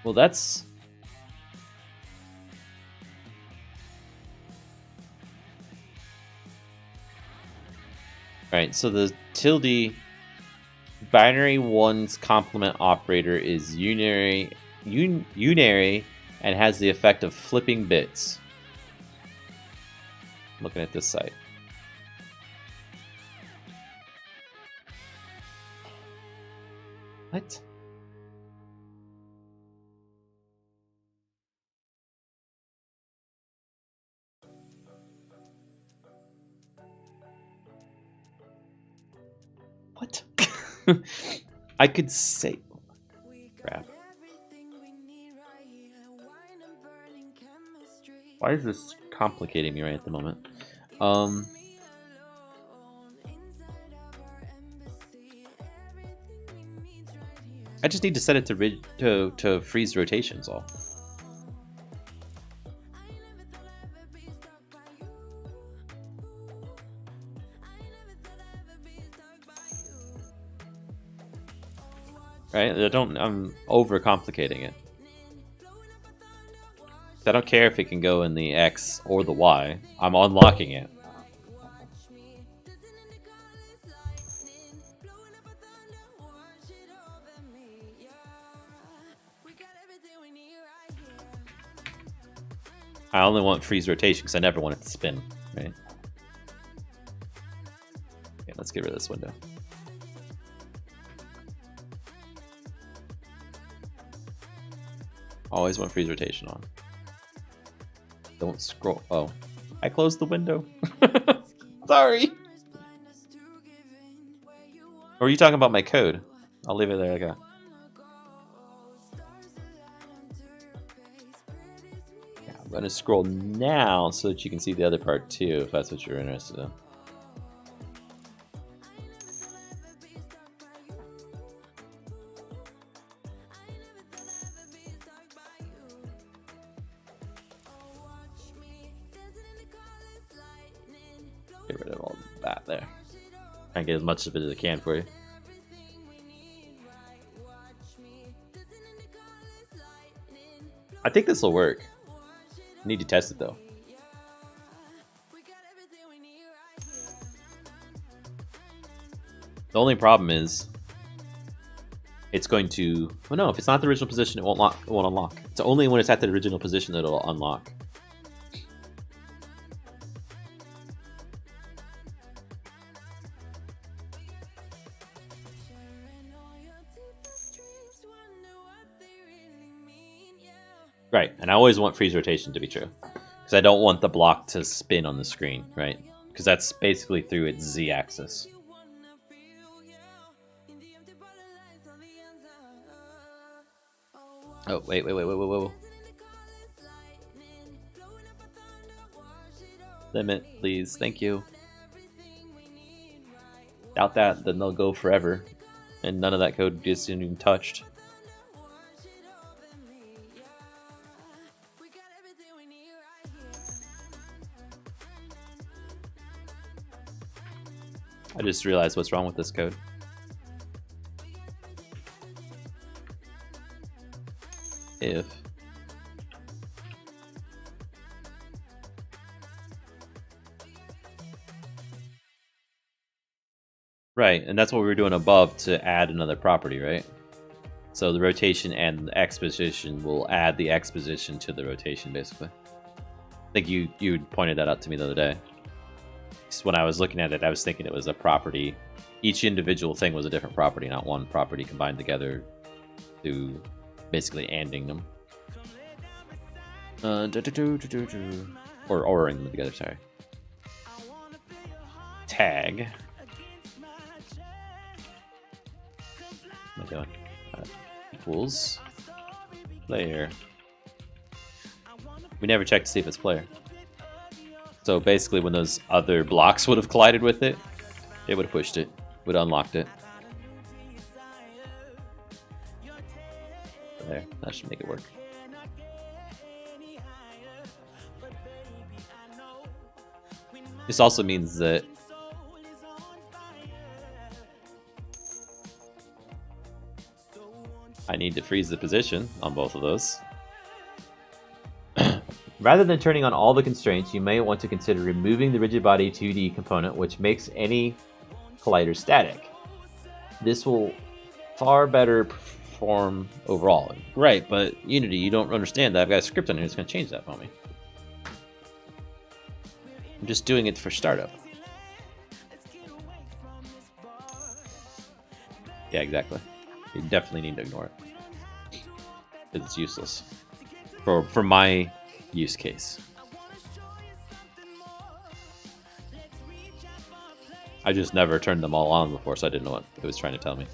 Well, that's... Alright, so the tilde binary one's complement operator is unary and has the effect of flipping bits. Looking at this site. What? What? I could say... Crap. Why is this complicating me right at the moment? I just need to set it to freeze rotations all. Right? I'm overcomplicating it. I don't care if it can go in the X or the Y. I'm unlocking it. I only want freeze rotation because I never want it to spin, right? Okay, let's get rid of this window. Always want freeze rotation on. Don't scroll. Oh, I closed the window. Sorry. Or are you talking about my code? I'll leave it there. Okay. Yeah, I'm going to scroll now so that you can see the other part too, if that's what you're interested in. Get rid of all that there. Try and get as much of it as I can for you. I think this will work. I need to test it though. The only problem is it's going to... Well, no, if it's not the original position, it won't unlock. It's only when it's at the original position that it'll unlock. Right, and I always want freeze rotation to be true. Because I don't want the block to spin on the screen, right? Because that's basically through its z-axis. Oh, wait. Limit, please. Thank you. Doubt that, then they'll go forever. And none of that code gets even touched. I just realized what's wrong with this code. If right, and that's what we were doing above to add another property, right? So the rotation and the X position will add the X position to the rotation, basically. I think you pointed that out to me the other day. Just when I was looking at it, I was thinking it was a property. Each individual thing was a different property, not one property combined together to basically anding them. Or oring them together, sorry. Tag. What am I doing? Equals player We never checked to see if it's player. So basically when those other blocks would have collided with it, it would have pushed it, would have unlocked it. There, that should make it work. This also means that I need to freeze the position on both of those. Rather than turning on all the constraints, you may want to consider removing the rigid body 2D component, which makes any collider static. This will far better perform overall. Right, but Unity, you don't understand that. I've got a script on here that's going to change that for me. I'm just doing it for startup. Yeah, exactly. You definitely need to ignore it. Because it's useless. For my use case. I just never turned them all on before, so I didn't know what it was trying to tell me.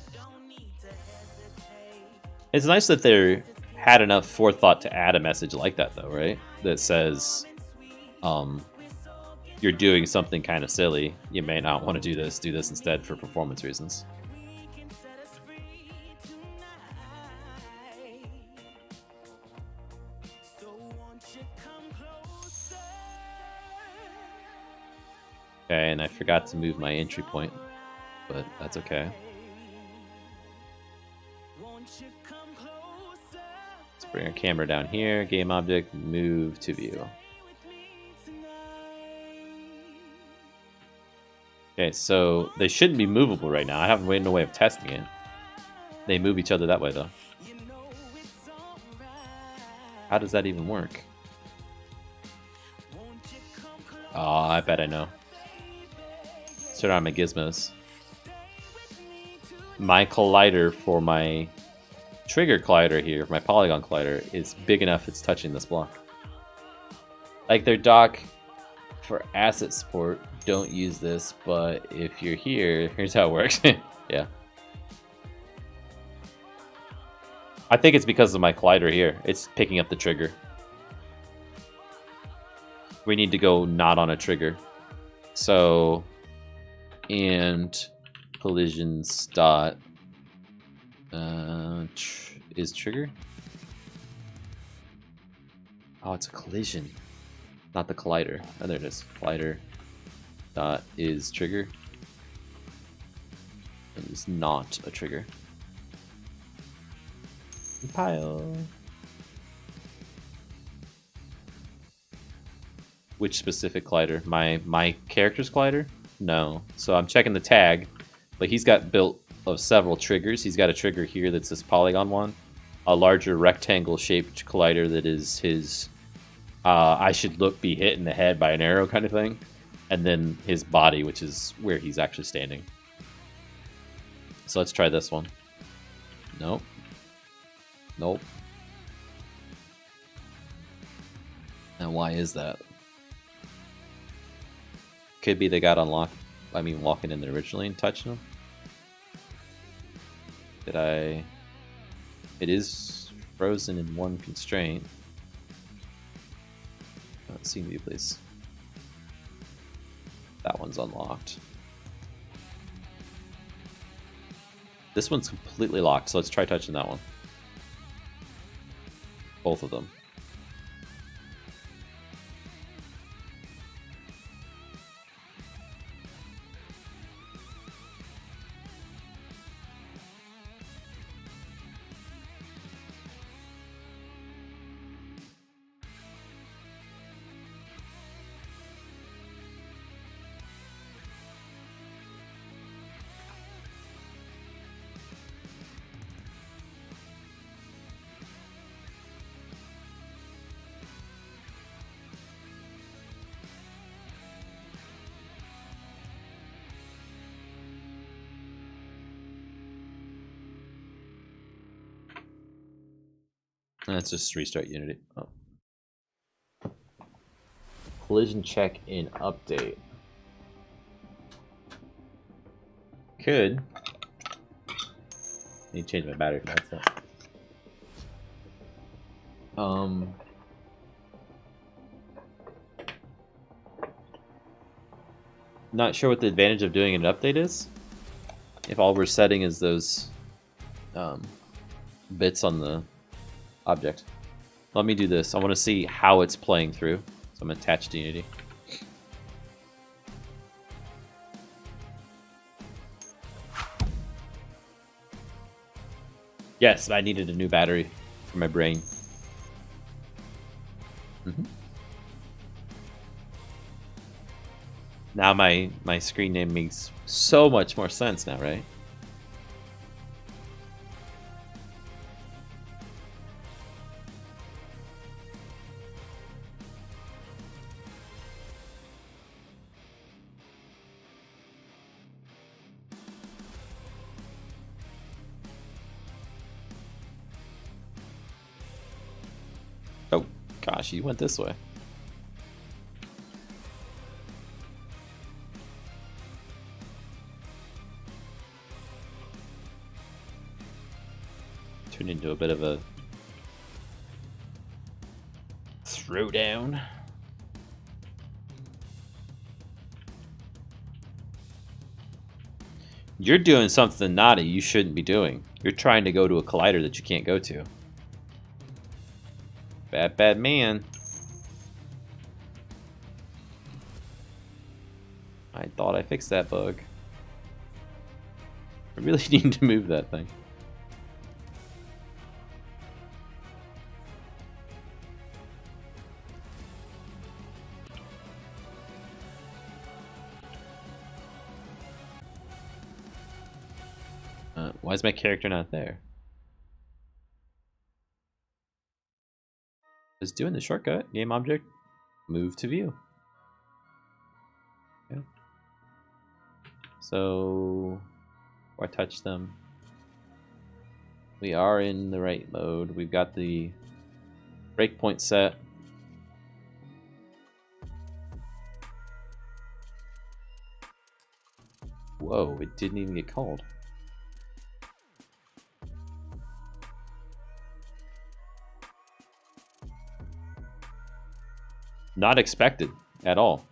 It's nice that they had enough forethought to add a message like that, though, right? That says, you're doing something kind of silly. You may not want to do this instead for performance reasons. Okay, and I forgot to move my entry point, but that's okay. Let's bring our camera down here, game object, move to view. Okay, so they shouldn't be movable right now. I haven't no way of testing it. They move each other that way, though. How does that even work? Oh, I bet I know. Turn on my gizmos. My collider for my trigger collider here, my polygon collider, is big enough it's touching this block. Like their dock for asset support, don't use this, but if you're here, here's how it works. Yeah. I think it's because of my collider here. It's picking up the trigger. We need to go not on a trigger. So, and collisions dot is trigger? Oh, it's a collision, not the collider. Oh, there it is. Collider dot is trigger. It is not a trigger. Compile. Which specific collider? My character's collider? No. So I'm checking the tag, but he's got built of several triggers. He's got a trigger here that's this polygon one, a larger rectangle shaped collider that is his I should be hit in the head by an arrow kind of thing, and then his body, which is where he's actually standing. So let's try this one. Nope. Nope. And why is that? Could be they got unlocked. I mean, walking in there originally and touching them. Did I? It is frozen in one constraint. See me, please. That one's unlocked. This one's completely locked, so let's try touching that one. Both of them. Let's just restart Unity. Oh. Collision check in update. Could. Need to change my battery. That's it. Not sure what the advantage of doing an update is. If all we're setting is those bits on the object. Let me do this. I want to see how it's playing through. So I'm attached to Unity. Yes, I needed a new battery for my brain. Now my screen name makes so much more sense now, right? Oh, gosh, you went this way. Turned into a bit of a throwdown. You're doing something naughty you shouldn't be doing. You're trying to go to a collider that you can't go to. Bad, bad man. I thought I fixed that bug. I really need to move that thing. Why is my character not there? Just doing the shortcut. Game object. Move to view. Okay. So, where I touch them. We are in the right mode. We've got the breakpoint set. Whoa, it didn't even get called. Not expected at all.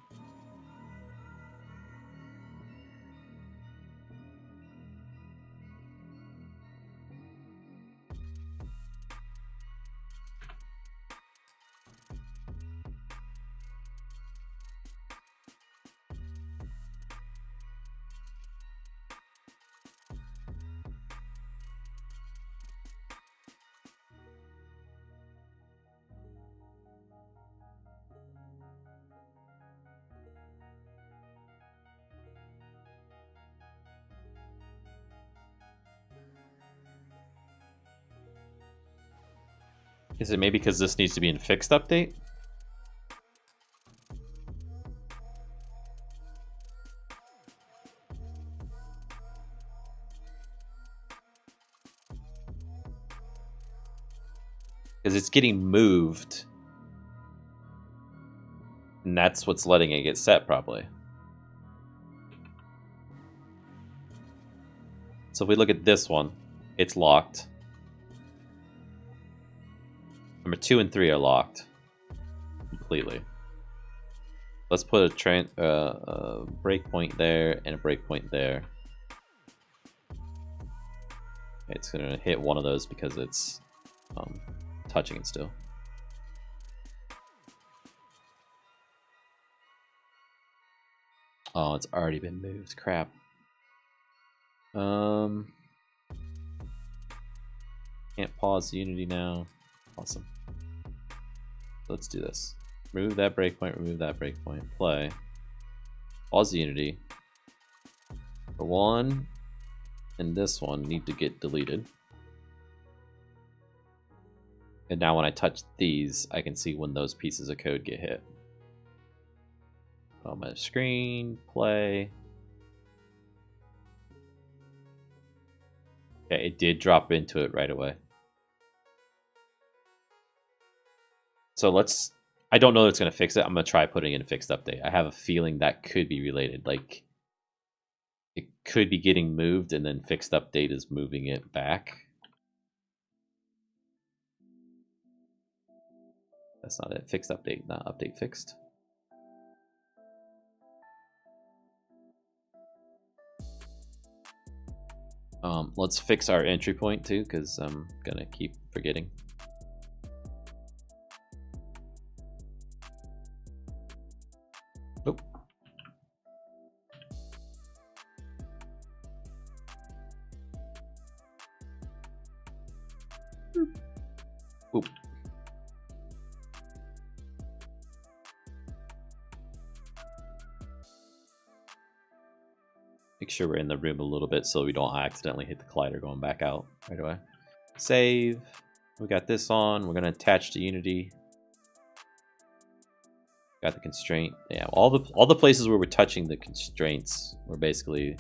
Is it maybe because this needs to be in fixed update? Because it's getting moved. And that's what's letting it get set properly. So if we look at this one, it's locked. Number 2 and 3 are locked completely. Let's put a breakpoint there and a breakpoint there. It's gonna hit one of those because it's touching it still. Oh, it's already been moved. Crap. Can't pause Unity now. Awesome. Let's do this. Remove that breakpoint, remove that breakpoint. Play. Pause Unity. The one and this one need to get deleted. And now when I touch these, I can see when those pieces of code get hit. On my screen, play. Okay, it did drop into it right away. So let's, I don't know that it's going to fix it. I'm going to try putting in a fixed update. I have a feeling that could be related. Like, it could be getting moved and then fixed update is moving it back. That's not it. Fixed update, not update fixed. Let's fix our entry point too, because I'm gonna keep forgetting. Oop. Oop. Make sure we're in the room a little bit so we don't accidentally hit the collider going back out right away. Save. We got this on. We're gonna attach to Unity. Got the constraint. Yeah, all the places where we're touching the constraints, we're basically.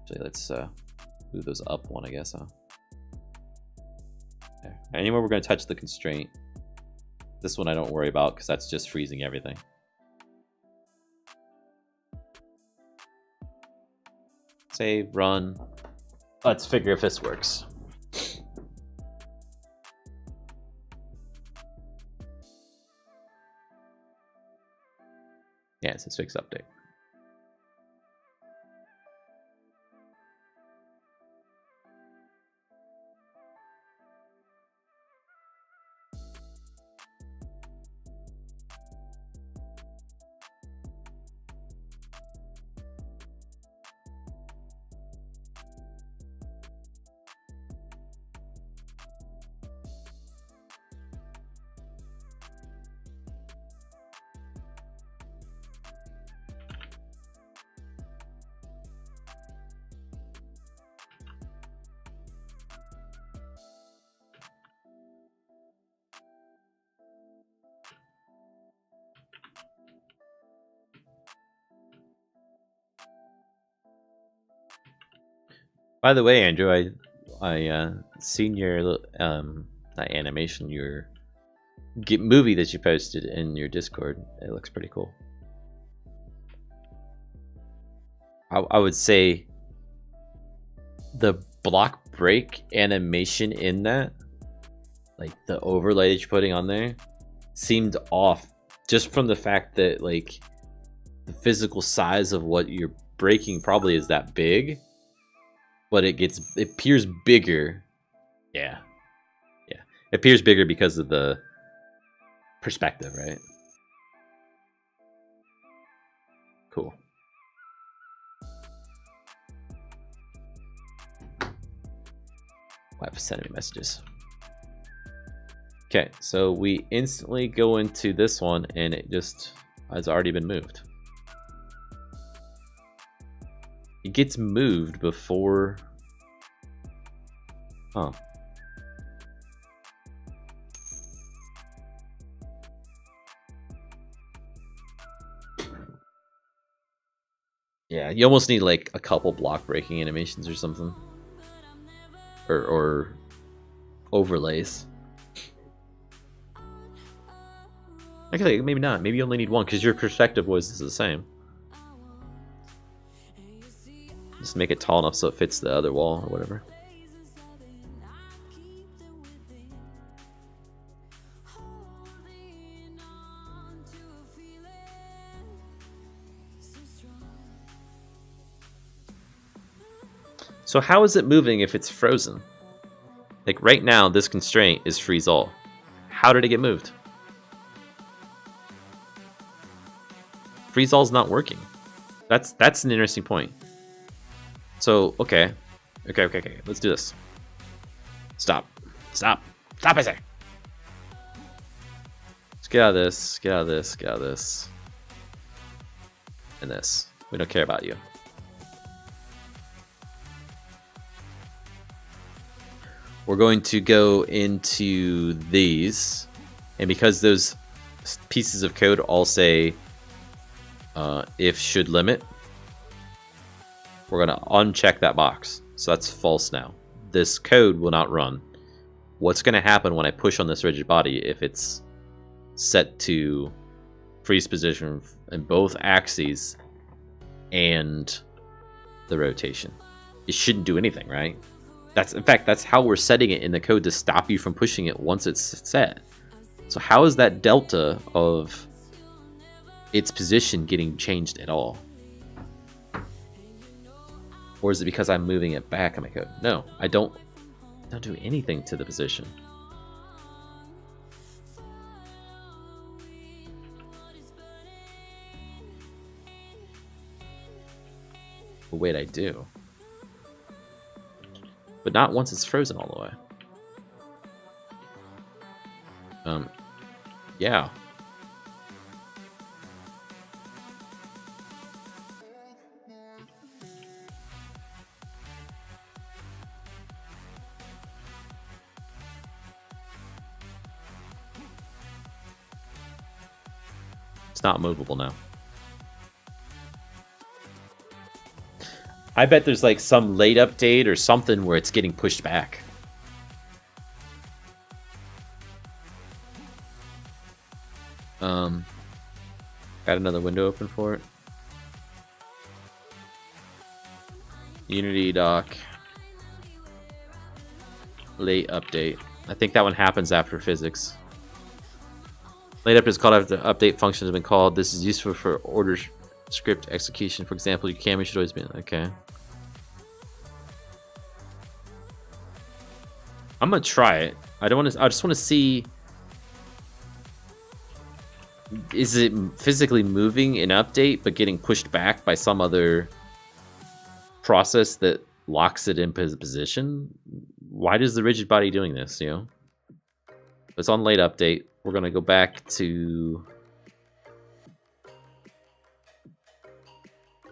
Actually, let's move those up one, I guess. Huh? There. Anywhere we're gonna touch the constraint. This one I don't worry about because that's just freezing everything. Save, run. Let's figure if this works. Yeah, it says fix update. By the way, Andrew, I seen your that animation, your movie that you posted in your Discord. It looks pretty cool. I would say the block break animation in that, like the overlay that you're putting on there, seemed off just from the fact that like the physical size of what you're breaking probably is that big. But it appears bigger. Yeah. Yeah. It appears bigger because of the perspective, right? Cool. Why have sent me messages? Okay, so we instantly go into this one and it just has already been moved. It gets moved before. Huh. Yeah, you almost need like a couple block breaking animations or something. Or overlays. Actually, maybe not. Maybe you only need one because your perspective was the same. Just make it tall enough so it fits the other wall or whatever. So how is it moving if it's frozen? Like right now, this constraint is freeze all. How did it get moved? Freeze all's not working. That's an interesting point. So, okay. Let's do this. Stop, I say. Let's get out of this, get out of this, get out of this. And this. We don't care about you. We're going to go into these. And because those pieces of code all say if should limit, we're going to uncheck that box. So that's false now. This code will not run. What's going to happen when I push on this rigid body if it's set to freeze position in both axes and the rotation? It shouldn't do anything, right? In fact, that's how we're setting it in the code to stop you from pushing it once it's set. So how is that delta of its position getting changed at all? Or is it because I'm moving it back in my code? No, I don't do anything to the position. But wait, I do. But not once it's frozen all the way. Yeah. It's not movable now. I bet there's like some late update or something where it's getting pushed back. Got another window open for it. Unity doc. Late update. I think that one happens after physics. Late update is called after the update function has been called. This is useful for order script execution. For example, your camera should always be okay. I'm gonna try it. I just want to see. Is it physically moving in update but getting pushed back by some other process that locks it in position? Why does the rigid body doing this, you know? It's on late update. We're gonna go back to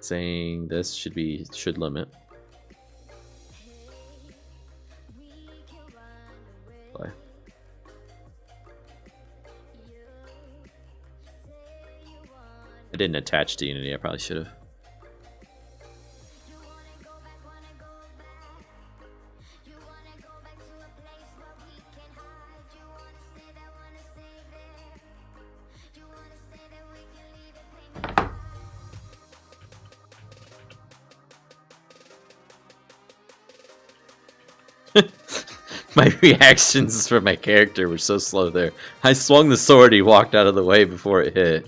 saying this should limit. Play. I didn't attach to Unity. I probably should have. My reactions for my character were so slow there. I swung the sword, he walked out of the way before it hit.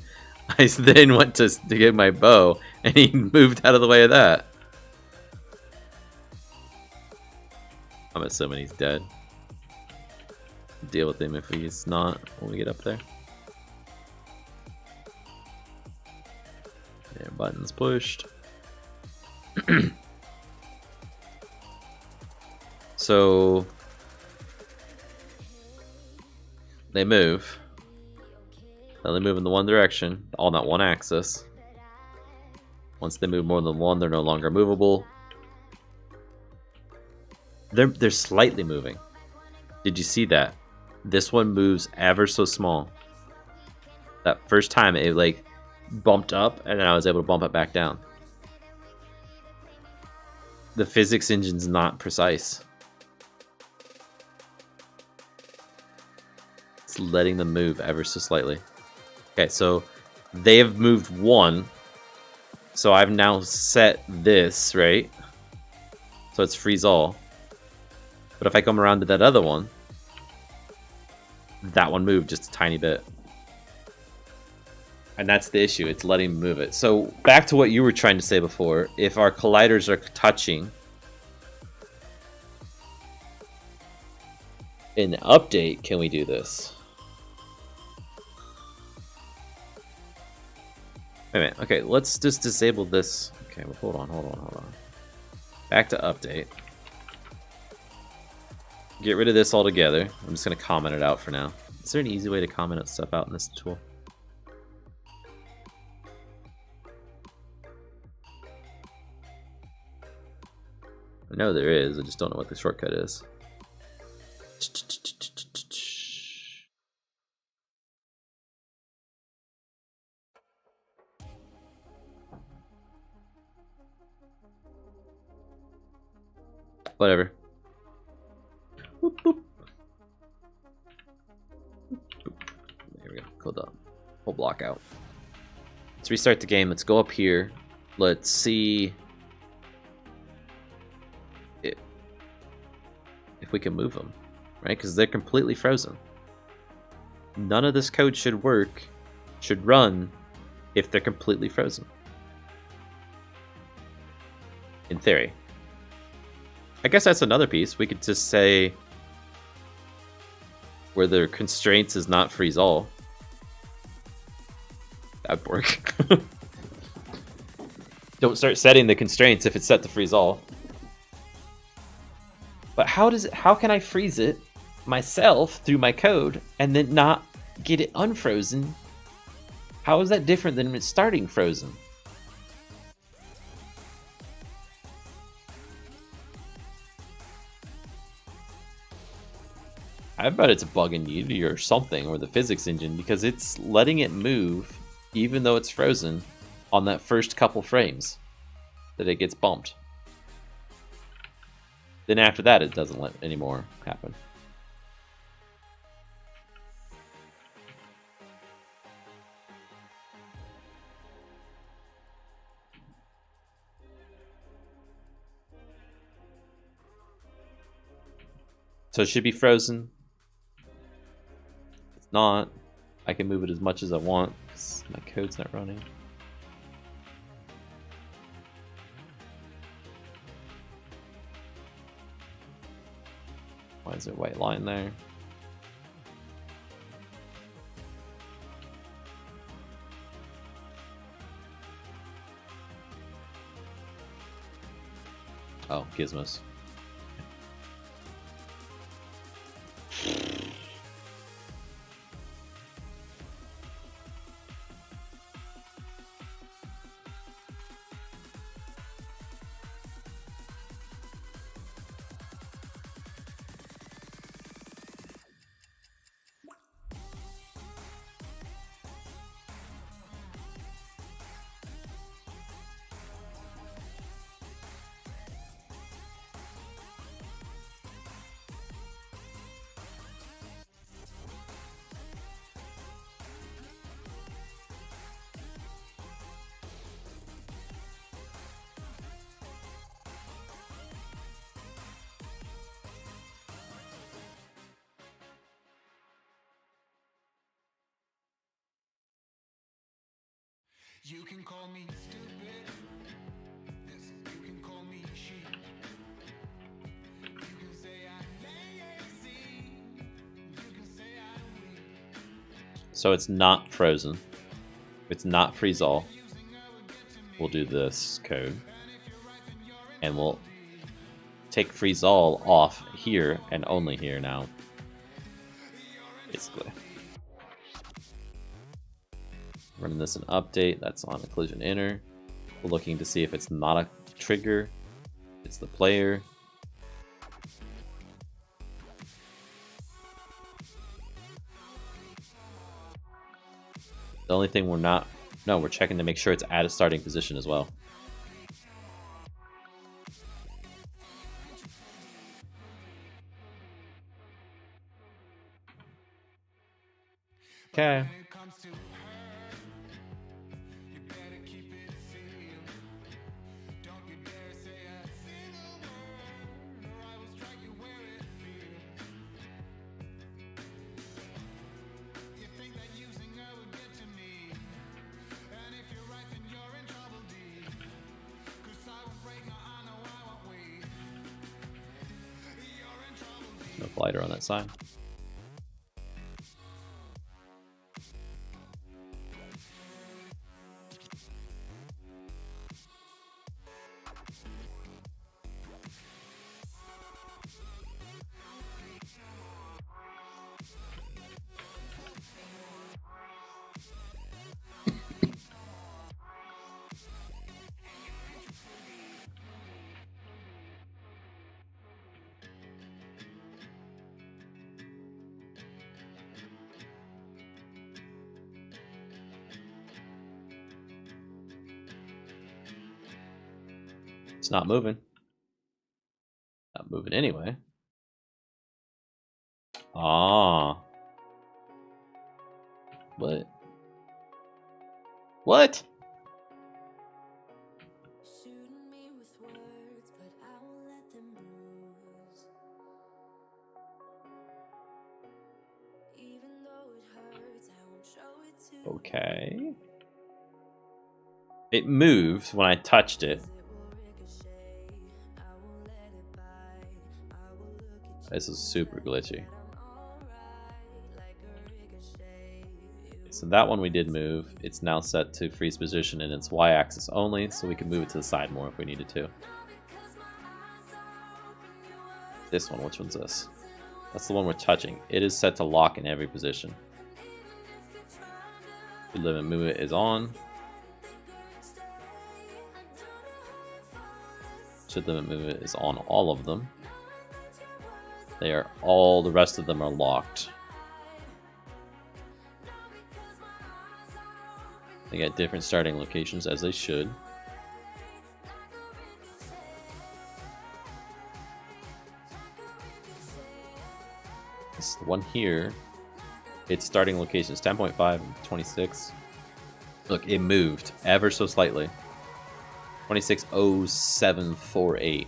I then went to get my bow, and he moved out of the way of that. I'm assuming he's dead. Deal with him if he's not when we get up there. Yeah, buttons pushed. So they move. They only move in the one direction, all not one axis. Once they move more than one, they're no longer movable. They're slightly moving. Did you see that? This one moves ever so small. That first time it like bumped up, and then I was able to bump it back down. The physics engine's not precise. It's letting them move ever so slightly. Okay, so they have moved one. So I've now set this, right? So it's freeze all. But if I come around to that other one, that one moved just a tiny bit. And that's the issue, it's letting me move it. So back to what you were trying to say before, if our colliders are touching in the update, can we do this? Wait a minute, okay, let's just disable this. Okay, well, hold on. Back to update. Get rid of this altogether. I'm just gonna comment it out for now. Is there an easy way to comment stuff out in this tool? I know there is, I just don't know what the shortcut is. Whatever. Boop, boop. There we go. Hold up. Whole block out. Let's restart the game. Let's go up here. Let's see if we can move them, right? Because they're completely frozen. None of this code should work, should run, if they're completely frozen. In theory. I guess that's another piece. We could just say where the constraints is not freeze all. That'd work. Don't start setting the constraints if it's set to freeze all. But how can I freeze it myself through my code and then not get it unfrozen? How is that different than it's starting frozen? I bet it's a bug in Unity or something, or the physics engine, because it's letting it move even though it's frozen on that first couple frames that it gets bumped. Then after that, it doesn't let any more happen. So it should be frozen. It's not. I can move it as much as I want because my code's not running. Why is there a white line there? Oh, gizmos. You can call me stupid. Yes, you can call me sheep. You can say I'm lazy. You can say I'm weak. So it's not frozen. It's not freeze all. We'll do this code. And we'll take freeze all off here and only here now. Basically. Running this in update, that's on occlusion inner. We're looking to see if it's not a trigger, it's the player. The only thing we're not, no, we're checking to make sure it's at a starting position as well. Okay. No glider on that side. It's not moving. Not moving anyway. Ah. What? What? Okay. It moved when I touched it. This is super glitchy. So that one we did move. It's now set to freeze position and it's Y-axis only, so we can move it to the side more if we needed to. This one, which one's this? That's the one we're touching. It is set to lock in every position. Speed limit movement is on. Should limit movement is on all of them. They are all, the rest of them are locked. They got different starting locations, as they should. This one here, its starting location is 10.5 and 26. Look, it moved ever so slightly. 260748.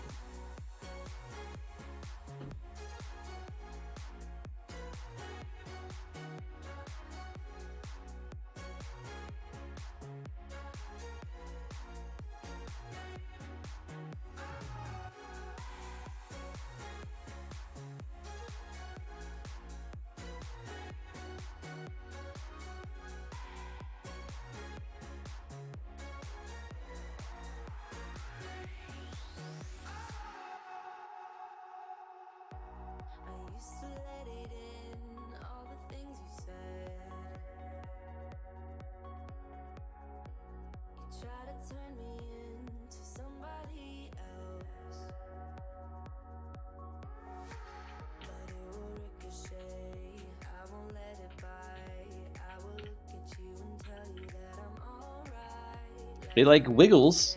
It like wiggles.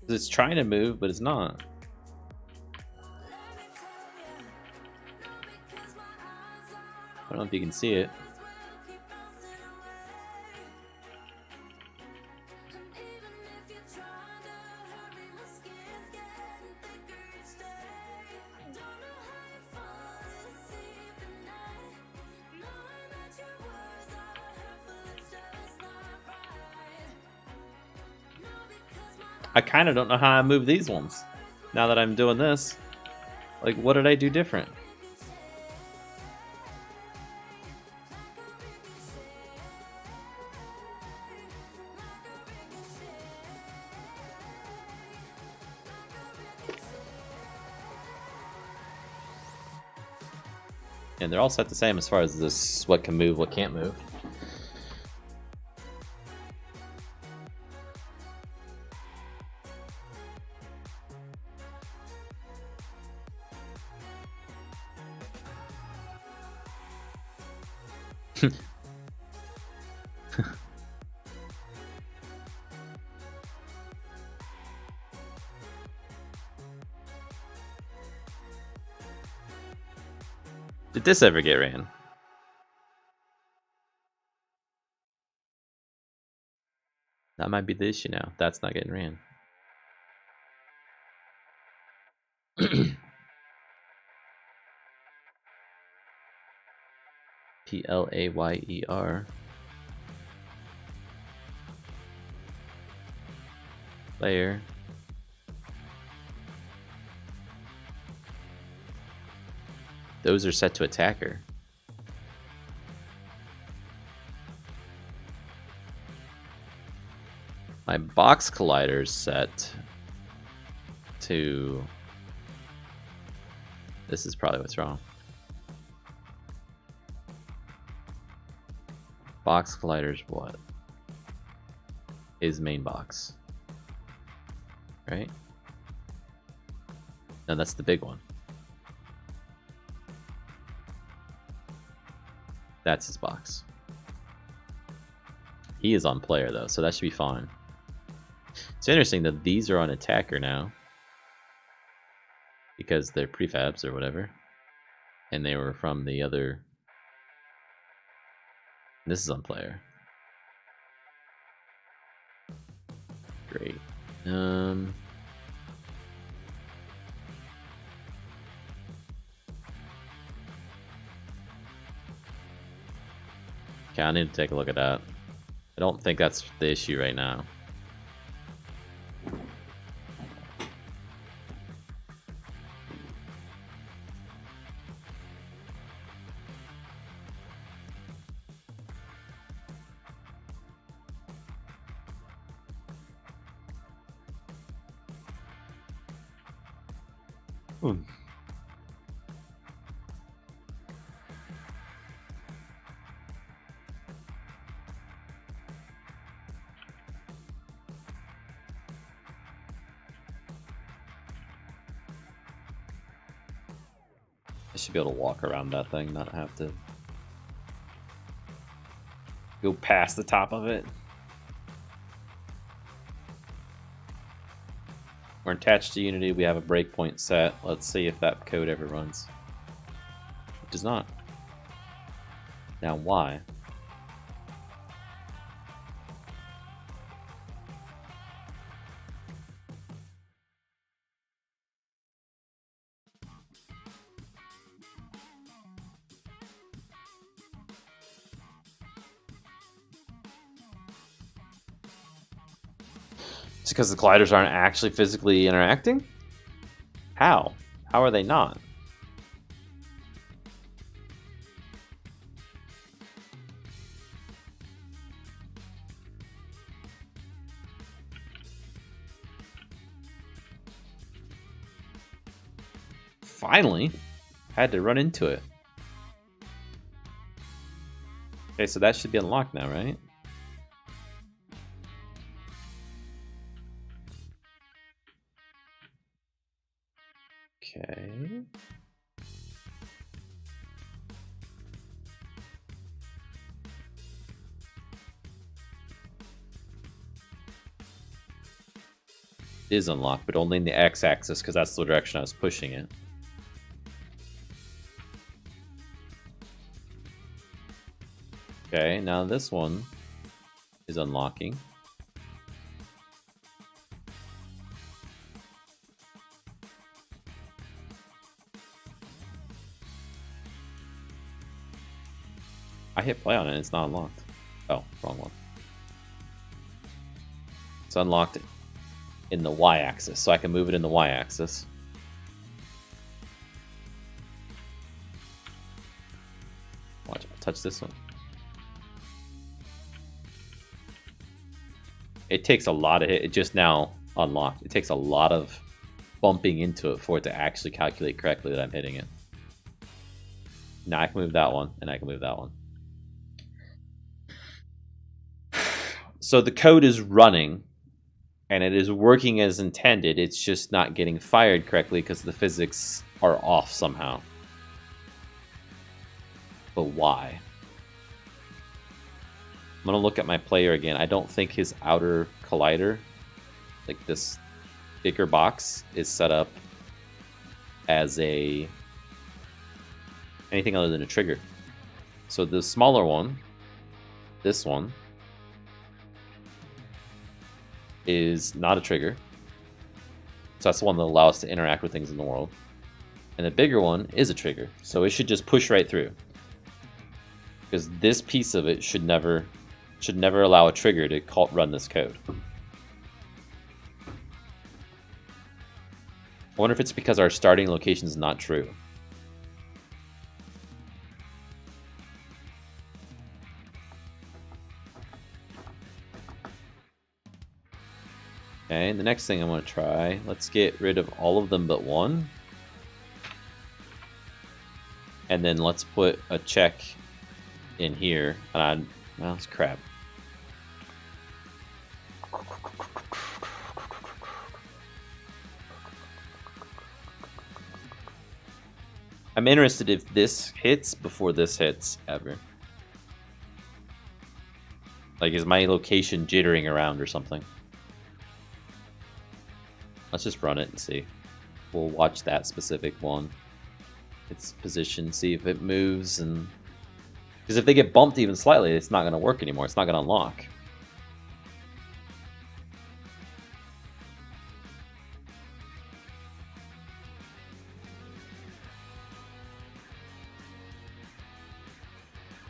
It's trying to move, but it's not. I don't know if you can see it. I kind of don't know how I move these ones. Now that I'm doing this. Like, what did I do different? And they're all set the same as far as this, what can move, what can't move. Did this ever get ran? That might be the issue now. That's not getting ran. Player. Player. Those are set to attacker. My box collider is set to... This is probably what's wrong. Box collider's what? Is main box. Right? No, that's the big one. That's his box. He is on player though, so that should be fine. It's interesting that these are on attacker now. Because they're prefabs or whatever. And they were from the other... This is on player. Great. Okay, I need to take a look at that. I don't think that's the issue right now. I should be able to walk around that thing, not have to go past the top of it. We're attached to Unity. We have a breakpoint set. Let's see if that code ever runs. It does not. Now, why? It's because the colliders aren't actually physically interacting? How? How are they not? Finally, had to run into it. Okay, so that should be unlocked now, right? Okay. It is unlocked, but only in the x-axis because that's the direction I was pushing it. Okay, now this one is unlocking. I hit play on it, it's not unlocked. Oh, wrong one. It's unlocked in the y-axis, so I can move it in the y-axis. Watch, I'll touch this one. It takes a lot of it just now unlocked. It takes a lot of bumping into it for it to actually calculate correctly that I'm hitting it. Now I can move that one, and I can move that one. So the code is running, and it is working as intended. It's just not getting fired correctly because the physics are off somehow. But why? I'm going to look at my player again. I don't think his outer collider, like this bigger box, is set up as a anything other than a trigger. So the smaller one, this one, is not a trigger. So that's the one that allows us to interact with things in the world. And the bigger one is a trigger. So it should just push right through. Because this piece of it should never allow a trigger to run this code. I wonder if it's because our starting location is not true. Okay, and the next thing I want to try, let's get rid of all of them but one. And then let's put a check in here. Well, it's crap. I'm interested if this hits before this hits, ever. Like, is my location jittering around or something? Let's just run it and see. We'll watch that specific one. Its position, see if it moves, and because if they get bumped even slightly, it's not going to work anymore. It's not going to unlock.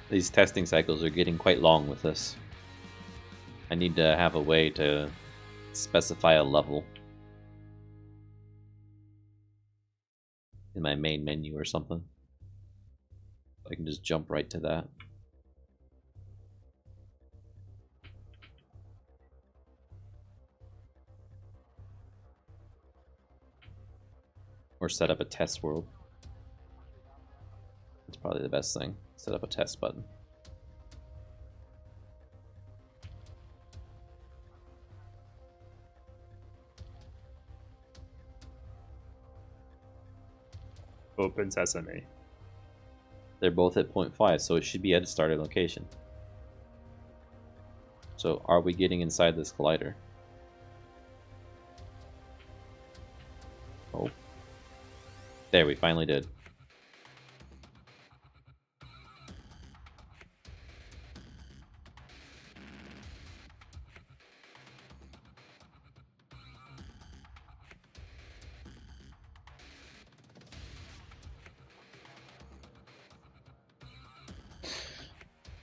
These testing cycles are getting quite long with this. I need to have a way to specify a level in my main menu or something. I can just jump right to that. Or set up a test world. That's probably the best thing. Set up a test button. Open sesame. They're both at 0.5, so it should be at a starting location. So are we getting inside this collider? Oh. There, we finally did.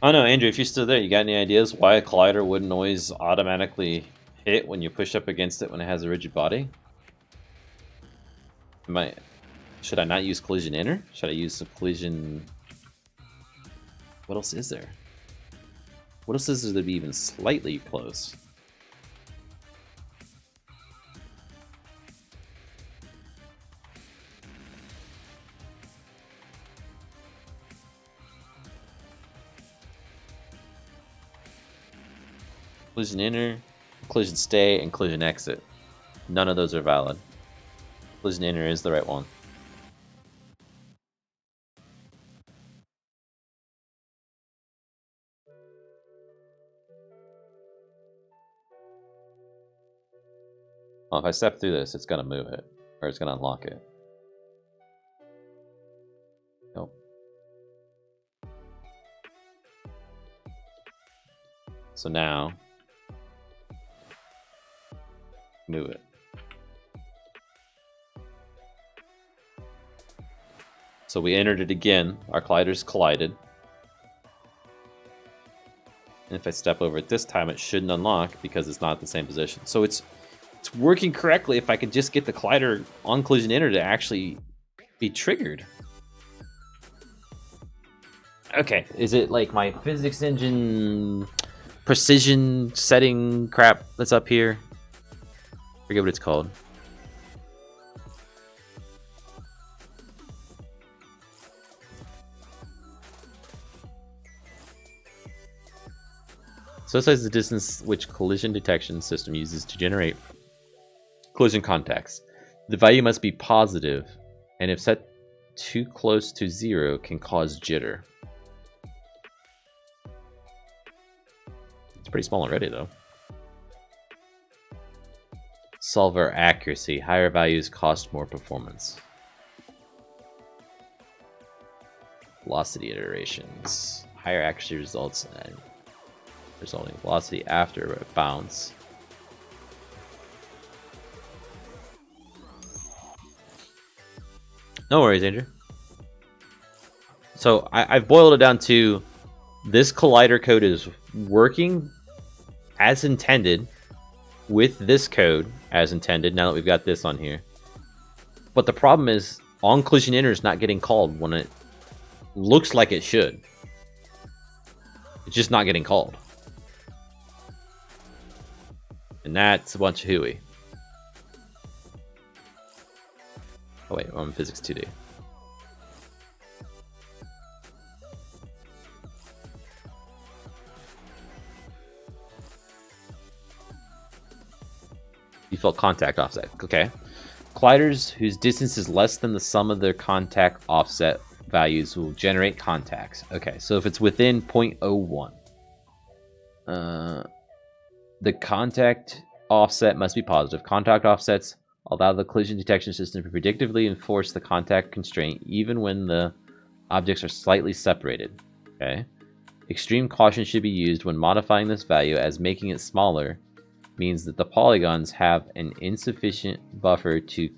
Oh no, Andrew, if you're still there, you got any ideas why a collider wouldn't always automatically hit when you push up against it when it has a rigid body? Should I not use collision inner? Should I use some collision... What else is there? What else is there to be even slightly close? Collision inner, collision stay, and collision exit. None of those are valid. Collision inner is the right one. Well, if I step through this, it's gonna move it, or it's gonna unlock it. Nope. So now, move it. So we entered it again. Our colliders collided. And if I step over it this time, it shouldn't unlock because it's not the same position. So it's working correctly if I could just get the collider on collision inner to actually be triggered. Okay, is it like my physics engine precision setting crap that's up here? Forget what it's called. So this is the distance which collision detection system uses to generate collision contacts. The value must be positive, and if set too close to 0, can cause jitter. It's pretty small already, though. Solver accuracy. Higher values cost more performance. Velocity iterations. Higher accuracy results in resulting velocity after a bounce. No worries, Andrew. So I've boiled it down to this collider code is working as intended with this code as intended now that we've got this on here. But the problem is on collision inner is not getting called when it looks like it should. It's just not getting called. And that's a bunch of hooey. Oh wait, I'm in physics 2D. Default contact offset. Okay. Colliders whose distance is less than the sum of their contact offset values will generate contacts. Okay, so if it's within 0.01, the contact offset must be positive. Contact offsets allow the collision detection system to predictively enforce the contact constraint even when the objects are slightly separated. Okay. Extreme caution should be used when modifying this value, as making it smaller means that the polygons have an insufficient buffer to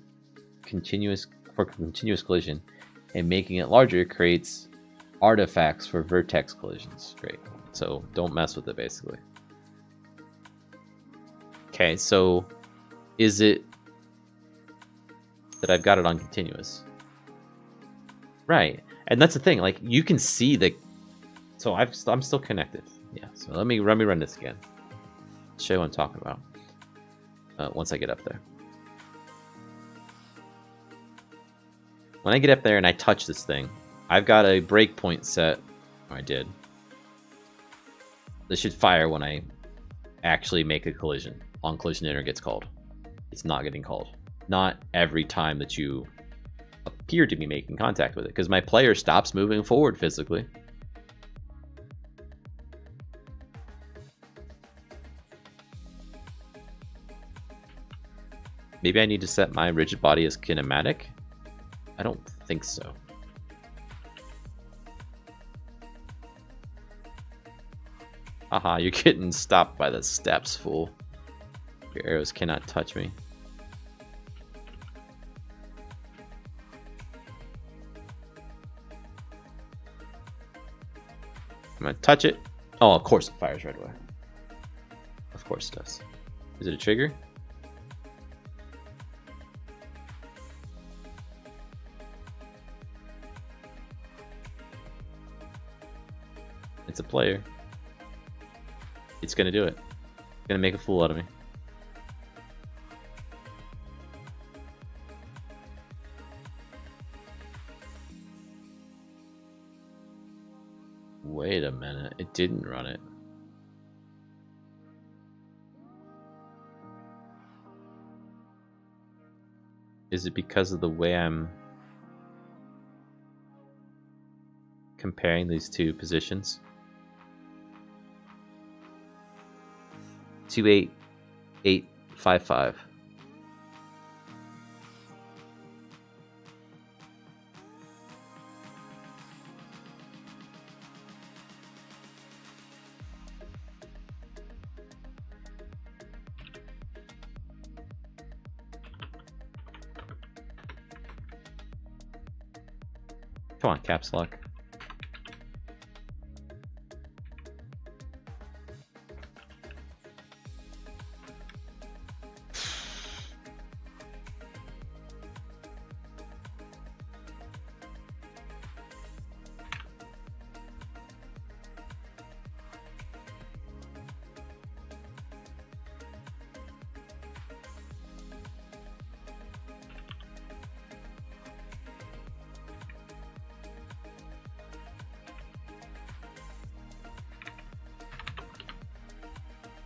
continuous collision, and making it larger creates artifacts for vertex collisions. Great. So don't mess with it, basically. Okay, so is it that I've got it on continuous? Right, and that's the thing. Like you can see the. So I'm still connected. Yeah. So let me run this again. Show you what I'm talking about. Once I get up there. When I get up there and I touch this thing, I've got a breakpoint set. Or I did. This should fire when I actually make a collision. On collision enter gets called. It's not getting called. Not every time that you appear to be making contact with it, because my player stops moving forward physically. Maybe I need to set my rigid body as kinematic? I don't think so. Haha, you're getting stopped by the steps, fool. Your arrows cannot touch me. I'm gonna touch it. Oh, of course it fires right away. Of course it does. Is it a trigger? It's a player. It's gonna do it. It's gonna make a fool out of me. Wait a minute, it didn't run it. Is it because of the way I'm comparing these two positions? 28855. Come on, caps lock.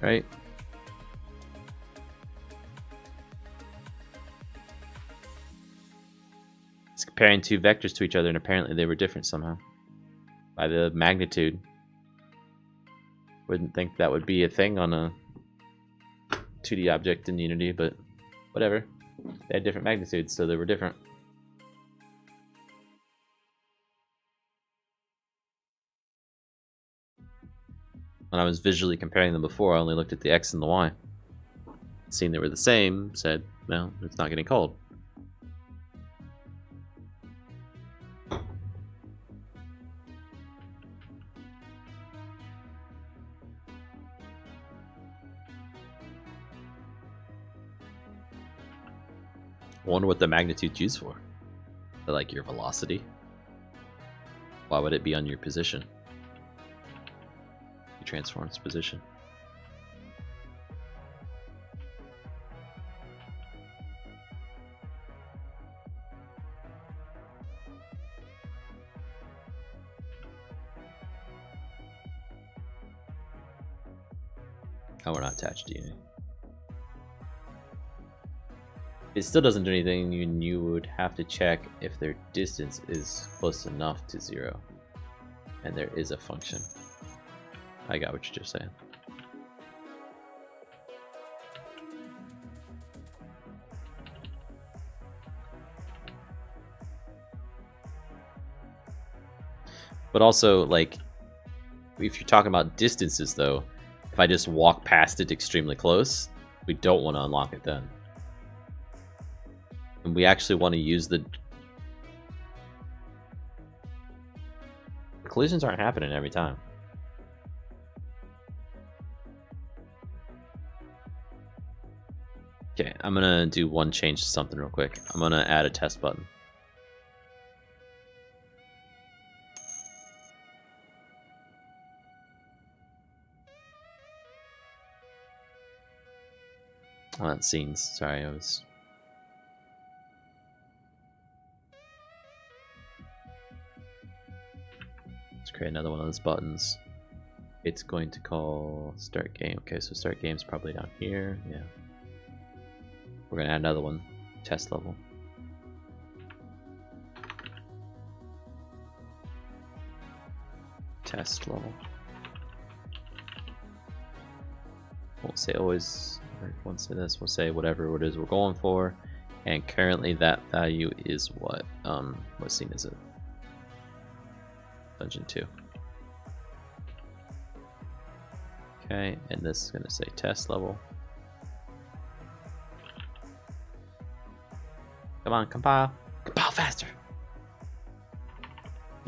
Right? It's comparing two vectors to each other, and apparently they were different somehow. By the magnitude. Wouldn't think that would be a thing on a 2D object in Unity, but whatever. They had different magnitudes, so they were different. When I was visually comparing them before, I only looked at the X and the Y. Seeing they were the same, said, well, it's not getting called. I wonder what the magnitude's used for. Like your velocity? Why would it be on your position? You transform its position. Oh, we're not attached to Unity. It still doesn't do anything, you would have to check if their distance is close enough to 0. And there is a function. I got what you're just saying. But also, like, if you're talking about distances, though, if I just walk past it extremely close, we don't want to unlock it then. And we actually want to use the... Collisions aren't happening every time. Okay, I'm gonna do one change to something real quick. I'm gonna add a test button. Oh, that's scenes. Sorry, I was... Let's create another one of those buttons. It's going to call start game. Okay, so start game's probably down here. Yeah. We're gonna add another one. Test level. Test level. Won't say always, won't say this, we'll say whatever it is we're going for. And currently that value is what scene is it? Dungeon 2. Okay, and this is gonna say test level. Come on, compile. Compile faster.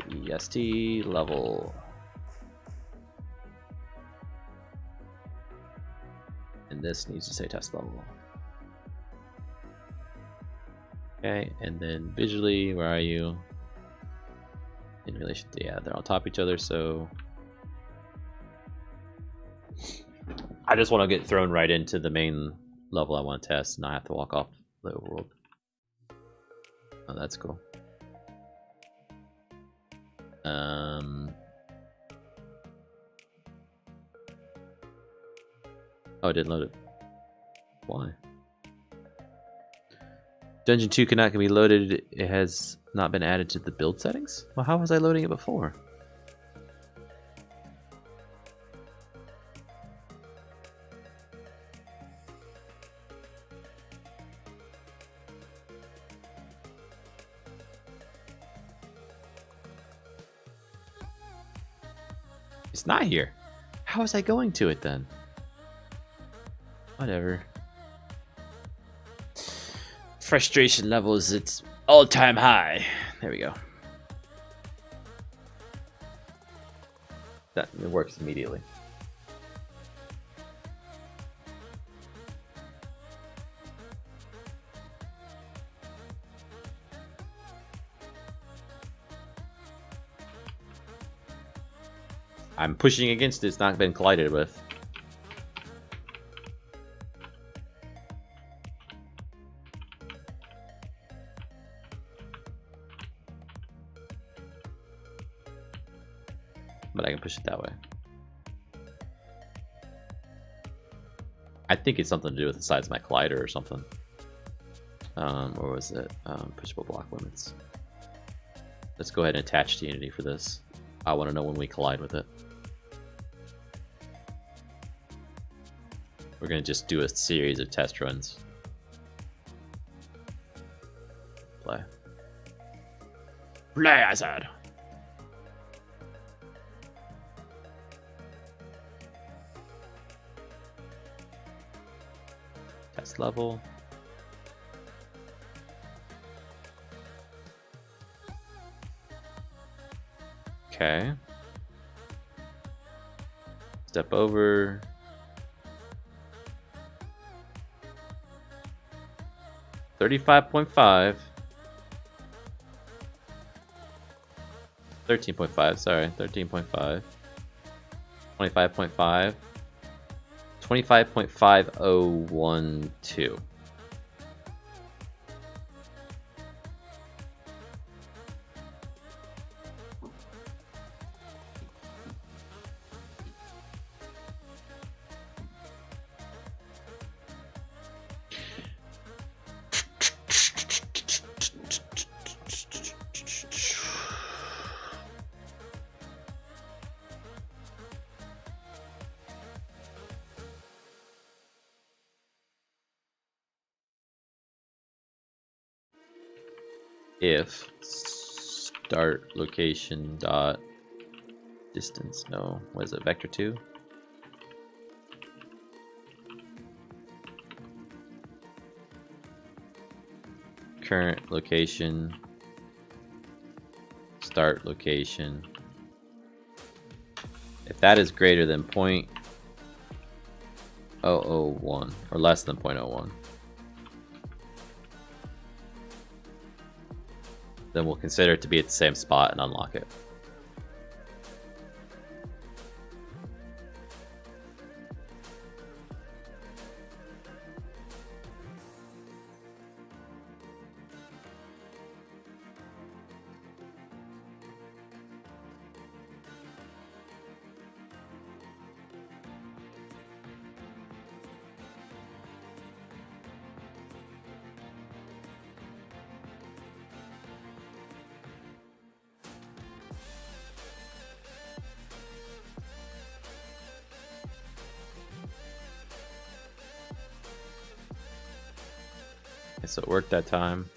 EST level. And this needs to say test level. Okay, and then visually, where are you? In relation to, yeah, they're on top of each other, so I just want to get thrown right into the main level I want to test, and not have to walk off the overworld. Oh, that's cool. Oh, it didn't load it. Why? Dungeon 2 cannot be loaded. It has not been added to the build settings? Well, how was I loading it before? It's not here. How was I going to it then? Whatever. Frustration level is its all-time high. There we go. That it works immediately. I'm pushing against it. It's not been collided with. But I can push it that way. I think it's something to do with the size of my collider or something. Or was it pushable block limits? Let's go ahead and attach to Unity for this. I want to know when we collide with it. We're going to just do a series of test runs. Play. Play, I said. Test level. Okay. Step over. $35.5. 13.5, sorry, 13.5. 25.5. 25.5012. If start location dot distance, no, what is it, vector 2? Current location, start location. If that is greater than 0.001 or less than 0.01, then we'll consider it to be at the same spot and unlock it. Okay, so it worked that time.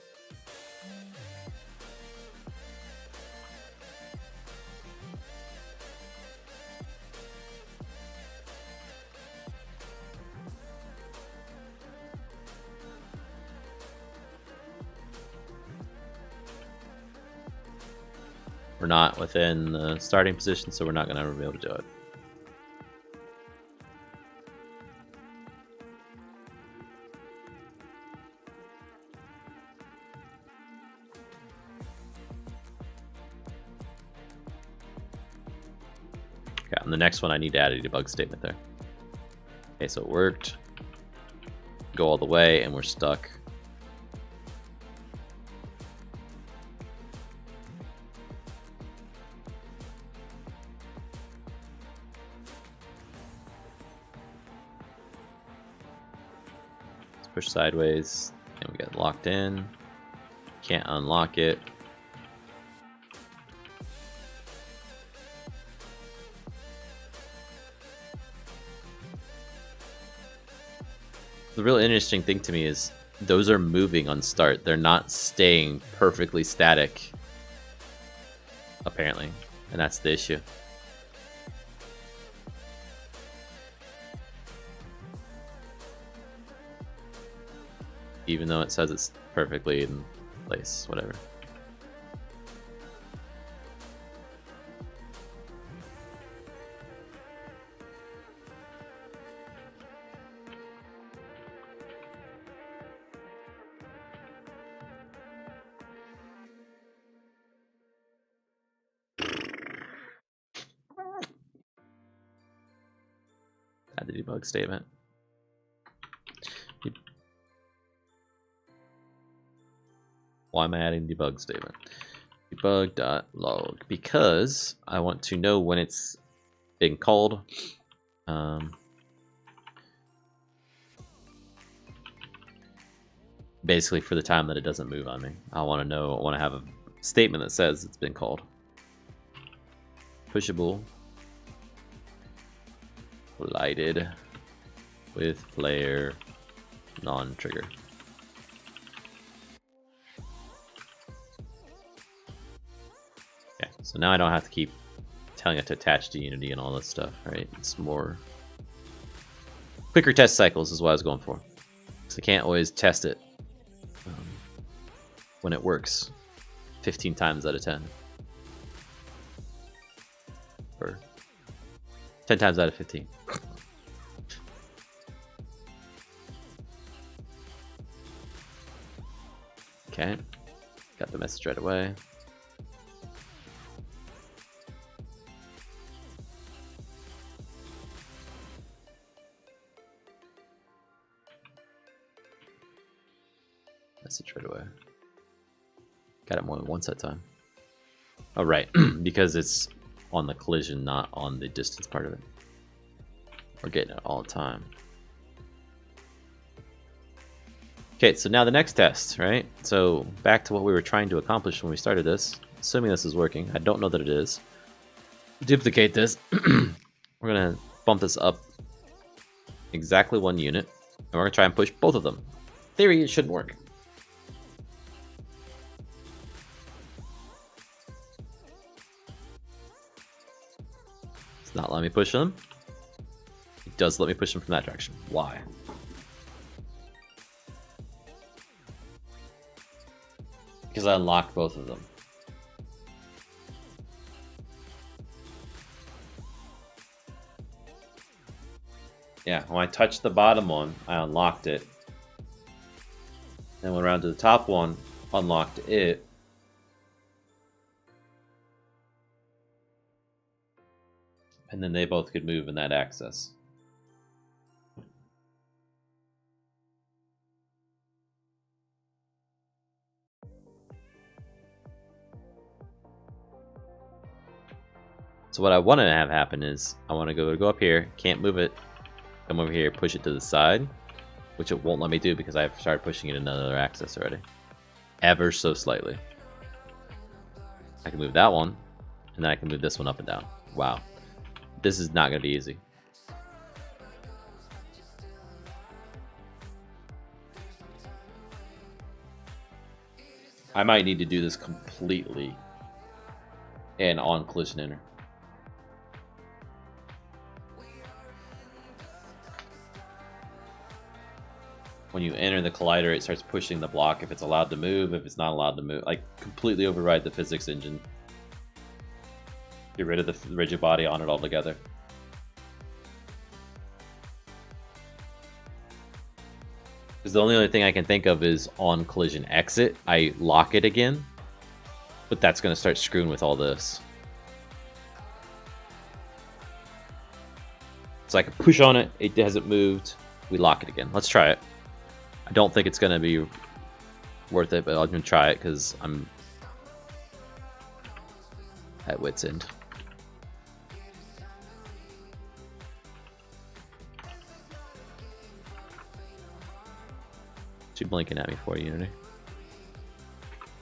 We're not within the starting position, so we're not going to be able to do it. Okay, on the next one, I need to add a debug statement there. Okay, so it worked. Go all the way, and we're stuck. Let's push sideways, and we get locked in. Can't unlock it. The real interesting thing to me is those are moving on start. They're not staying perfectly static, apparently, and that's the issue. Even though it says it's perfectly in place, whatever. Add the debug statement. Why am I adding debug statement? Debug.log, because I want to know when it's being called. Basically for the time that it doesn't move on me. I want to know, I want to have a statement that says it's been called. Pushable. Collided with player non-trigger. Okay, so now I don't have to keep telling it to attach to Unity and all this stuff, right? It's more quicker test cycles is what I was going for. So I can't always test it when it works 15 times out of 10. Or 10 times out of 15. Okay, got the message right away. Message right away. Got it more than once that time. Oh, right, because it's on the collision, not on the distance part of it. We're getting it all the time. Okay, so now the next test, right? So back to what we were trying to accomplish when we started this. Assuming this is working. I don't know that it is. Duplicate this. We're going to bump this up exactly 1 unit. And we're going to try and push both of them. In theory, it shouldn't work. It's not letting me push them. It does let me push them from that direction. Why? Because I unlocked both of them. Yeah, when I touched the bottom one, I unlocked it. Then went around to the top one, unlocked it. And then they both could move in that axis. So what I want to have happen is I want to go up here, can't move it, come over here, push it to the side, which it won't let me do because I've started pushing it in another axis already. Ever so slightly. I can move that one, and then I can move this one up and down. Wow. This is not going to be easy. I might need to do this completely and on collision enter. When you enter the collider, it starts pushing the block if it's allowed to move, if it's not allowed to move. Like, completely override the physics engine. Get rid of the rigid body on it altogether. Because the only other thing I can think of is on collision exit, I lock it again. But that's going to start screwing with all this. So I can push on it, it hasn't moved, we lock it again. Let's try it. I don't think it's going to be worth it, but I'm going to try it because I'm at wit's end. She blinking at me for Unity.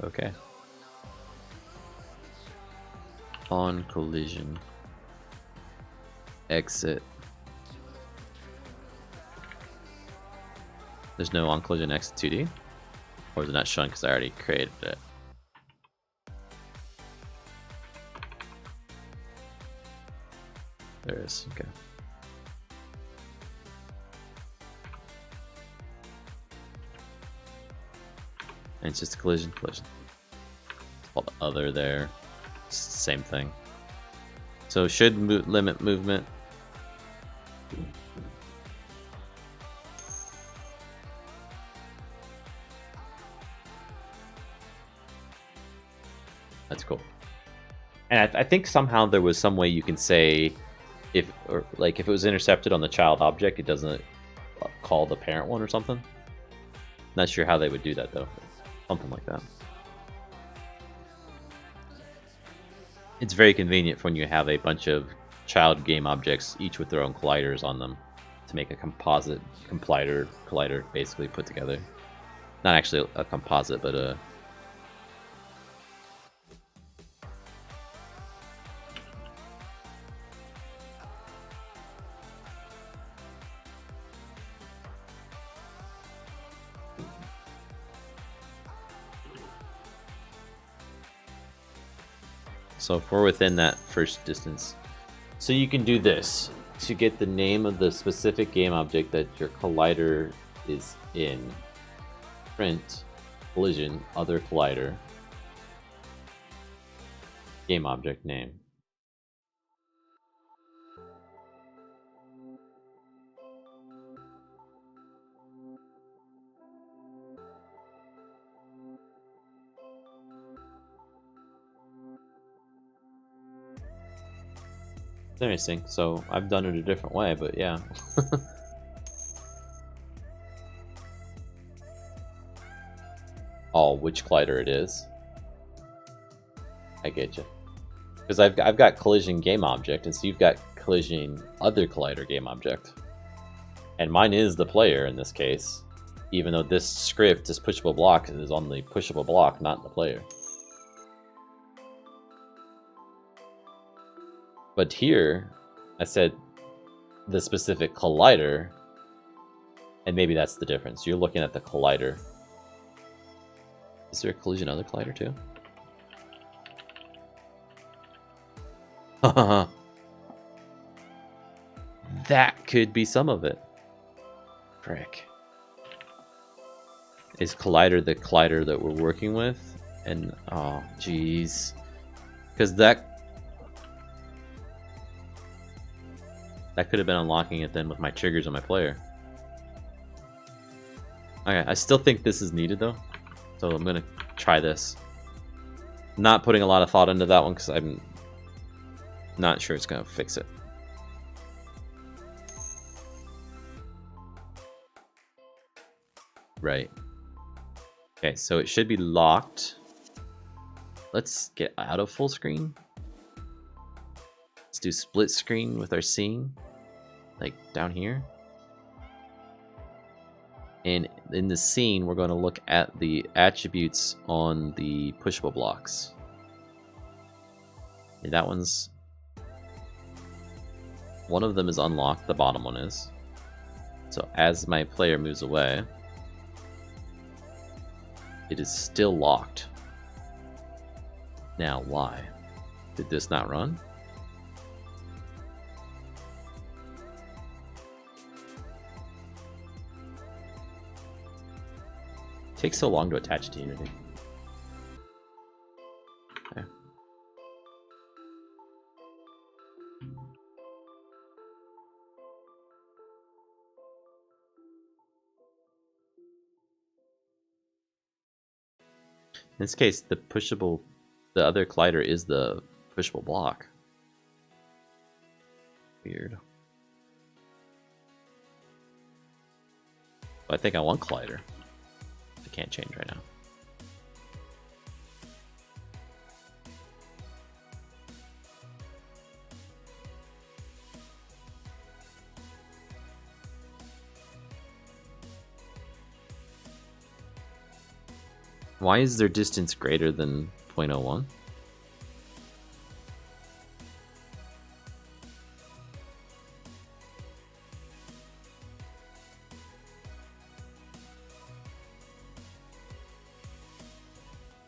Okay. On collision. Exit. There's no on collision exit 2D? Or is it not shown because I already created it? There is, okay. And it's just a collision. It's called other there. It's the same thing. So should limit movement. That's cool. And I think somehow there was some way you can say if it was intercepted on the child object, it doesn't call the parent one or something. Not sure how they would do that though. Something like that. It's very convenient for when you have a bunch of child game objects, each with their own colliders on them, to make a composite collider basically put together. Not actually a composite, but a So if we're within that first distance. So you can do this to get the name of the specific game object that your collider is in. Print, collision, other collider, game object name. It's interesting. So I've done it a different way, but yeah. Oh, which collider it is. I get you. Because I've got collision game object, and so you've got collision other collider game object. And mine is the player in this case, even though this script is pushable block and is on the pushable block, not the player. But here, I said the specific collider, and maybe that's the difference. You're looking at the collider. Is there a collision other collider too? That could be some of it. Frick. Is collider the collider that we're working with? And oh, jeez. Because that could have been unlocking it then with my triggers on my player. Okay, I still think this is needed though. So I'm gonna try this. Not putting a lot of thought into that one because I'm not sure it's gonna fix it. Right. Okay, so it should be locked. Let's get out of full screen. Let's do split screen with our scene. Like down here. And in the scene, we're going to look at the attributes on the pushable blocks. And that one's... one of them is unlocked, the bottom one is. So as my player moves away, it is still locked. Now, why? Did this not run? Takes so long to attach to Unity. Okay. In this case, the other collider is the pushable block. Weird. But I think I want collider. I can't change right now. Why is their distance greater than 0.01?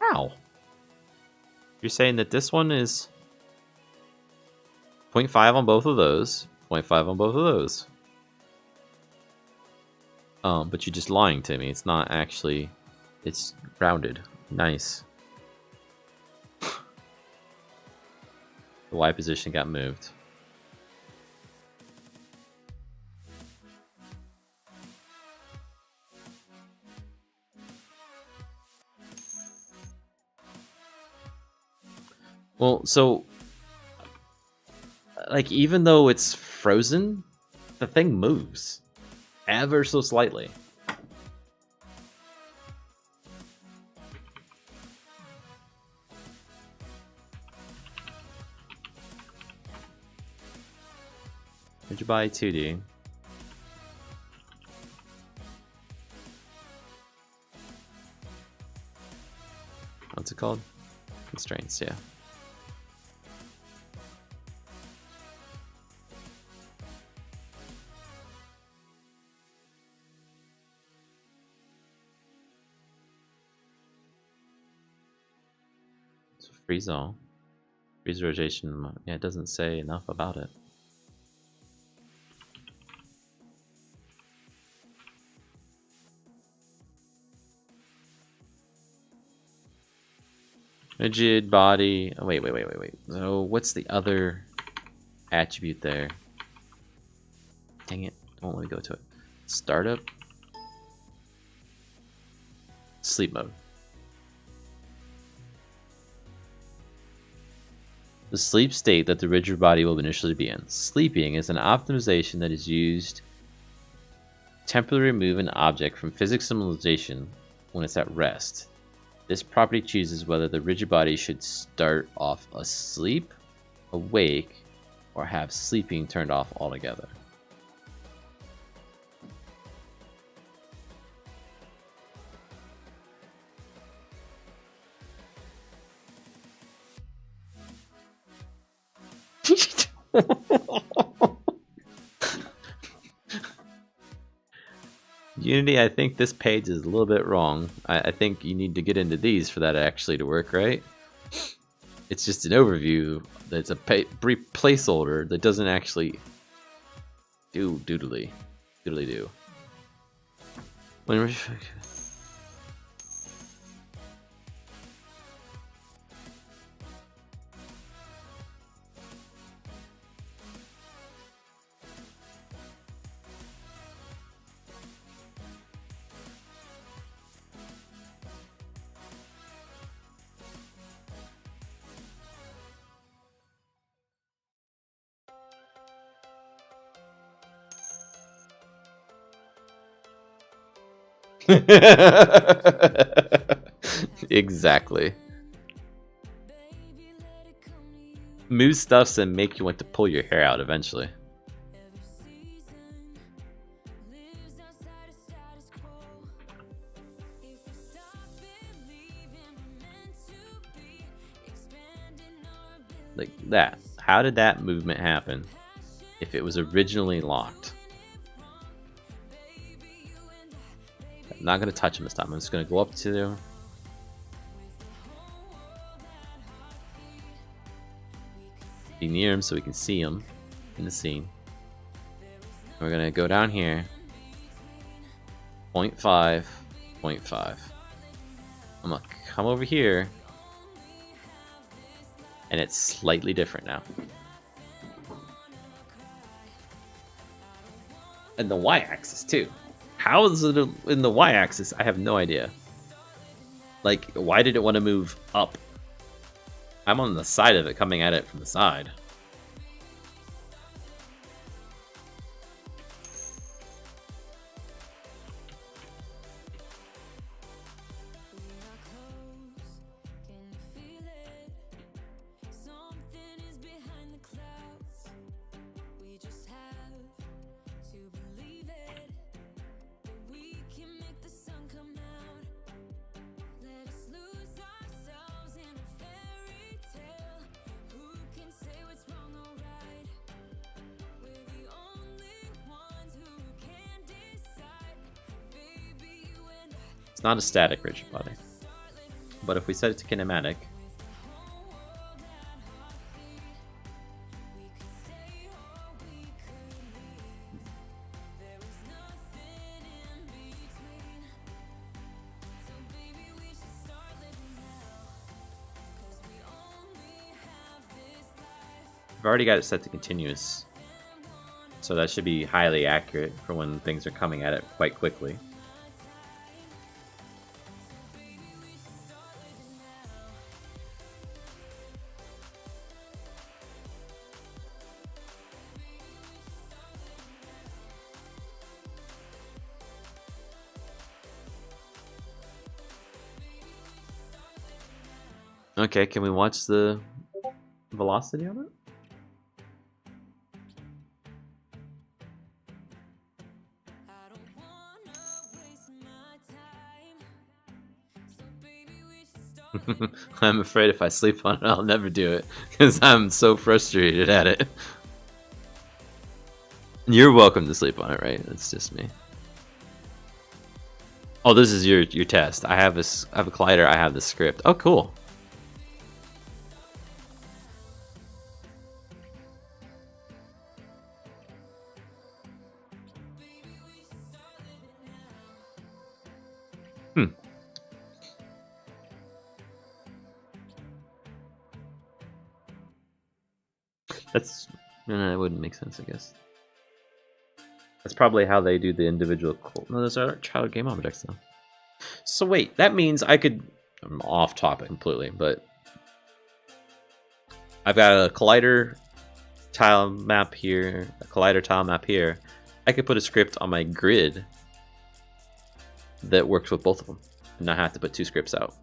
How? You're saying that this one is 0.5 on both of those, 0.5 on both of those. But you're just lying to me. It's not actually... It's rounded. Nice. The Y position got moved. Well, so... Like, even though it's frozen, the thing moves. Ever so slightly. Would you buy 2D? What's it called? Constraints, yeah. So freeze all. Freeze rotation, yeah, it doesn't say enough about it. Rigid body. Oh, wait. So what's the other attribute there? Dang it. Don't let me go to it. Startup. Sleep mode. The sleep state that the rigid body will initially be in. Sleeping is an optimization that is used to temporarily remove an object from physics simulation when it's at rest. This property chooses whether the rigid body should start off asleep, awake, or have sleeping turned off altogether. Unity, I think this page is a little bit wrong. I think you need to get into these for that actually to work, right? It's just an overview that's a brief placeholder that doesn't actually do doodly do. When we're... Exactly. Move stuffs and make you want to pull your hair out eventually. Like that. How did that movement happen if it was originally locked? I'm not going to touch him this time. I'm just going to go up to Be near him so we can see him in the scene. We're gonna go down here. 0.5, 0.5. I'm gonna come over here. And it's slightly different now. And the y-axis too. How is it in the y-axis? I have no idea. Like, why did it want to move up? I'm on the side of it, coming at it from the side. It's not a static rigid body. But if we set it to kinematic, I've already got it set to continuous. So that should be highly accurate for when things are coming at it quite quickly. Okay, can we watch the velocity on it? I'm afraid if I sleep on it, I'll never do it because I'm so frustrated at it. You're welcome to sleep on it, right? It's just me. Oh, this is your test. I have a collider. I have the script. Oh, cool. That's it wouldn't make sense, I guess. That's probably how they do the individual. No, those are child game objects though. So wait, that means I could. I'm off topic completely, but I've got a collider tile map here, a collider tile map here. I could put a script on my grid that works with both of them, and not have to put two scripts out.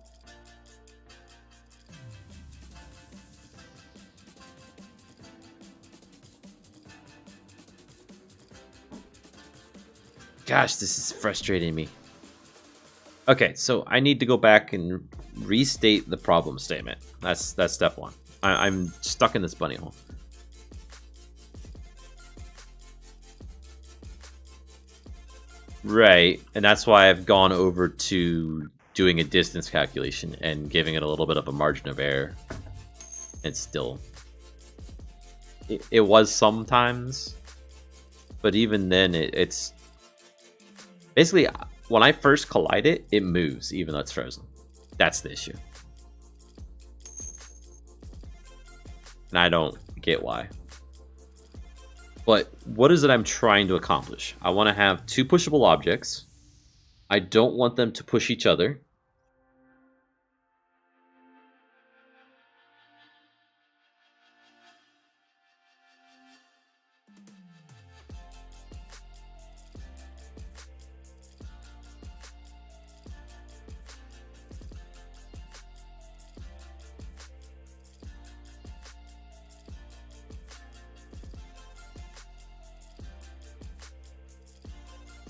Gosh, this is frustrating me. Okay, so I need to go back and restate the problem statement. That's step one. I'm stuck in this bunny hole. Right, and that's why I've gone over to doing a distance calculation and giving it a little bit of a margin of error. It's still... It was sometimes, but even then it's... Basically, when I first collide it, it moves, even though it's frozen. That's the issue. And I don't get why. But what is it I'm trying to accomplish? I want to have two pushable objects. I don't want them to push each other.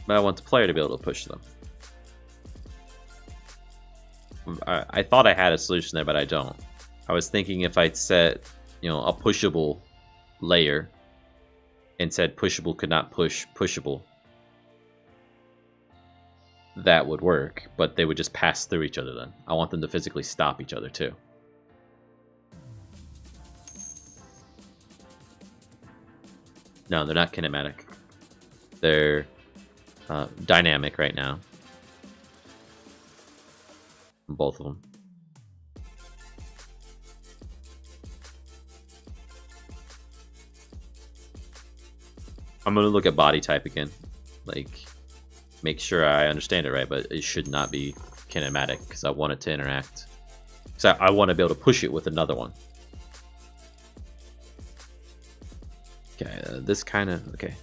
But I want the player to be able to push them. I thought I had a solution there, but I don't. I was thinking if I set, a pushable layer and said pushable could not push pushable, that would work, but they would just pass through each other then. I want them to physically stop each other too. No, they're not kinematic. They're dynamic right now. Both of them. I'm gonna look at body type again, like make sure I understand it right. But it should not be kinematic because I want it to interact. Because I want to be able to push it with another one. Okay, this kind of okay.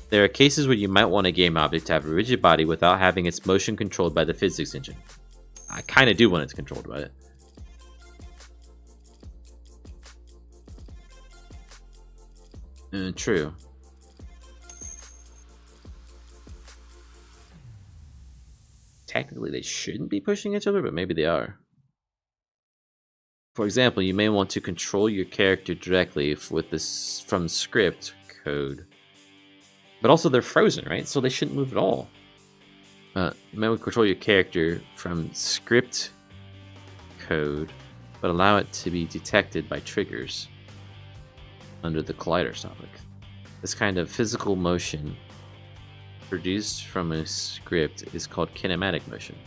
There are cases where you might want a game object to have a rigid body without having its motion controlled by the physics engine. I kind of do want it controlled by it. True. Technically, they shouldn't be pushing each other, but maybe they are. For example, you may want to control your character directly with this from script code. But also they're frozen, right? So they shouldn't move at all. You may want to control your character from script code, but allow it to be detected by triggers under the colliders topic. This kind of physical motion produced from a script is called kinematic motion.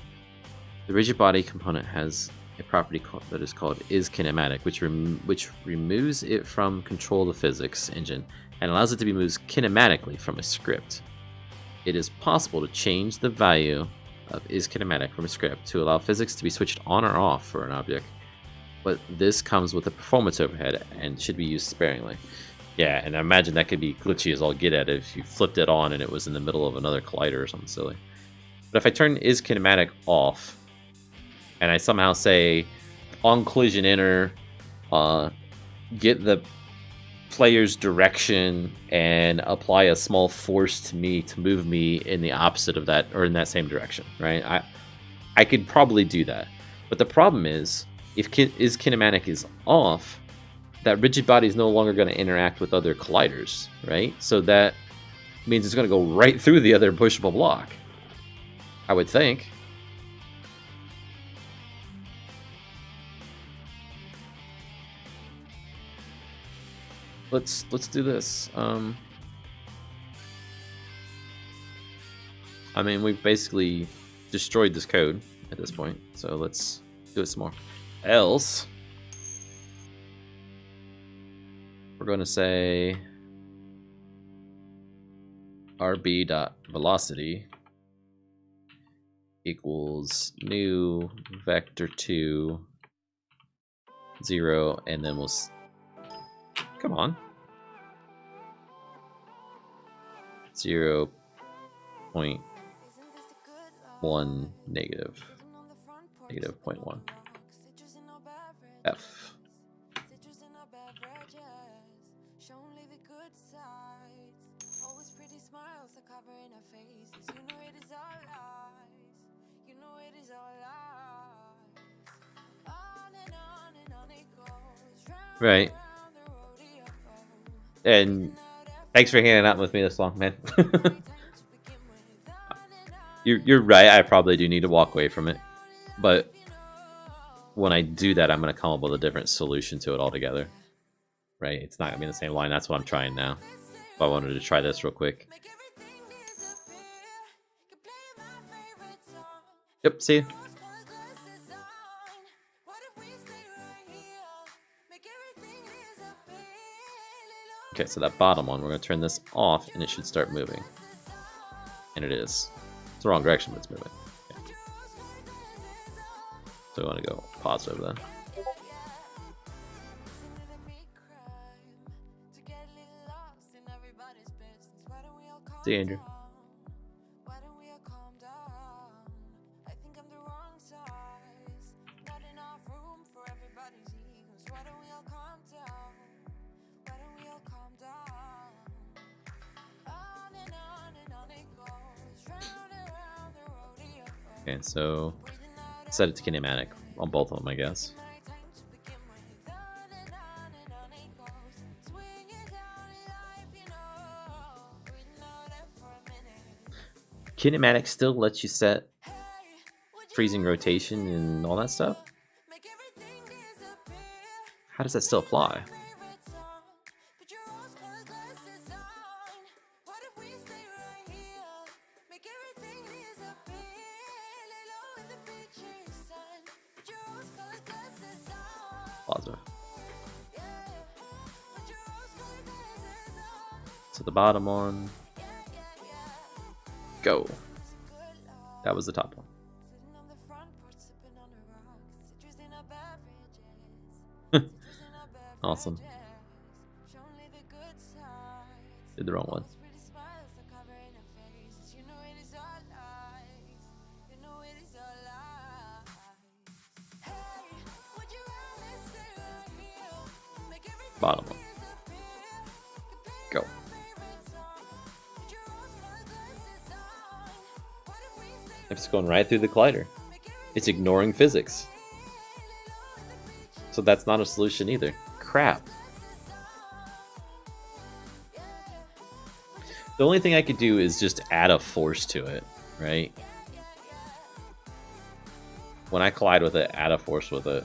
The rigid body component has a property that is called isKinematic, which removes it from control of the physics engine and allows it to be moved kinematically from a script. It is possible to change the value of isKinematic from a script to allow physics to be switched on or off for an object, but this comes with a performance overhead and should be used sparingly. Yeah, and I imagine that could be glitchy as all get at if you flipped it on and it was in the middle of another collider or something silly. But if I turn isKinematic off, and I somehow say on collision enter, get the player's direction and apply a small force to me to move me in the opposite of that or in that same direction, right? I could probably do that. But the problem is, if isKinematic is off, that rigid body is no longer going to interact with other colliders, right? So that means it's going to go right through the other pushable block, I would think. Let's do this. I mean, we've basically destroyed this code at this point, so let's do it some more. Else, we're going to say rb.velocity equals new vector2 0, and then we'll come on 0.1 negative 0.1 f. Right. And thanks for hanging out with me this long, man. You're right. I probably do need to walk away from it, but when I do that, I'm going to come up with a different solution to it altogether. Right? It's not going to be in the same line. That's what I'm trying now. But I wanted to try this real quick. Yep. See you. Okay, so that bottom one, we're going to turn this off, and it should start moving. And it is. It's the wrong direction, but it's moving. Okay. So we want to go positive then. See you, Andrew. Okay, so set it to kinematic on both of them, I guess. Kinematic still lets you set freezing rotation and all that stuff? How does that still apply? Plasma. So the bottom one. Go. That was the top one. Awesome. Did the wrong one. Bottom one. Go. It's going right through the collider. It's ignoring physics. So that's not a solution either. Crap. The only thing I could do is just add a force to it, right? When I collide with it, add a force with it.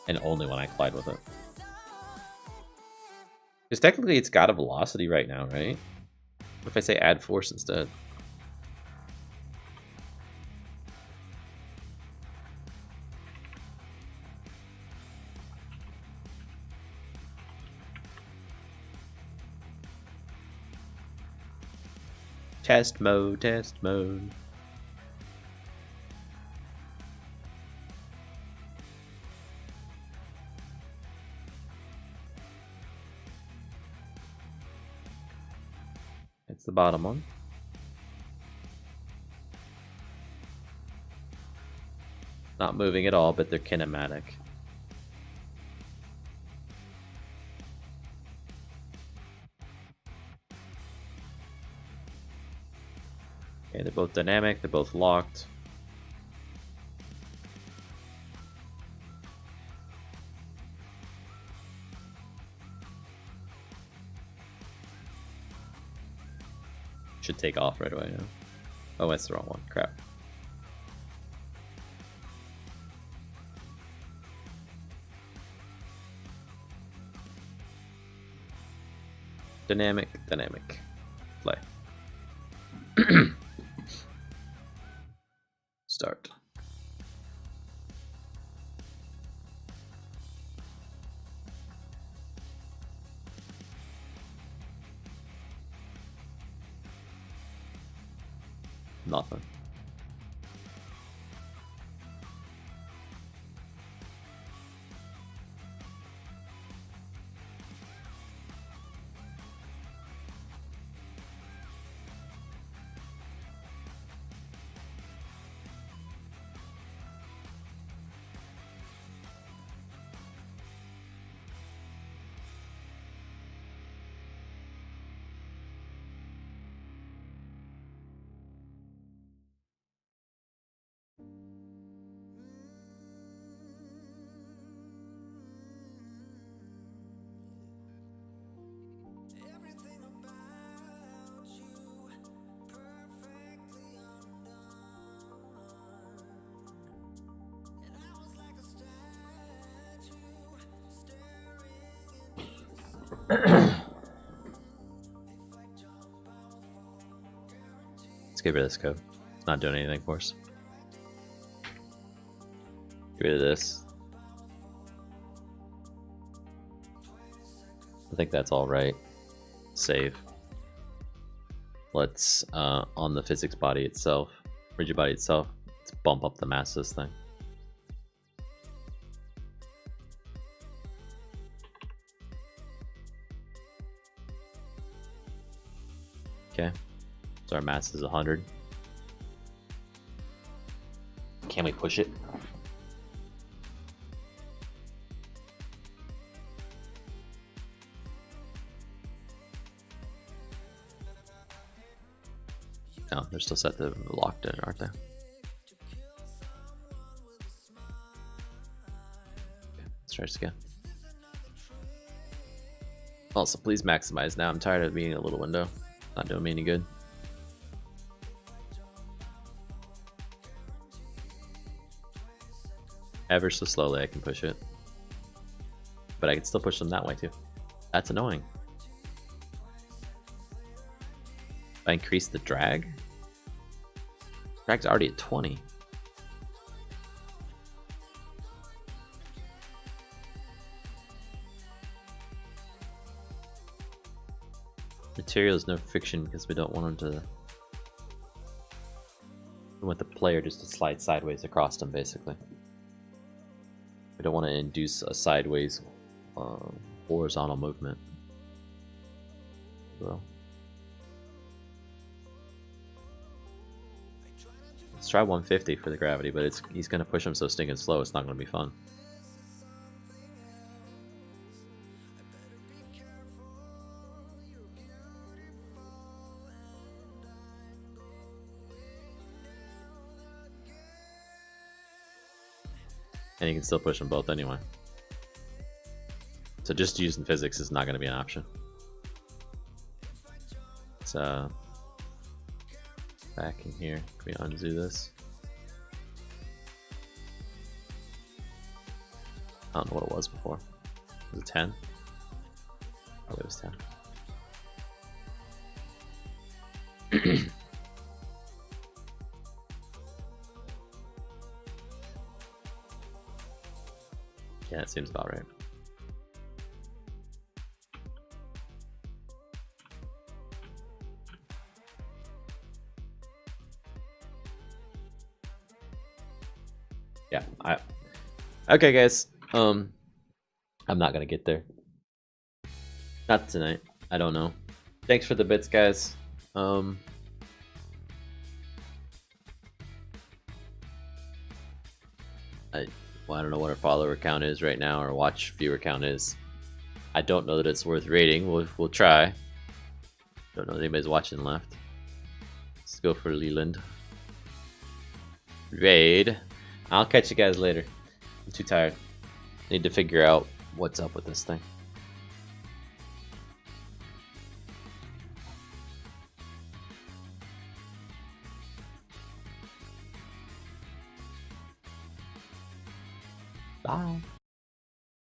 And only when I collide with it. Because technically it's got a velocity right now, right? What if I say add force instead? Test mode, test mode. It's the bottom one. Not moving at all, but they're kinematic. Okay, they're both dynamic, they're both locked. Should take off right away now. Oh, that's the wrong one. Crap. Dynamic, dynamic. Play. Start. Nothing. Everything about you perfectly undone, and I was like a statue staring into the sun. If I jump, I will fall, guaranteed. Let's get rid of this code. It's not doing anything for us. Get rid of this. I think that's all right. Save. Let's, on the physics body itself, rigid body itself, let's bump up the mass of this thing. Okay, so our mass is 100. Can we push it? No, they're still set to locked in, aren't they? Okay, let's try this again. Also, please maximize now. I'm tired of being a little window. Not doing me any good. Ever so slowly I can push it. But I can still push them that way too. That's annoying. If I increase the drag, drag's already at 20. Material is no friction because we don't want them to. We want the player just to slide sideways across them, basically. We don't want to induce a sideways horizontal movement. Well, let's try 150 for the gravity, but he's going to push him so stinking slow, it's not going to be fun. And you can still push them both anyway. So just using physics is not going to be an option. So back in here, can we undo this? I don't know what it was before. Was it 10? Oh, it was 10. Yeah, it seems about right. Yeah, okay guys. I'm not gonna get there. Not tonight. I don't know. Thanks for the bits, guys. Well, I don't know what our follower count is right now, or watch viewer count is. I don't know that it's worth rating. We'll try. Don't know if anybody's watching left. Let's go for Leland. Raid. I'll catch you guys later. I'm too tired. Need to figure out what's up with this thing. Bye.